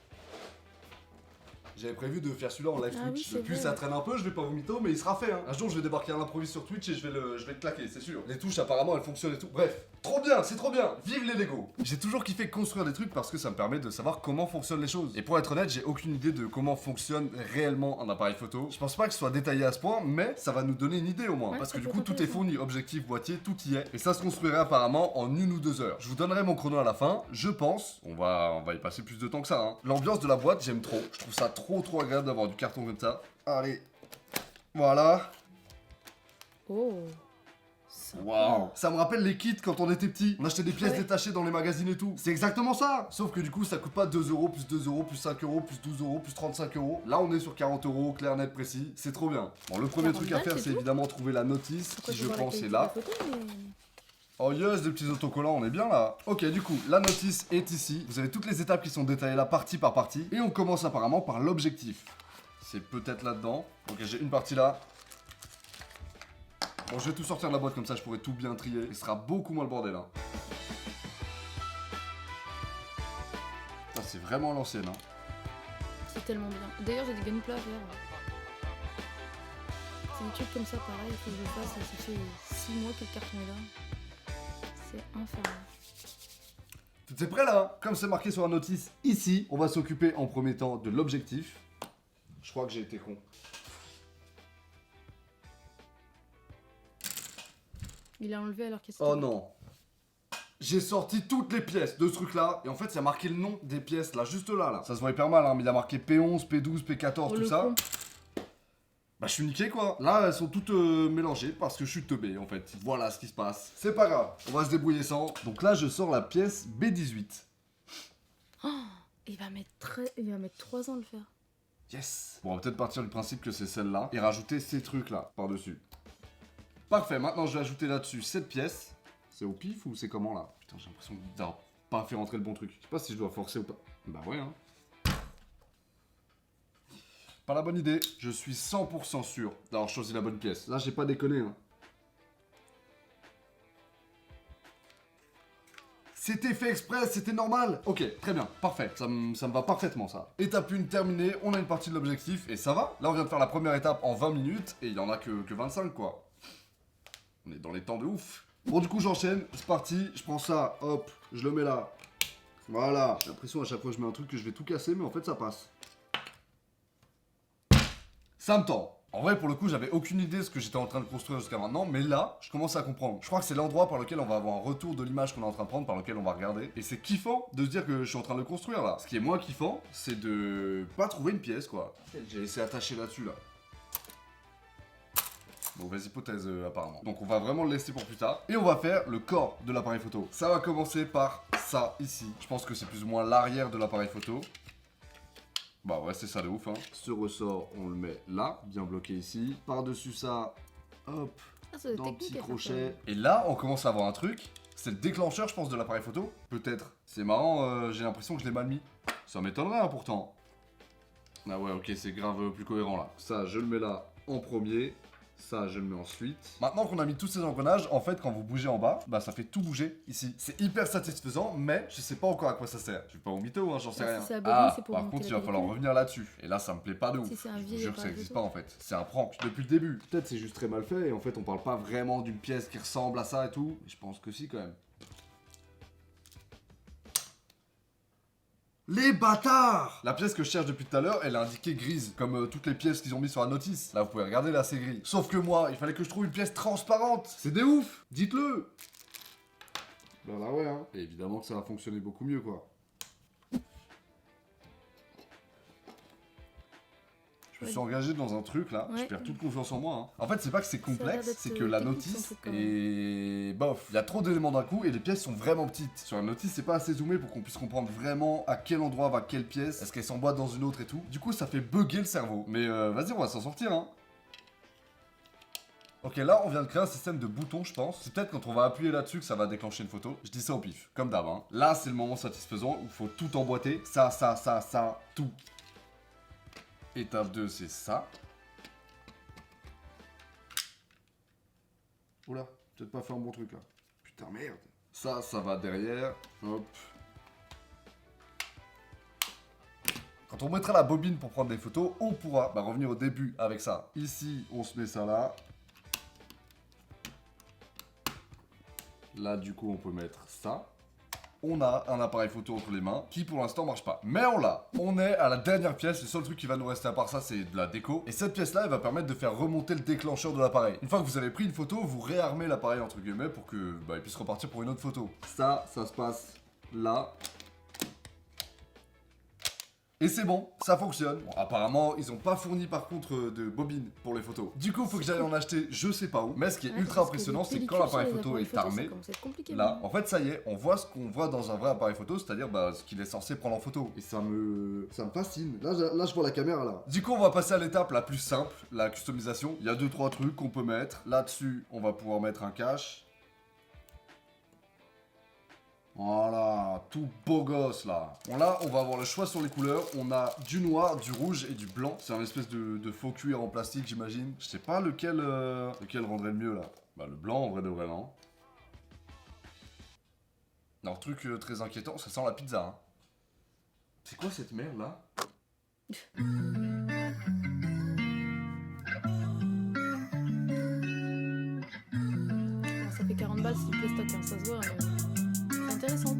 j'avais prévu de faire celui-là en live Twitch. Oui, Depuis ça traîne un peu, je vais pas vous mytho, mais il sera fait, hein. Un jour je vais débarquer à l'improviste sur Twitch et je vais le claquer, c'est sûr. Les touches apparemment elles fonctionnent et tout. Bref, trop bien, c'est trop bien. Vive les Lego. J'ai toujours kiffé construire des trucs parce que ça me permet de savoir comment fonctionnent les choses. Et pour être honnête, j'ai aucune idée de comment fonctionne réellement un appareil photo. Je pense pas que ce soit détaillé à ce point, mais ça va nous donner une idée au moins. Ouais, parce que du peut coup tout est ça. fourni, objectif, boîtier, tout y est. Et ça se construirait apparemment en 1 ou 2 heures. Je vous donnerai mon chrono à la fin, je pense. On va y passer plus de temps que ça, hein. L'ambiance de la boîte, j'aime trop. Je trouve ça trop agréable d'avoir du carton comme ça. Allez, voilà. Oh. Waouh. Ça me rappelle les kits quand on était petit. On achetait des pièces détachées dans les magazines et tout. C'est exactement ça. Sauf que du coup, ça coûte pas 2 € plus 2 € plus 5 € plus 12 € plus 35 €. Là, on est sur 40 €, clair, net, précis. C'est trop bien. Bon, le premier truc à faire, c'est évidemment trouver la notice qui, je pense, est là. Oh yes, des petits autocollants, on est bien là. Ok, du coup, la notice est ici. Vous avez toutes les étapes qui sont détaillées là, partie par partie. Et on commence apparemment par l'objectif. C'est peut-être là-dedans. Ok, j'ai une partie là. Bon, je vais tout sortir de la boîte comme ça, je pourrai tout bien trier. Il sera beaucoup moins le bordel, hein. Ça, c'est vraiment l'ancienne, hein. C'est tellement bien. D'ailleurs, j'ai des gameplays à faire. C'est des trucs comme ça, pareil, il faut que je le fasse. Ça fait 6 mois que le carton est là. C'est infernal. Tout est prêt là, hein. Comme c'est marqué sur la notice ici, on va s'occuper en premier temps de l'objectif. Je crois que j'ai été con. Il a enlevé alors qu'est-ce Oh non. J'ai sorti toutes les pièces de ce truc là. Et en fait, il y a marqué le nom des pièces là, juste là. Ça se voit hyper mal, hein, mais il a marqué P11, P12, P14, tout ça. Bah, je suis niqué quoi. Là, elles sont toutes mélangées parce que je suis teubé en fait. Voilà ce qui se passe. C'est pas grave, on va se débrouiller sans. Donc là, je sors la pièce B18. Oh, il va mettre 3 ans à le faire. Yes. Bon, on va peut-être partir du principe que c'est celle-là et rajouter ces trucs là par-dessus. Parfait, maintenant je vais ajouter là-dessus cette pièce. C'est au pif ou c'est comment là? Putain, j'ai l'impression d'avoir pas fait rentrer le bon truc. Je sais pas si je dois forcer ou pas. Bah ouais, hein. Pas la bonne idée. Je suis 100% sûr d'avoir choisi la bonne pièce. Là, j'ai pas déconné, hein. C'était fait exprès, c'était normal. Ok, très bien, parfait. Ça me va parfaitement, ça. Étape 1 terminée, on a une partie de l'objectif et ça va. Là, on vient de faire la première étape en 20 minutes et il y en a que 25, quoi. On est dans les temps de ouf. Bon, du coup, j'enchaîne. C'est parti. Je prends ça. Hop. Je le mets là. Voilà. J'ai l'impression à chaque fois je mets un truc que je vais tout casser, mais en fait, ça passe. Ça me tend. En vrai, pour le coup, j'avais aucune idée de ce que j'étais en train de construire jusqu'à maintenant, mais là, je commence à comprendre. Je crois que c'est l'endroit par lequel on va avoir un retour de l'image qu'on est en train de prendre, par lequel on va regarder. Et c'est kiffant de se dire que je suis en train de le construire, là. Ce qui est moins kiffant, c'est de pas trouver une pièce, quoi. J'ai laissé attacher là-dessus, là. Mauvaise hypothèse apparemment. Donc on va vraiment le laisser pour plus tard. Et on va faire le corps de l'appareil photo. Ça va commencer par ça ici. Je pense que c'est plus ou moins l'arrière de l'appareil photo. Bah ouais, c'est ça de ouf, hein. Ce ressort, on le met là, bien bloqué ici. Par-dessus ça, hop, dans le petit crochet. Et là, on commence à avoir un truc. C'est le déclencheur, je pense, de l'appareil photo. Peut-être. C'est marrant, j'ai l'impression que je l'ai mal mis. Ça m'étonnerait, hein, pourtant. Ah ouais, ok, c'est grave plus cohérent là. Ça, je le mets là en premier. Ça, je le mets ensuite. Maintenant qu'on a mis tous ces engrenages, en fait, quand vous bougez en bas, bah ça fait tout bouger ici. C'est hyper satisfaisant, mais je sais pas encore à quoi ça sert. Je vais pas au mytho, hein, j'en sais rien. Par contre, il va falloir revenir là-dessus. Et là, ça me plaît pas de ouf. Je vous jure que ça existe pas en fait. C'est un prank depuis le début. Peut-être c'est juste très mal fait et en fait, on parle pas vraiment d'une pièce qui ressemble à ça et tout. Mais je pense que si, quand même. Les bâtards! La pièce que je cherche depuis tout à l'heure, elle est indiquée grise, comme toutes les pièces qu'ils ont mis sur la notice. Là, vous pouvez regarder, là, c'est gris. Sauf que moi, il fallait que je trouve une pièce transparente. C'est des ouf! Dites-le! Ben là, ouais, hein. Et évidemment que ça va fonctionner beaucoup mieux, quoi. Je me suis engagé dans un truc là, je perds toute confiance en moi. Hein. En fait, c'est pas que c'est complexe, c'est que la notice est bof. Il y a trop d'éléments d'un coup et les pièces sont vraiment petites. Sur la notice, c'est pas assez zoomé pour qu'on puisse comprendre vraiment à quel endroit va quelle pièce, est-ce qu'elle s'emboîte dans une autre et tout. Du coup, ça fait bugger le cerveau. Mais vas-y, on va s'en sortir, hein. Ok, là, on vient de créer un système de boutons, je pense. C'est peut-être quand on va appuyer là-dessus que ça va déclencher une photo. Je dis ça au pif, comme d'hab. Hein. Là, c'est le moment satisfaisant où il faut tout emboîter. Ça, tout. Étape 2, c'est ça. Oula, peut-être pas fait un bon truc là. Putain, merde. Ça va derrière. Hop. Quand on mettra la bobine pour prendre des photos, on pourra revenir au début avec ça. Ici, on se met ça là. Là, du coup, on peut mettre ça. On a un appareil photo entre les mains qui pour l'instant marche pas. Mais on l'a. On est à la dernière pièce. Le seul truc qui va nous rester à part ça, c'est de la déco. Et cette pièce là, elle va permettre de faire remonter le déclencheur de l'appareil. Une fois que vous avez pris une photo, vous réarmez l'appareil entre guillemets pour que il puisse repartir pour une autre photo. Ça se passe là. Et c'est bon, ça fonctionne. Bon, apparemment, ils ont pas fourni par contre de bobines pour les photos. Du coup, faut que j'aille en acheter je sais pas où. Mais ce qui est ultra impressionnant, c'est que quand l'appareil photo est armé, là, en fait, ça y est, on voit ce qu'on voit dans un vrai appareil photo, c'est-à-dire ce qu'il est censé prendre en photo. Et ça me fascine. Là, je vois la caméra là. Du coup, on va passer à l'étape la plus simple, la customisation. Il y a 2-3 trucs qu'on peut mettre. Là-dessus, on va pouvoir mettre un cache. Voilà, tout beau gosse là. Bon là, on va avoir le choix sur les couleurs. On a du noir, du rouge et du blanc. C'est un espèce de faux cuir en plastique, j'imagine. Je sais pas lequel rendrait le mieux là. Bah le blanc en vrai de vrai, non. Alors truc très inquiétant, ça sent la pizza. Hein. C'est quoi cette merde là? Ça fait 40 balles, c'est du plastoc, hein, ça se voit. Intéressant.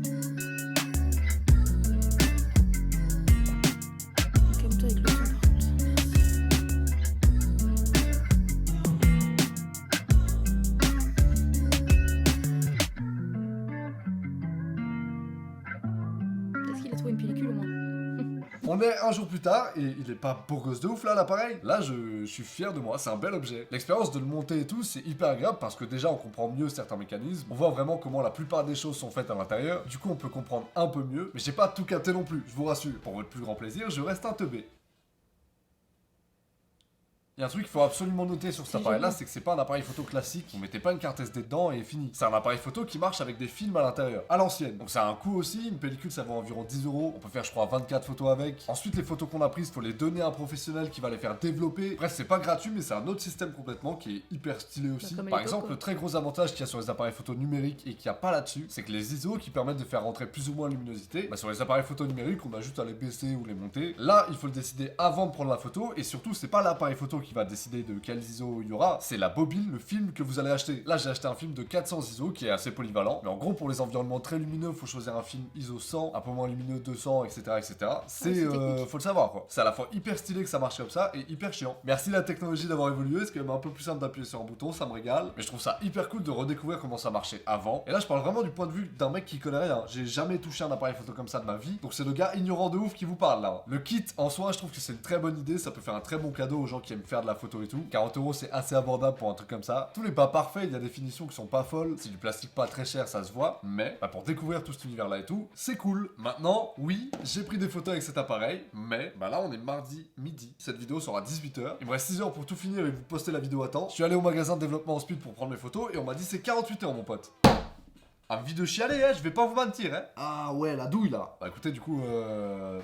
Calme-toi avec le son par contre. Est-ce qu'il a trouvé une pellicule au moins? On est un jour plus tard et il est pas beau gosse de ouf là l'appareil. Là je suis fier de moi, c'est un bel objet. L'expérience de le monter et tout c'est hyper agréable parce que déjà on comprend mieux certains mécanismes. On voit vraiment comment la plupart des choses sont faites à l'intérieur. Du coup on peut comprendre un peu mieux. Mais j'ai pas tout capté non plus, je vous rassure. Pour votre plus grand plaisir, je reste un teubé. Il y a un truc qu'il faut absolument noter sur cet appareil là, c'est que c'est pas un appareil photo classique, vous mettez pas une carte SD dedans et fini. C'est un appareil photo qui marche avec des films à l'intérieur, à l'ancienne. Donc ça a un coût aussi, une pellicule ça vaut environ 10 €, on peut faire je crois 24 photos avec. Ensuite les photos qu'on a prises, faut les donner à un professionnel qui va les faire développer. Bref c'est pas gratuit mais c'est un autre système complètement qui est hyper stylé aussi. Par exemple le très gros avantage qu'il y a sur les appareils photo numériques et qu'il n'y a pas là-dessus, c'est que les ISO qui permettent de faire rentrer plus ou moins de luminosité, sur les appareils photo numériques on a juste à les baisser ou les monter. Là il faut le décider avant de prendre la photo et surtout c'est pas l'appareil photo qui va décider de quels ISO il y aura, c'est la bobine, le film que vous allez acheter. Là j'ai acheté un film de 400 ISO qui est assez polyvalent, mais en gros pour les environnements très lumineux, faut choisir un film ISO 100, un peu moins lumineux 200, etc. C'est, faut le savoir quoi. C'est à la fois hyper stylé que ça marche comme ça et hyper chiant. Merci la technologie d'avoir évolué, c'est quand même un peu plus simple d'appuyer sur un bouton, ça me régale, mais je trouve ça hyper cool de redécouvrir comment ça marchait avant. Et là je parle vraiment du point de vue d'un mec qui connaît rien. J'ai jamais touché un appareil photo comme ça de ma vie, donc c'est le gars ignorant de ouf qui vous parle là. Le kit en soi, je trouve que c'est une très bonne idée, ça peut faire un très bon cadeau aux gens qui aiment faire de la photo et tout. 40 € c'est assez abordable pour un truc comme ça. Tout n'est pas parfait, il y a des finitions qui sont pas folles, c'est du plastique pas très cher, ça se voit, mais pour découvrir tout cet univers là et tout, c'est cool. Maintenant, oui, j'ai pris des photos avec cet appareil, mais là on est mardi midi, cette vidéo sera à 18 h. Il me reste 6 heures pour tout finir et vous poster la vidéo à temps. Je suis allé au magasin de développement en speed pour prendre mes photos et on m'a dit c'est 48 heures mon pote. Envie de chialer, hein, je vais pas vous mentir, hein. Ah ouais, la douille là. Bah écoutez, du coup,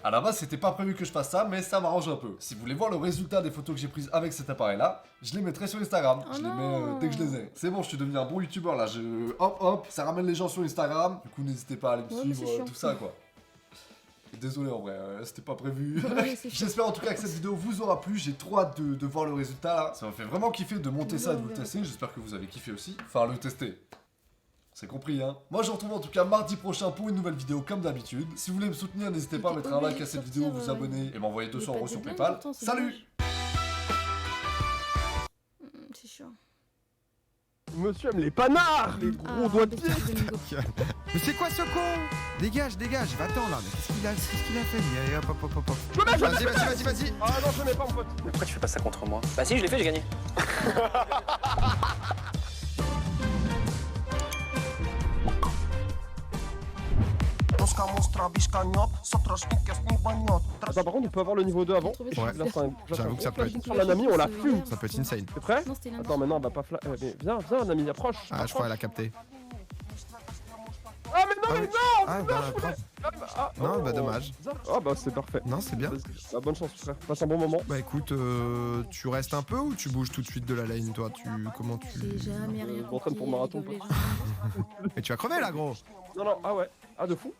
à la base, c'était pas prévu que je fasse ça, mais ça m'arrange un peu. Si vous voulez voir le résultat des photos que j'ai prises avec cet appareil-là, je les mettrai sur Instagram. Je les mets dès que je les ai. C'est bon, je suis devenu un bon youtubeur là. Hop, ça ramène les gens sur Instagram. Du coup, n'hésitez pas à aller me suivre, tout ça quoi. Désolé en vrai, c'était pas prévu. J'espère en tout cas que cette vidéo vous aura plu. J'ai trop hâte de voir le résultat là. Ça m'a fait vraiment kiffer de monter ça et de vous le tester. J'espère que vous avez kiffé aussi. Enfin, le tester. C'est compris, hein. Moi, je vous retrouve en tout cas mardi prochain pour une nouvelle vidéo comme d'habitude. Si vous voulez me soutenir, n'hésitez pas à mettre un like à cette vidéo, vous abonner et m'envoyer 200 € sur PayPal. Salut! C'est chiant. Monsieur aime les panards, les gros doigts de pied. Mais c'est quoi ce con? Dégage, va-t'en là. Mais qu'est-ce qu'il a fait lui? Allez, hop. Vas-y. Ah non, je mets pas mon pote. Mais pourquoi tu fais pas ça contre moi? Bah si, je l'ai fait, j'ai gagné. Attends, par contre, on peut avoir le niveau 2 avant. Ouais, j'avoue que ça peut être. La Nami, on la fume. Ça peut être insane. T'es prêt? Attends, maintenant on va pas mais viens, Nami, approche. Ah, je crois qu'elle a capté. Ah, mais non, Ah, bah, non, bah dommage. Ah, bah c'est parfait. Non, c'est bien. Bah, bonne chance, frère. Passe un bon moment. Bah écoute, tu restes un peu ou tu bouges tout de suite de la lane, toi? Comment tu. J'ai jamais rien Je m'entraîne pour marathon. Mais tu vas crever là, gros. Non, ah ouais. Ah, de fou.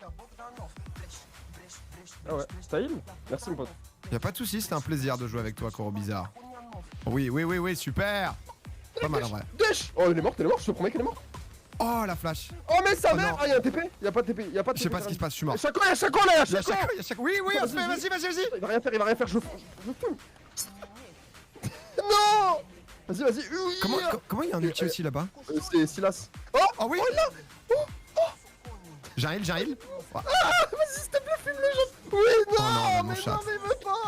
Ah ouais, style. Merci, mon pote. Y'a pas de soucis, c'était un plaisir de jouer avec toi, Koro Bizarre. Oui, super. Pas mal en vrai. Dèche. Oh, il est mort, je te promets qu'il est mort. Oh, la flash. Oh, mais sa mère. Ah, y'a un TP. Y'a pas de TP. Je sais pas ce qui se passe, je suis mort. Chaco là. Oui, on se fait, vas-y. Il va rien faire, je fume. Non. Vas-y. Comment il y a un ulti aussi là-bas? C'est Silas. Oh oui. J'arrive. Vas-y, s'il te plaît, filme les gens. Oui, non, mais il veut pas.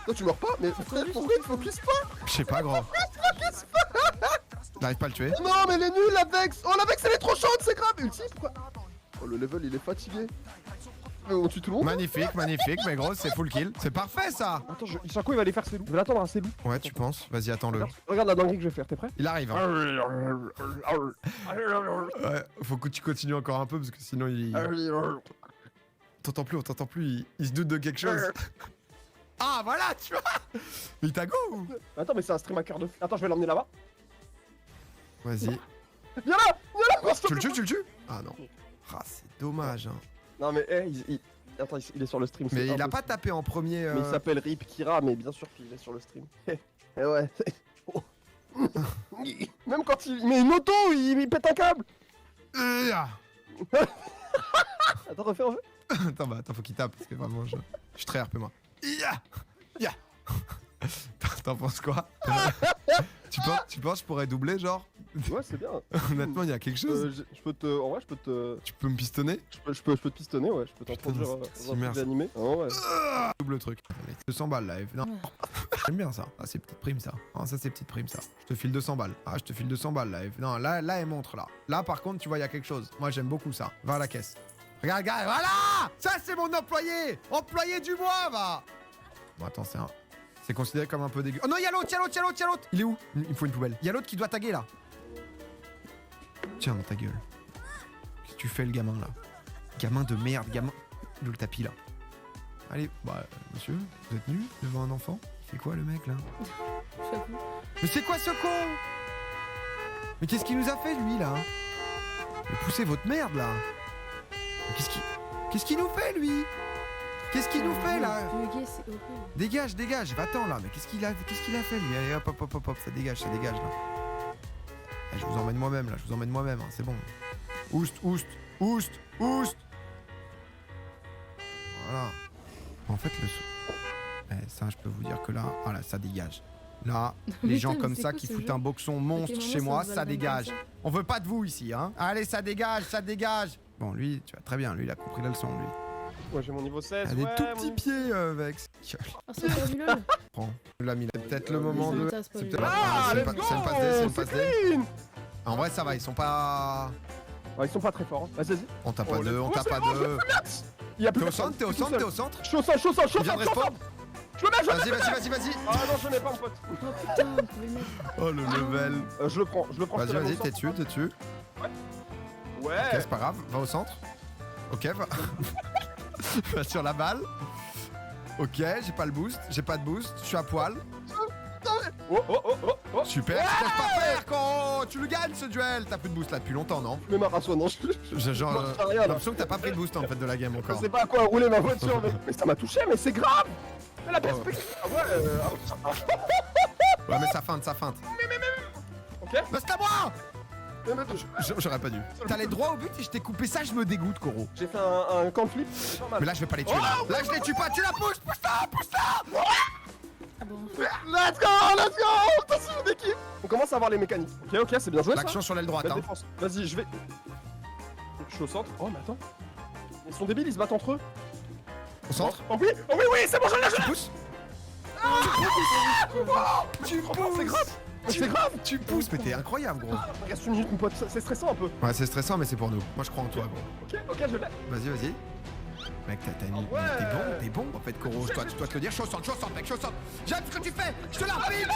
Toi, tu meurs pas, mais pourquoi il te focus pas? Je sais pas, gros. J'arrive pas à le tuer. Non, mais elle est nulle, la Vex. Oh, la Vex, elle est trop chaude, c'est grave. Ulti, pourquoi? Oh, le level, il est fatigué. Mais on tue tout le monde. Magnifique, mais gros, c'est full kill. C'est parfait, ça. Attends, Chaco, il va aller faire ses loups. Je vais l'attendre à ses loups. Ouais, tu penses? Vas-y, attends-le. Regarde la dinguerie que je vais faire, t'es prêt? Il arrive. Hein. Ouais, faut que tu continues encore un peu parce que sinon il. On t'entend plus, il se doute de quelque chose. Ah, voilà, tu vois. Mais il t'a go. Attends, mais c'est un stream à cœur de. Attends, je vais l'emmener là-bas. Vas-y. Viens là. Tu le tues? Ah non. Ah, c'est dommage, hein. Non, mais attends, il est sur le stream. Mais il a pas tapé en premier. Mais il s'appelle Rip Kira, mais bien sûr qu'il est sur le stream. Eh ouais. Même quand il met une auto, il pète un câble. Attends, refais. Attends, faut qu'il tape parce que vraiment je suis très RP moi. T'en penses quoi? Tu penses que je pourrais doubler genre? Ouais, c'est bien. Honnêtement, il y a quelque chose. En vrai, je peux te. Tu peux me pistonner? Je peux te pistonner, ouais. Je peux t'introduire dans un truc animé. Oh, ouais. Double truc. 200 balles live. Non. J'aime bien ça. Ah, c'est petite prime ça. Ah, ça c'est petite prime ça. Je te file 200 balles. Ah, je te file 200 balles live. Non, là, elle montre là. Là, par contre, tu vois, il y a quelque chose. Moi, j'aime beaucoup ça. Va à la caisse. Regarde, voilà! Ça, c'est mon employé! Employé du mois, va! Bon, attends, c'est considéré comme un peu dégueu. Oh non, y'a l'autre! Il est où? Il me faut une poubelle. Y'a l'autre qui doit taguer là. Tiens, dans ta gueule. Qu'est-ce que tu fais, le gamin là? Gamin de merde, gamin. D'où le tapis là? Allez, bah, monsieur, vous êtes nu devant un enfant? Il fait quoi le mec là? Mais c'est quoi ce con? Mais qu'est-ce qu'il nous a fait lui là? Mais poussez votre merde là! Qu'est-ce qu'il nous fait lui? Qu'est-ce qu'il nous fait là? Dégage, va-t'en là, mais qu'est-ce qu'il a fait lui? Allez hop, ça dégage là. Je vous emmène moi-même, hein, c'est bon. Oust. Voilà. En fait, ça, je peux vous dire que là, voilà, ça dégage. Là, les gens comme ça qui foutent un boxon monstre chez moi, ça dégage. On veut pas de vous ici, hein. Allez, ça dégage. Bon, lui, tu vois, très bien, lui, il a compris la leçon, lui. Ouais, j'ai mon niveau 16. Il a des tout petits pieds, Vex. Ah, c'est pas du lol. Prends. Là, c'est peut-être le moment de. C'est peut-être c'est une passe D. En vrai, ça va, ils sont pas. Ouais, ils sont pas très forts. Vas-y. On tape pas deux, T'es au centre. Je suis au centre. Il vient de respawn. Je le mets. Vas-y. Ah non, je l'ai pas, mon pote. Oh putain, oh le level. Je le prends. Vas-y, t'es dessus. Ouais. Ouais. Ok, c'est pas grave, va au centre. Ok, va. Va sur la balle. Ok, j'ai pas le boost, j'ai pas de boost, je suis à poil. Super, tu te laisses pas faire, Koro. Tu le gagnes ce duel. T'as plus de boost là depuis longtemps, non? Mais ma race, non, J'ai l'impression que t'as pas pris de boost en fait de la game Je encore. sais pas à quoi rouler ma voiture, mais ça m'a touché, mais c'est grave. Mais la perspective. Ah ouais, Ouais, mais ça feinte, ça feinte. Ok. Mais c'est à moi! J'aurais pas dû. T'allais droit au but et je t'ai coupé ça, je me dégoûte, Koro. J'ai fait un camp flip, c'est pas mal. Mais là, je vais pas les tuer là. Là, je les tue pas, tu la pousses, pousse-la! Ah bon. Let's go! Attention d'équipe! On commence à voir les mécaniques. Ok, c'est bien joué ça. L'action sur l'aile droite, La hein. défense. Vas-y, je vais... Je suis au centre. Oh, mais attends. Ils sont débiles, ils se battent entre eux. Au centre? Oh oui, c'est bon, je l'ai! Tu pousses? Tu pousses! C'est grave! C'est grave! Tu pousses, mais t'es incroyable, gros. Reste une minute, mon pote, c'est stressant un peu. Ouais, c'est stressant, mais c'est pour nous. Moi, je crois en toi, gros. Ok, je l'ai. Vas-y. Mec, t'as mis. T'es bon en fait, Koro. Je dois te le dire. Je suis au centre, mec, je suis au centre. J'aime ce que tu fais. Je te la rapide.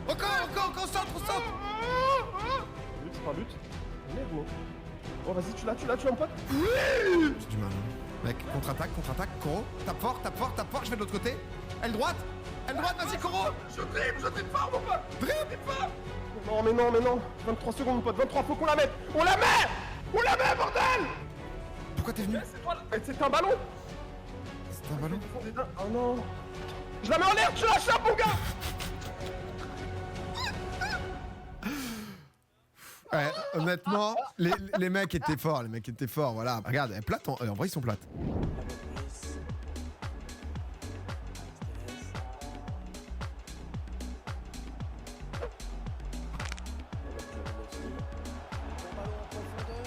Encore, au centre. But, c'est pas un but. Merde, moi. Oh, vas-y, tu l'as, mon pote. Oui! J'ai du mal. Mec, contre-attaque. Koro, tape fort. Je vais de l'autre côté. Aile droite, vas-y, Koro. Je dribble fort, mon pote. Dribble fort. Non, mais non. 23 secondes, mon pote. 23, faut qu'on la mette. On la met, bordel. Pourquoi t'es venu? C'était un ballon. C'était un ballon? Oh non. Je la mets en l'air, tu la chopes, mon gars. Ouais, honnêtement, les mecs étaient forts, voilà. Regarde, elle plate, en vrai, ils sont plates.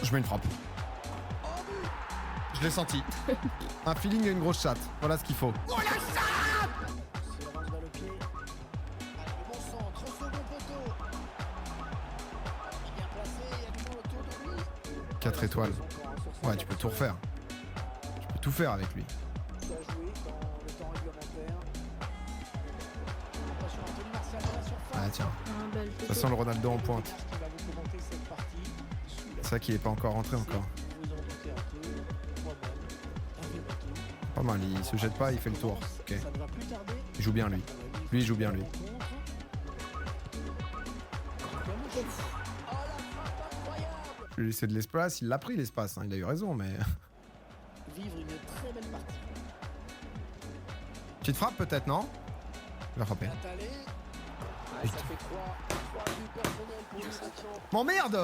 Je mets une frappe. Je l'ai senti. Un feeling et une grosse chatte. Voilà ce qu'il faut. Oh la chatte! 4 étoiles. Ouais, tu peux tout refaire. Tu peux tout faire avec lui. Ah tiens. Ça sent le Ronaldo en pointe. C'est ça qui est pas encore rentré encore. Pas mal, il se jette pas, il fait le tour. Ok. Il joue bien lui. Lui il joue bien lui. Je lui ai laissé de l'espace, il l'a pris l'espace, hein. Il a eu raison mais... Vivre une très belle partie. Petite frappe peut-être, non? Il va frapper. M'emmerde!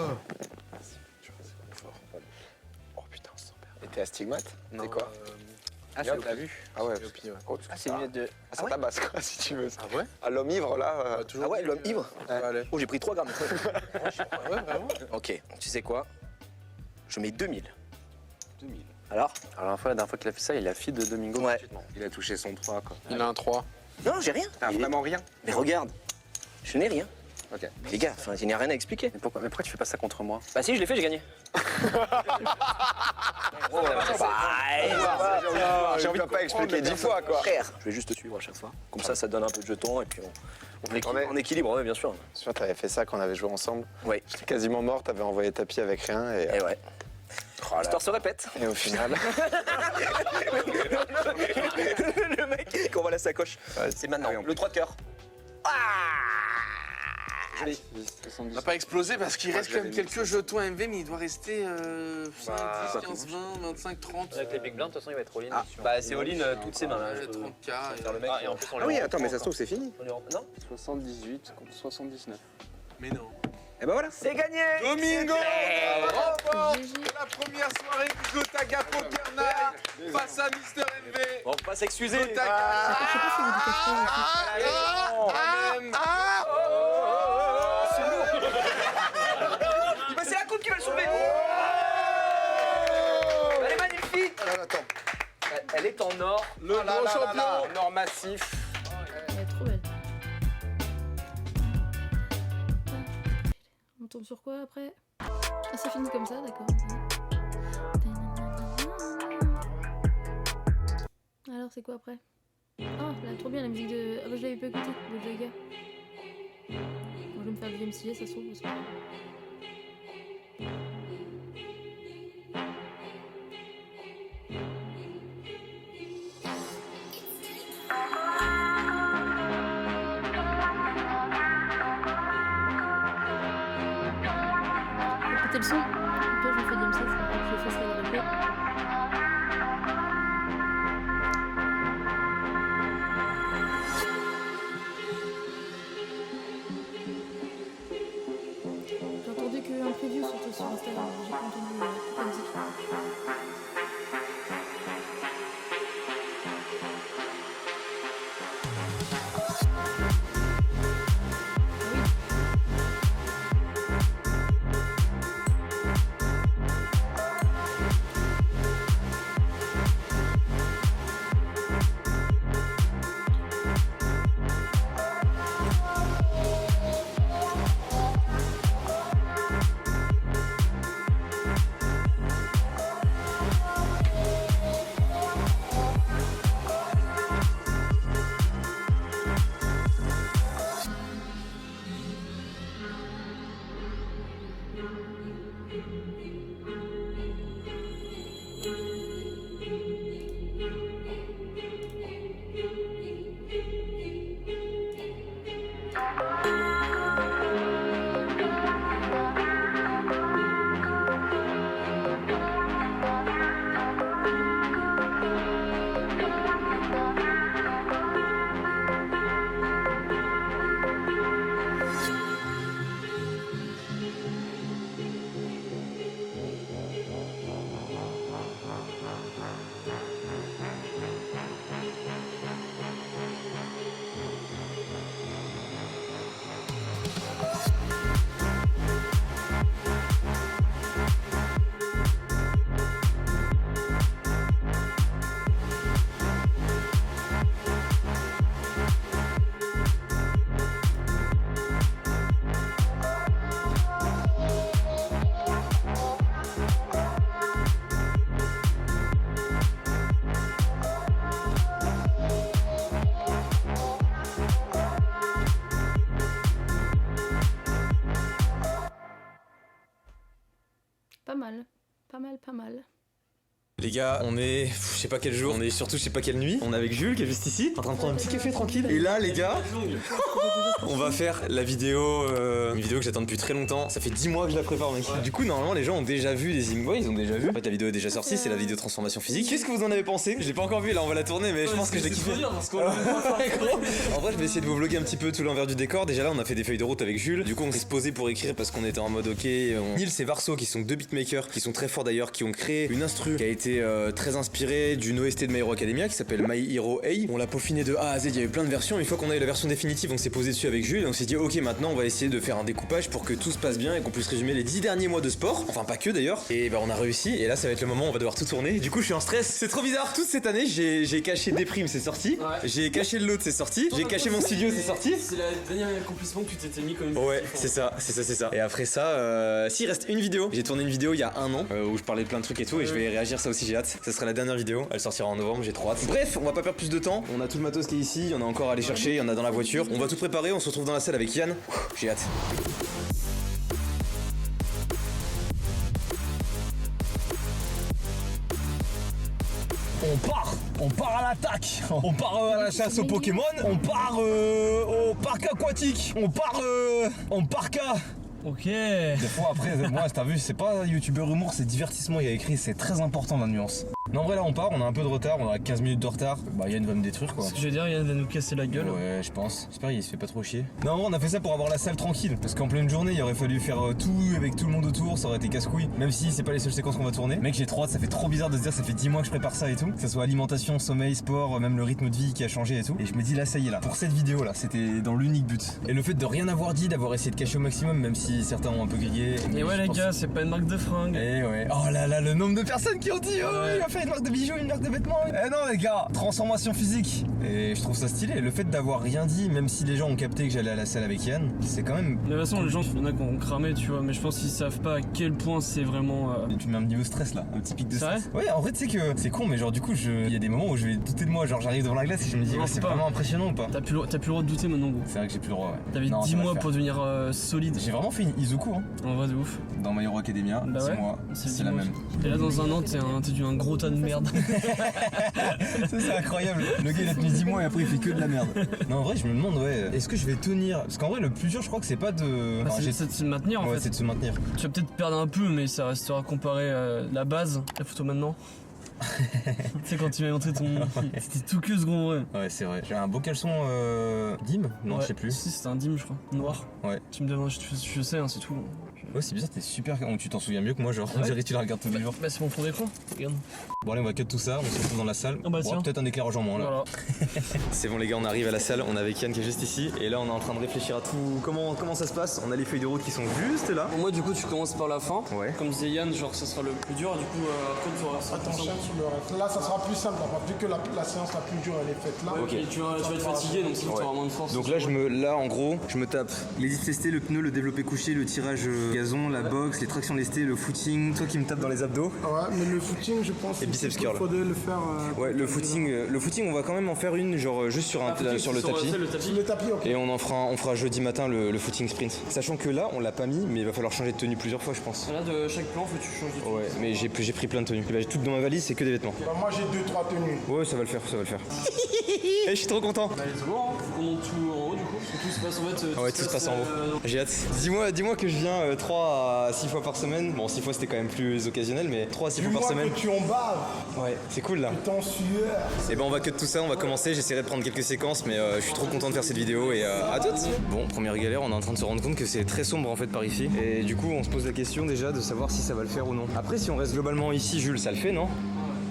Oh putain, c'est super. Et t'es astigmate? Non, c'est quoi? Ah, c'est t'as vu? Ah ouais. Ah, c'est une lunette de. Ah, ça tabasse quoi, si tu veux. Ah ouais? Ah, l'homme ivre là. Ah ouais, l'homme ivre? Oh, j'ai pris 3 grammes. Ouais, vraiment. Ok, tu sais quoi? Je mets 2000. 2000. Alors? Alors, la dernière fois qu'il a fait ça, il a fait de Domingo. Ouais. Il a touché son 3 quoi. Il a un 3. Non, j'ai rien. T'as vraiment rien? Mais regarde, je n'ai rien. Ok. Les gars, il n'y a rien à expliquer. Mais pourquoi tu fais pas ça contre moi? Bah si, je l'ai fait, j'ai gagné. J'ai envie de pas expliquer 10 fois quoi. Frère, je vais juste te suivre à chaque fois. Comme ça donne un peu de jetons et puis on équilibre, ouais, bien sûr. Sûr, t'avais fait ça quand on avait joué ensemble. Oui. J'étais quasiment mort, t'avais envoyé tapis avec rien et. Et ouais. L'histoire se répète. Et au final. Le mec qui envoie la sacoche. Ouais, c'est maintenant. Le 3 de cœur. On n'a pas explosé parce qu'il reste quand même quelques jetons MV, mais il doit rester 5, 10, 15, 20, 25, 30. Avec les big blinds, de toute façon, il va être all-in. Ah, bah c'est all-in toutes ses mains là. 30K. Et en plus, Ah oui, attends, mais ça se trouve, c'est fini. Non 78 contre 79. Mais non. Et bah voilà. C'est gagné. Domingo remporte la première soirée du Gotaga Poker Night face à Mister MV. On va pas s'excuser. Gotaga. C'est la coupe qui va le sauver. Elle est magnifique. Attends. Elle est en or. Le grand champion. En or massif. Elle est trop belle. On tombe sur quoi après? Ah, ça finit comme ça, d'accord. Alors, c'est quoi après? Oh, là, trop bien la musique de... Ah bah, je l'avais pas écouté, de Jaga. Bon, je vais me faire le deuxième stylé, ça se trouve. Parce que... C'était le son. Au pire, je fais DMC, je fais ça de replay. J'ai entendu qu'un preview surtout sur Instagram, j'ai pas entendu la musique. Pas mal. Les gars, on est, je sais pas quel jour, on est surtout je sais pas quelle nuit. On est avec Jules qui est juste ici, en train de prendre un petit café tranquille. Et là les gars, on va faire la vidéo, une vidéo que j'attends depuis très longtemps. Ça fait 10 mois que je la prépare mec. Du coup normalement les gens ont déjà vu les Zingboy, ils ont déjà vu. En fait la vidéo est déjà sortie, c'est la vidéo transformation physique. Qu'est-ce que vous en avez pensé? Je l'ai pas encore vu, là on va la tourner mais je pense que je l'ai kiffé. En vrai je vais essayer de vous vlogger un petit peu tout l'envers du décor. Déjà là on a fait des feuilles de route avec Jules. Du coup on s'est posé pour écrire parce qu'on était en mode ok. Nils et Varso qui sont deux beatmakers, qui sont très forts d'ailleurs, qui ont créé une instru qui a été très inspirée d'une OST de My Hero Academia qui s'appelle My Hero A. On l'a peaufiné de A à Z, il y avait plein de versions. Une fois qu'on a eu la version définitive, on s'est posé dessus avec Jules et on s'est dit ok maintenant on va essayer de faire un découpage pour que tout se passe bien et qu'on puisse résumer les 10 derniers mois de sport. Enfin pas que d'ailleurs. Et bah on a réussi et là ça va être le moment où on va devoir tout tourner. Du coup je suis en stress, c'est trop bizarre. Toute cette année j'ai caché Déprime, c'est sorti. J'ai caché le lot, c'est sorti. J'ai caché mon studio, c'est sorti. C'est la dernière accomplissement que tu t'étais mis comme. Ouais c'est ça. Et après ça, s'il reste une vidéo, j'ai tourné une vidéo il y a un an où je parlais de plein de trucs et tout et je vais réagir, ça aussi j'ai hâte. Ça sera la dernière vidéo, elle sortira en novembre, j'ai trop hâte. Bref, on va pas perdre plus de temps, on a tout le matos qui est ici, il y en a encore à aller chercher, il y en a dans la voiture. On va tout préparer, on se retrouve dans la salle avec Yann. J'ai hâte. On part à l'attaque, on part à la chasse aux Pokémon, on part au parc aquatique, on part en parka. Ok. Des fois après, moi t'as vu, c'est pas youtubeur humour, c'est divertissement, il y a écrit, c'est très important la nuance. Non en vrai là on part, on a un peu de retard, on a 15 minutes de retard. Bah Yann va me détruire quoi. Ce que je veux dire, Yann va nous casser la gueule. Ouais je pense, j'espère qu'il se fait pas trop chier. Non on a fait ça pour avoir la salle tranquille, parce qu'en pleine journée il aurait fallu faire tout avec tout le monde autour, ça aurait été casse-couille. Même si c'est pas les seules séquences qu'on va tourner. Mec j'ai trop hâte, ça fait trop bizarre de se dire ça fait 10 mois que je prépare ça et tout. Que ça soit alimentation, sommeil, sport, même le rythme de vie qui a changé et tout. Et je me dis là ça y est là, pour cette vidéo là, c'était dans l'unique but. Et le fait de rien avoir dit, d'avoir essayé de cacher au maximum, même si certains ont un peu grillé. Et ouais les gars, c'est pas une marque de fringues. Et ouais. Oh là là, le nombre de personnes qui ont dit oh il a fait une marque de bijoux, une marque de vêtements. Eh non les gars, transformation physique. Et je trouve ça stylé. Le fait d'avoir rien dit, même si les gens ont capté que j'allais à la salle avec Yann, c'est quand même. De toute façon les gens, il y en a qui ont cramé tu vois, mais je pense qu'ils savent pas à quel point c'est vraiment. Tu mets un niveau stress là, un petit pic de stress. Ouais en vrai tu sais que c'est con mais genre du coup il y a des moments où je vais douter de moi, genre j'arrive devant la glace et je me dis c'est vraiment impressionnant ou pas. T'as plus le droit de douter maintenant gros. C'est vrai que j'ai plus le droit ouais. T'avais 10 mois pour devenir solide. J'ai vraiment fait une Izuku hein. En vrai de ouf. Dans My Hero Academia, bah 6 ouais, mois, c'est la même. Et là dans un an t'es un gros tas tas de merde. Ça c'est incroyable. Le gars il a tenu 10 mois et après il fait que de la merde. Non en vrai je me demande ouais, est-ce que je vais tenir? Parce qu'en vrai le plus dur je crois que c'est pas de... Bah, c'est de se maintenir en fait. Ouais c'est de se maintenir. Tu vas peut-être perdre un peu mais ça restera comparé à la base, la photo maintenant. Tu sais quand tu m'as montré ton... C'était tout que ce gros vrai. Ouais c'est vrai. J'ai un beau caleçon dim? Non ouais, je sais plus. Si c'était un dim je crois, noir. Ouais. Tu me demandes, je sais hein, c'est tout. Ouais c'est bizarre, t'es super... Tu t'en souviens mieux que moi genre, on dirait que tu la regardes tous les jours. Bah c'est mon fond d'écran, regarde. Bon allez on va cut tout ça, on se retrouve dans la salle. Ah bah tiens. Peut-être un éclairage en moins là. Voilà. C'est bon les gars, on arrive à la salle, on est avec Yann qui est juste ici. Et là on est en train de réfléchir à tout, comment ça se passe. On a les feuilles de route qui sont juste là. Pour moi du coup tu commences par la fin. Ouais. Comme disait Yann, genre ça sera le plus dur et du coup après tu auras ça. Attention sur le reste. Là ça sera plus simple, vu que la séance la plus dure elle est faite là. Ouais, ok. Et tu vas être fatigué donc sinon tu auras moins de force. Donc là en gros je me tape les disques lestés, le pneu, le développé couché, le tirage gazon, la boxe, les tractions lestées, le footing, toi qui me tape dans les abdos. Ouais mais le footing je pense qu'il faudrait le faire. Ouais le footing on va quand même en faire une genre juste sur le tapis. Sur le tapis ok. Et on fera jeudi matin le footing sprint. Sachant que là on l'a pas mis mais il va falloir changer de tenue plusieurs fois je pense. Là de chaque plan faut que tu changes de tenue. Ouais mais j'ai pris plein de tenues. Bah, tout dans ma valise c'est que des vêtements. Bah, moi j'ai 2-3 tenues. Ouais ça va le faire. Et je suis trop content. Bah let's go, hein. Faut qu'on monte tout en haut du coup, parce que tout se passe en fait. Ouais tout se passe en haut. J'ai hâte. Dis-moi que je viens 3 à 6 fois par semaine. Bon 6 fois c'était quand même plus occasionnel mais 3 à 6 fois par semaine. Que tu en baves. Ouais c'est cool là. T'es en sueur. Et ben on va cut tout ça, on va commencer, j'essaierai de prendre quelques séquences mais je suis trop content de faire cette vidéo et à toutes. Bon première galère, on est en train de se rendre compte que c'est très sombre en fait par ici. Et du coup on se pose la question déjà de savoir si ça va le faire ou non. Après si on reste globalement ici Jules ça le fait non?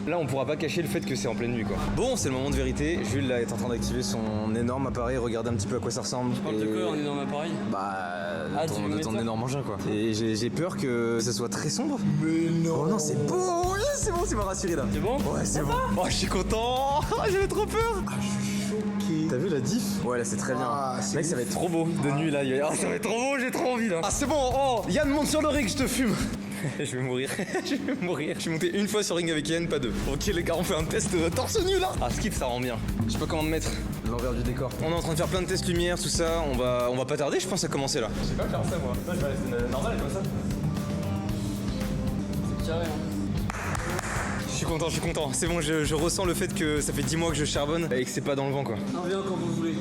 Là on pourra pas cacher le fait que c'est en pleine nuit quoi. Bon c'est le moment de vérité, Jules là est en train d'activer son énorme appareil, regardez un petit peu à quoi ça ressemble. Tu parles de quoi un énorme appareil? Bah de ton énorme engin quoi. Et j'ai peur que ça soit très sombre. Mais non. Oh non c'est beau, oui, c'est bon, tu m'as rassuré là. C'est bon? Ouais c'est bon. Oh je suis content, j'avais trop peur. Ah je suis choqué. T'as vu la diff? Ouais là c'est très bien. Mec ça va être trop beau de nuit là. Ça va être trop beau, j'ai trop envie là. Ah c'est bon, oh Yann monte sur le ring, je te fume. Je vais mourir, Je suis monté une fois sur ring avec Yann, pas deux. Ok les gars, on fait un test torse nu là. Ah skid ça rend bien. Je sais pas comment me mettre l'envers du décor. On est en train de faire plein de tests lumière, tout ça. On va pas tarder je pense à commencer là. Je sais pas faire ça moi. Moi je vais rester normal comme ça. C'est carré hein. Je suis content. C'est bon, je ressens le fait que ça fait 10 mois que je charbonne et que c'est pas dans le vent quoi. Un V1 quand vous voulez.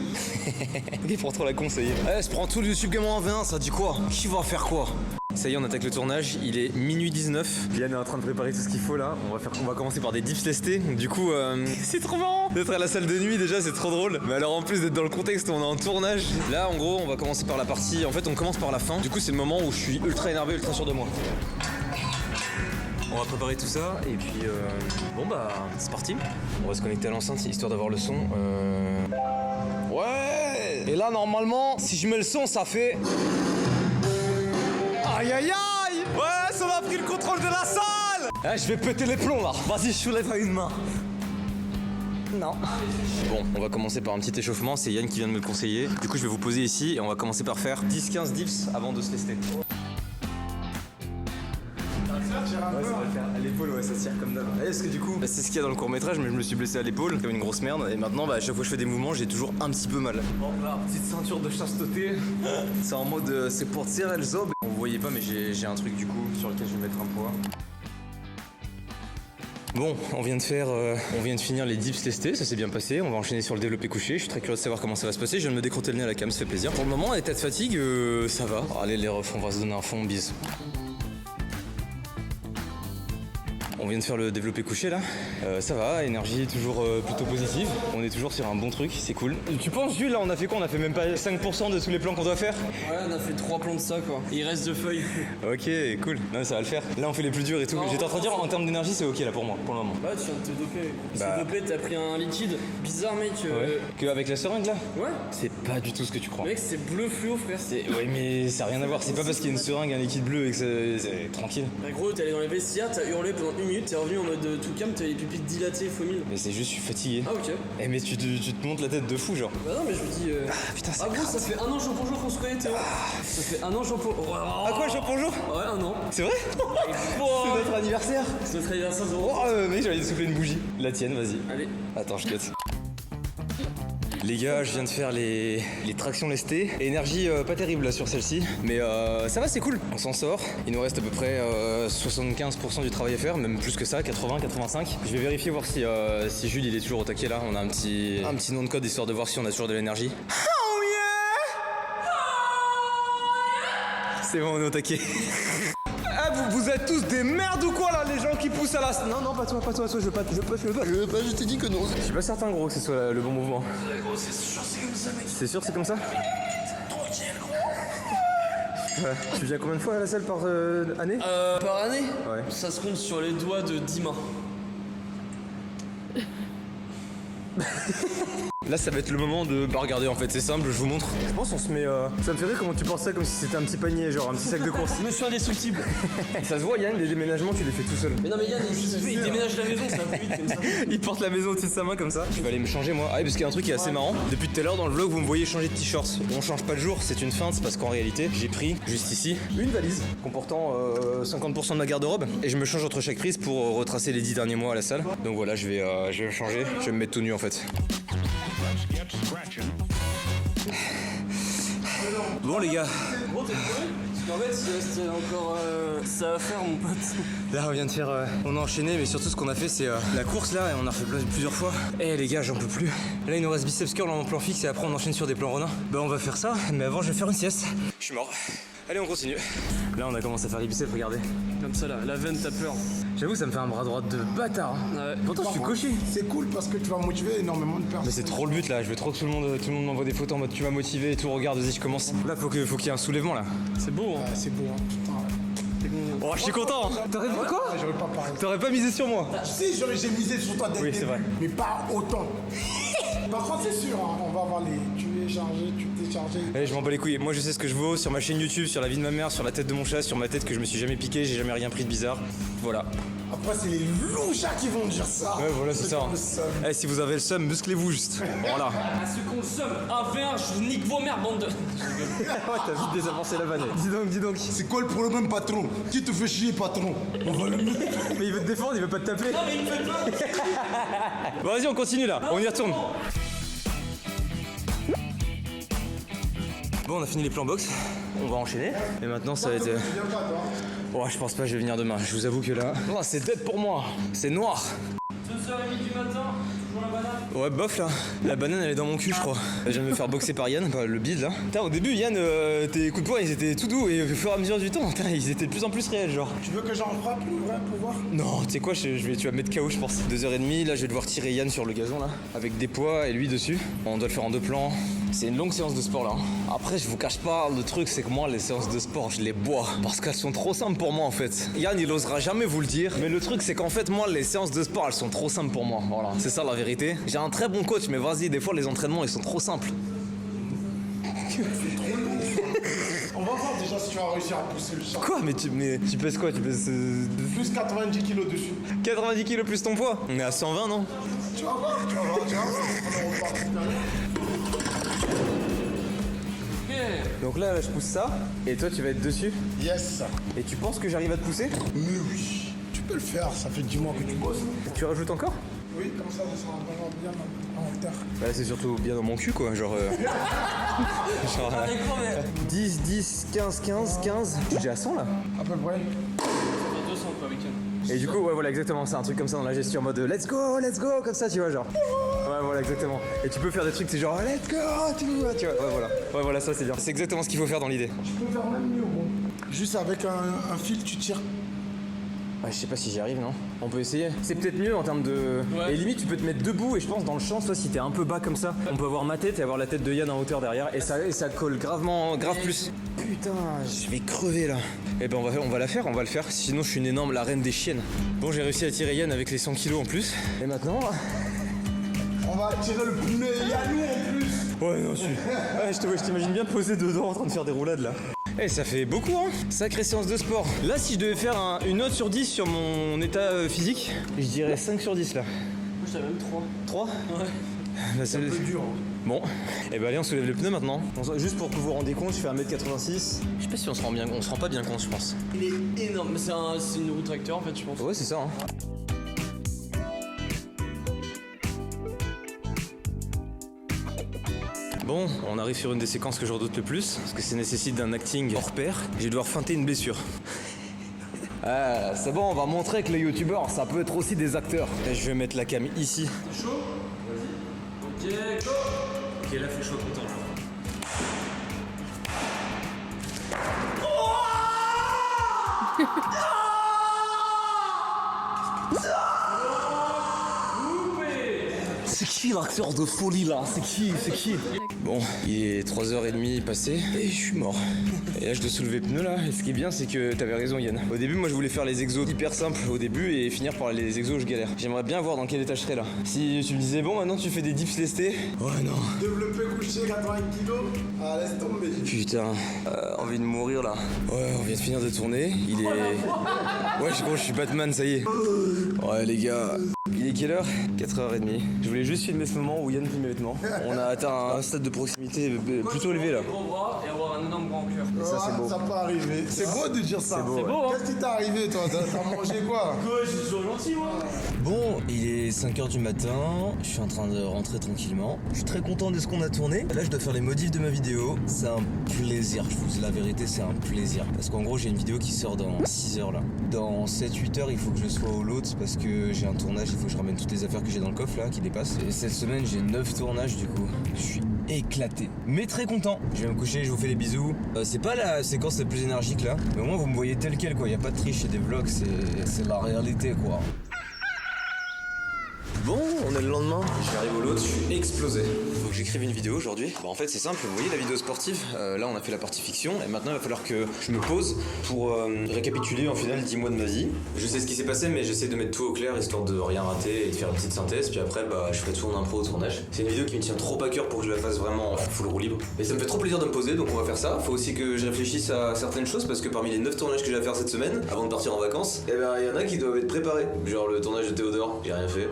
Il prend trop la con, ça y est. Ouais, je prends tout le YouTube Gamer en V1, ça dit quoi? Qui va faire quoi? Ça y est, on attaque le tournage, il est minuit 19. Yann est en train de préparer tout ce qu'il faut là. On va commencer par des dips lestés. Du coup, c'est trop marrant d'être à la salle de nuit déjà, c'est trop drôle. Mais alors en plus d'être dans le contexte où on est en tournage. Là, en gros, on va commencer par la partie. En fait, on commence par la fin. Du coup, c'est le moment où je suis ultra énervé, ultra sûr de moi. On va préparer tout ça et puis bon bah c'est parti. On va se connecter à l'enceinte histoire d'avoir le son. Ouais. Et là normalement si je mets le son ça fait. Aïe aïe aïe. Ouais ça m'a pris le contrôle de la salle. Ah, je vais péter les plombs là. Vas-y je soulève à une main. Non. Bon, on va commencer par un petit échauffement, c'est Yann qui vient de me le conseiller. Du coup je vais vous poser ici et on va commencer par faire 10-15 dips avant de se lester. Ouais, ça va le faire. À l'épaule, ouais, ça se tire comme d'hab. Parce que du coup, c'est ce qu'il y a dans le court-métrage, mais je me suis blessé à l'épaule, comme une grosse merde. Et maintenant, à chaque fois que je fais des mouvements, j'ai toujours un petit peu mal. Bon, là, petite ceinture de chasteté. C'est en mode, c'est pour tirer le zob. Vous voyez pas, mais j'ai un truc du coup sur lequel je vais mettre un poids. Bon, on vient de finir les dips lestés, ça s'est bien passé. On va enchaîner sur le développé couché. Je suis très curieux de savoir comment ça va se passer. Je viens de me décrotter le nez à la cam, ça fait plaisir. Pour le moment, les têtes fatigue, ça va. Allez, les refs, on va se donner un fond, bise. On vient de faire le développé couché là, ça va, énergie toujours plutôt positive, on est toujours sur un bon truc, c'est cool. Tu penses Jules là on a fait quoi? On a fait même pas 5% de tous les plans qu'on doit faire? Ouais on a fait 3 plans de ça quoi, il reste 2 feuilles. Ok cool, non ça va le faire, là on fait les plus durs et tout. J'étais en train de dire en termes d'énergie c'est ok là pour moi, pour le moment. Bah tu viens de te doper, c'est dopé, t'as pris un liquide, bizarre mec. Ouais. Que avec la seringue là? Ouais. C'est pas du tout ce que tu crois. Mec c'est bleu fluo frère. Ouais mais ça a rien à voir, c'est pas parce qu'il y a une seringue, un liquide bleu et que c'est tranquille. Bah gros t'es allé dans les vestiaires, t'as hurlé pendant 1 minute, t'es revenu en mode tout calme, t'avais les pupilles dilatées, faux mille. Mais c'est juste, je suis fatigué. Ah ok. Eh mais tu te montes la tête de fou genre. Bah non mais je me dis putain c'est ah bon ça fait 1 an jour pour jour qu'on se connaît Théo. Ça fait 1 an jour pour... Ah quoi jour pour jour? Ouais 1 an. C'est vrai? C'est notre anniversaire. C'est notre anniversaire mec j'ai envie de souffler une bougie. La tienne vas-y. Allez. Attends je cut. Les gars, je viens de faire les tractions lestées. Énergie pas terrible là sur celle-ci, mais ça va, c'est cool. On s'en sort. Il nous reste à peu près 75% du travail à faire, même plus que ça, 80, 85. Je vais vérifier voir si Jules il est toujours au taquet là. On a un petit nom de code histoire de voir si on a toujours de l'énergie. Oh yeah! C'est bon, on est au taquet. Ah, vous êtes tous des merdes ou quoi là, les gens qui poussent à la... Non, pas toi, je veux pas, je t'ai dit que non. Je suis pas certain gros que ce soit le bon mouvement. Ouais, gros, c'est sûr c'est comme ça, mec. C'est sûr c'est comme ça? Tranquille, gros. Ouais. Tu viens combien de fois à la salle par année? Par année? Ouais. Ça se compte sur les doigts de 10 mains. Là ça va être le moment de regarder en fait, c'est simple, je vous montre. Je pense on se met... Ça me fait rire comment tu penses ça comme si c'était un petit panier, genre un petit sac de course. Je me suis indestructible. Ça se voit Yann, les déménagements tu les fais tout seul. Mais non mais Yann il déménage la maison, ça va plus vite comme ça. Il porte la maison au-dessus de sa main comme ça. Je vais aller me changer moi. Ah oui, parce qu'il y a un truc qui est assez marrant. Depuis tout à l'heure dans le vlog vous me voyez changer de t-shirt. On change pas de jour, c'est une feinte parce qu'en réalité j'ai pris juste ici une valise comportant 50% de ma garde-robe et je me change entre chaque prise pour retracer les 10 derniers mois à la salle. Donc voilà, je vais me changer, je vais me mettre tout nu en fait. Bon les gars. Gros t'es crevé? Parce qu'en fait c'était encore ça à faire mon pote. Là on vient de faire, on a enchaîné mais surtout ce qu'on a fait c'est la course là et on a refait plusieurs fois. Eh les gars j'en peux plus. Là il nous reste biceps curl en plan fixe et après on enchaîne sur des plans renards. Bah on va faire ça mais avant je vais faire une sieste. Je suis mort. Allez on continue. Là on a commencé à faire les biceps, regardez. Comme ça là, la veine t'as peur. J'avoue ça me fait un bras droit de bâtard. Ouais. Pourtant je suis coché. C'est cool parce que tu vas motiver énormément de personnes. Mais c'est trop le but là, je veux trop que tout le monde m'envoie des photos en mode tu m'as motivé et tout, regarde vas-y je commence. Là faut qu'il y ait un soulèvement là. C'est beau hein. Ouais, c'est beau hein, putain. Oh je suis content. T'aurais fait quoi? J'aurais pas parlé. T'aurais pas misé sur moi? Si, j'ai misé sur toi dès Oui c'est vrai. Mais pas autant. Par contre c'est sûr, hein, on va avoir les... Tu es chargé, tu t'es chargé. Allez je m'en bats les couilles, moi je sais ce que je vaux sur ma chaîne YouTube, sur la vie de ma mère, sur la tête de mon chat, sur ma tête que je me suis jamais piqué, j'ai jamais rien pris de bizarre. Voilà. Après c'est les louchas qui vont dire ça. Ouais voilà c'est ça. Eh si vous avez le seum, musclez-vous juste. Voilà. À ceux qui ont le seum, un V1, je vous nique vos mères bande de... Ouais t'as vite désavancé la vanne. Dis donc. C'est quoi le problème patron? Qui te fait chier patron? On va le mettre. Mais il veut te défendre, il veut pas te taper. Non mais il me fait peur. Bon vas-y on continue là, on y retourne. Bon on a fini les plans box, on va enchaîner. Et maintenant ça va être... Oh je pense pas que je vais venir demain, je vous avoue que là... Oh c'est dead pour moi, c'est noir. 2h30 du matin, toujours la banane. Ouais bof là, la banane elle est dans mon cul je crois. Je viens de me faire boxer par Yann, le bide là. Putain au début Yann, tes coups de poing ils étaient tout doux et au fur et à mesure du temps, putain, ils étaient de plus en plus réels genre. Tu veux que j'en frappe le vrai pour voir? Non, tu sais quoi, tu vas me mettre KO je pense. 2h30, là je vais devoir tirer Yann sur le gazon là, avec des poids et lui dessus. On doit le faire en 2 plans. C'est une longue séance de sport là. Après je vous cache pas, le truc c'est que moi les séances de sport je les bois. Parce qu'elles sont trop simples pour moi en fait. Yann il osera jamais vous le dire. Mais le truc c'est qu'en fait moi les séances de sport elles sont trop simples pour moi. Voilà, c'est ça la vérité. J'ai un très bon coach mais vas-y des fois les entraînements ils sont trop simples. On va voir déjà si tu vas réussir à pousser le champ. Quoi mais tu pèses quoi? Tu pèses... Plus 90 kilos dessus. 90 kilos plus ton poids? On est à 120 non? Tu vas voir. On repart. Donc là je pousse ça, et toi tu vas être dessus? Yes. Et tu penses que j'arrive à te pousser? Mais oui, tu peux le faire, ça fait 10 mois que tu bosses. Tu rajoutes encore? Oui, comme ça sera vraiment bien en terre. Bah c'est surtout bien dans mon cul quoi, genre... 10, 10, 15, 15, 15... Tu es déjà à 100 là? À peu près. 200 quoi week-end. Et du coup ouais voilà exactement, c'est un truc comme ça dans la gestion en mode let's go comme ça tu vois genre. Ouais voilà exactement. Et tu peux faire des trucs c'est genre let's go tu vois. Ouais voilà ça c'est bien. C'est exactement ce qu'il faut faire dans l'idée. Tu peux faire même mieux bon. Juste avec un fil tu tires. Ouais, je sais pas si j'y arrive non. On peut essayer. C'est peut-être mieux en termes de... Ouais. Et limite tu peux te mettre debout et je pense dans le champ, soit si t'es un peu bas comme ça, on peut avoir ma tête et avoir la tête de Yann en hauteur derrière et ça colle grave plus. Putain, je vais crever là. Eh ben on va le faire, sinon je suis une énorme la reine des chiennes. Bon j'ai réussi à tirer Yann avec les 100 kilos en plus. Et maintenant... On va tirer le pneu Yannou en plus. Ouais non je t'imagine bien posé dedans en train de faire des roulades là. Eh ça fait beaucoup hein. Sacrée séance de sport. Là si je devais faire une note sur 10 sur mon état physique, je dirais 5 sur 10 là. Moi j'avais même 3. 3 Ouais. Bah, c'est un peu dur. Bon, et bah allez on soulève les pneus maintenant. Juste pour que vous vous rendiez compte, je fais 1m86. Je sais pas si on se rend pas bien compte je pense. Il est énorme, c'est une roue tracteur en fait je pense. Ouais c'est ça hein. Bon, on arrive sur une des séquences que je redoute le plus, parce que ça nécessite d'un acting hors pair. Je vais devoir feinter une blessure. Ah, c'est bon, on va montrer que les youtubeurs, ça peut être aussi des acteurs. Et je vais mettre la cam ici. T'es chaud? Vas-y. Ok, go! Ok, là, faut que je sois content, là. C'est qui l'acteur de folie là? C'est qui? Bon, il est 3h30 passé et je suis mort. Et là je dois soulever pneus là, et ce qui est bien c'est que t'avais raison Yann. Au début moi je voulais faire les exos hyper simples au début et finir par les exos je galère. J'aimerais bien voir dans quel état je serais là. Si tu me disais bon maintenant tu fais des dips lestés. Ouais non. Développé couché 80 kilos. Ah laisse tomber. Putain, envie de mourir là. Ouais, on vient de finir de tourner. Il est... Ouais je crois je suis Batman, ça y est. Ouais les gars, il est quelle heure? 4h30. Je voulais juste filmer ce moment où Yann plie mes vêtements. On a atteint un stade de proximité plutôt élevé là. Gros bras et avoir un énorme grand cœur. Et ça c'est beau. Ça peut arriver. C'est beau de dire ça. C'est beau, C'est beau, hein? Qu'est-ce qui t'est arrivé toi? T'as mangé quoi? Quoi, je suis toujours gentil, moi. Bon, il est 5h du matin, je suis en train de rentrer tranquillement. Je suis très content de ce qu'on a tourné. Là, je dois faire les modifs de ma vidéo. C'est un plaisir, je vous dis la vérité, c'est un plaisir. Parce qu'en gros, j'ai une vidéo qui sort dans 6 heures là. Dans 7-8 heures, il faut que je sois au lot parce que j'ai un tournage, il faut que je ramène toutes les affaires que j'ai dans le coffre là qui dépassent. Et cette semaine, j'ai 9 tournages du coup. Je suis éclaté, mais très content. Je vais me coucher, je vous fais des bisous. C'est pas la séquence la plus énergique là, mais au moins vous me voyez tel quel quoi. Y a pas de triche, c'est des vlogs, c'est la réalité quoi. Bon, on est le lendemain, je arrive au lot, je suis explosé. Faut que j'écrive une vidéo aujourd'hui. Bah en fait c'est simple, vous voyez la vidéo sportive, là on a fait la partie fiction et maintenant il va falloir que je me pose pour récapituler en final 10 mois de ma vie. Je sais ce qui s'est passé mais j'essaie de mettre tout au clair histoire de rien rater et de faire une petite synthèse puis après bah je ferai tout en impro au tournage. C'est une vidéo qui me tient trop à cœur pour que je la fasse vraiment en full roue libre. Et ça me fait trop plaisir de me poser donc on va faire ça. Faut aussi que je réfléchisse à certaines choses parce que parmi les 9 tournages que j'ai à faire cette semaine, avant de partir en vacances, eh ben il y en a qui doivent être préparés. Genre le tournage de Théodore, j'ai rien fait.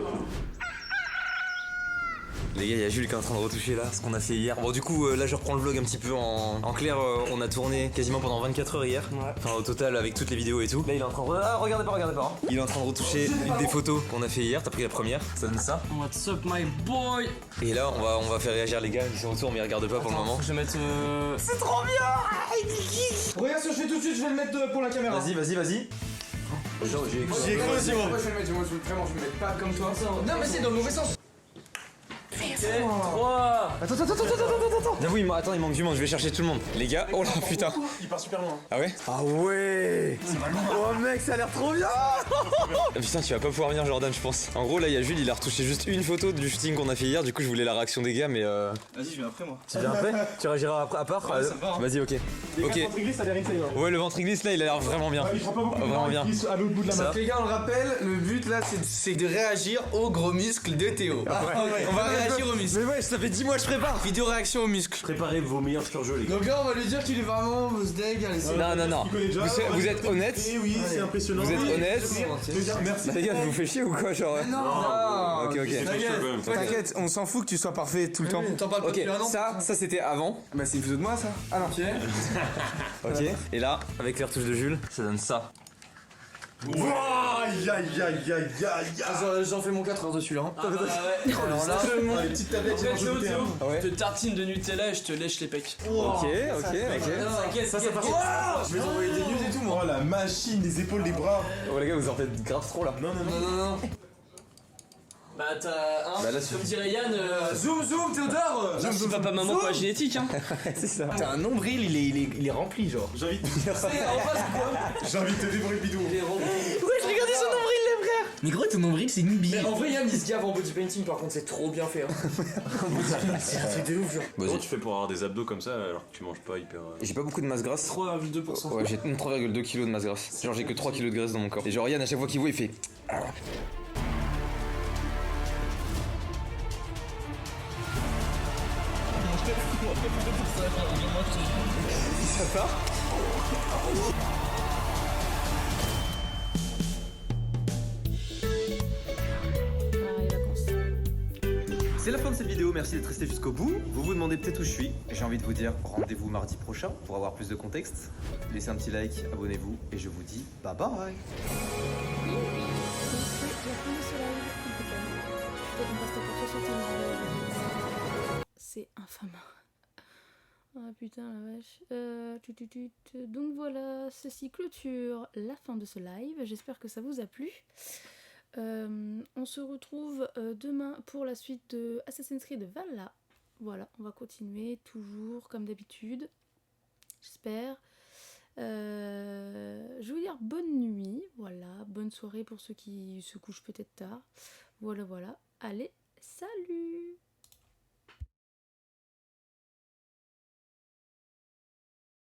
Les gars, il y a Jules qui est en train de retoucher là ce qu'on a fait hier. Bon, du coup, là je reprends le vlog un petit peu en clair. On a tourné quasiment pendant 24 heures hier. Ouais. Enfin, au total, avec toutes les vidéos et tout. Là, il est en train de. Ah, regardez pas. Hein. Il est en train de retoucher une des photos qu'on a fait hier. T'as pris la première, ça donne ça. What's up, my boy? Et là, on va faire réagir les gars. Ils sont autour, mais ils regardent pas pour le moment. Je vais mettre. C'est trop bien! Regarde ce que je fais tout de suite, je vais le mettre pour la caméra. Vas-y. J'ai cru aussi, moi. Moi, je vais le mettre, vraiment, je vais le mettre pas comme toi. Non, mais c'est dans le mauvais sens. 3. Attends. J'avoue, attends, il manque du monde, je vais chercher tout le monde. Les gars, oh là putain. Il part super loin. Ah ouais? Ah ouais. Oh mec, ça a l'air trop bien. Putain, tu vas pas pouvoir venir Jordan, je pense. En gros, là, il y a Jules, il a retouché juste une photo du shooting qu'on a fait hier. Du coup, je voulais la réaction des gars, mais Vas-y, je viens après moi. Tu viens après? Tu réagiras après à part? Ouais, ça va, hein. Vas-y, ok. Les gars, le ventre glisse, ça a l'air insane. Hein. Ouais, le ventre glisse là, il a l'air vraiment bien. Il prend pas beaucoup, vraiment bien. À l'autre bout de la map. Les gars, on le rappelle, le but là, c'est de réagir aux gros muscles de Théo. On va réagir aux muscles. Mais ouais, ça fait 10 mois que je prépare. Vidéo réaction aux muscles. Préparez vos meilleurs surjeux, les gars. Donc là, on va lui dire qu'il est vraiment steak. Non. Vous êtes honnête? Oui, c'est impressionnant. Vous êtes honnête? Merci. Les gars, vous faites chier ou quoi, genre? Non. Ok. T'inquiète, on s'en fout que tu sois parfait tout le temps. T'en parles pas Ok, ça c'était avant. Bah, c'est une photo de moi, ça. Ah non. Ok. Et là, avec les retouches de Jules, ça donne ça. Aïe. J'en fais mon 4 heures dessus là. Ah bah ouais. Alors là, les petites tablettes, j'ai mangé goûter. je te tartine de Nutella et je te lèche les pecs. Ok. T'inquiète, Ça passe. Je vais t'envoyer des news et tout, moi. Oh la machine, les épaules, les bras. Oh les gars, vous en faites grave trop là. Non. Bah t'as un, Bah là, comme dirait Yann, Zoom, Théodore. c'est papa maman pas génétique hein. C'est ça. T'as un nombril, il est rempli, genre. J'ai envie de te dire ça. En face quoi? J'ai envie de te dévorer le bidou. Il est rempli. Ouais, je regardais son nombril, les frères. Mais gros, ton nombril, c'est une bille. Mais en vrai Yann il se gave en body painting par contre c'est trop bien fait hein. C'est un truc de ouf, genre. Comment tu fais pour avoir des abdos comme ça alors que tu manges pas hyper. J'ai pas beaucoup de masse grasse. 3,2%. Ouais, j'ai 3,2 kg de masse grasse. Genre j'ai que 3 kg de graisse dans mon corps. Et genre Yann à chaque fois qu'il voit il fait. Ça part? C'est la fin de cette vidéo, merci d'être resté jusqu'au bout. Vous vous demandez peut-être où je suis. J'ai envie de vous dire rendez-vous mardi prochain pour avoir plus de contexte. Laissez un petit like, abonnez-vous et je vous dis bye bye. C'est infâme. Ah putain la vache. Donc voilà, ceci clôture la fin de ce live. J'espère que ça vous a plu. On se retrouve demain pour la suite de Assassin's Creed Valhalla. Voilà, on va continuer toujours comme d'habitude. J'espère. Je vais vous dire bonne nuit. Voilà, bonne soirée pour ceux qui se couchent peut-être tard. Voilà, voilà. Allez, salut!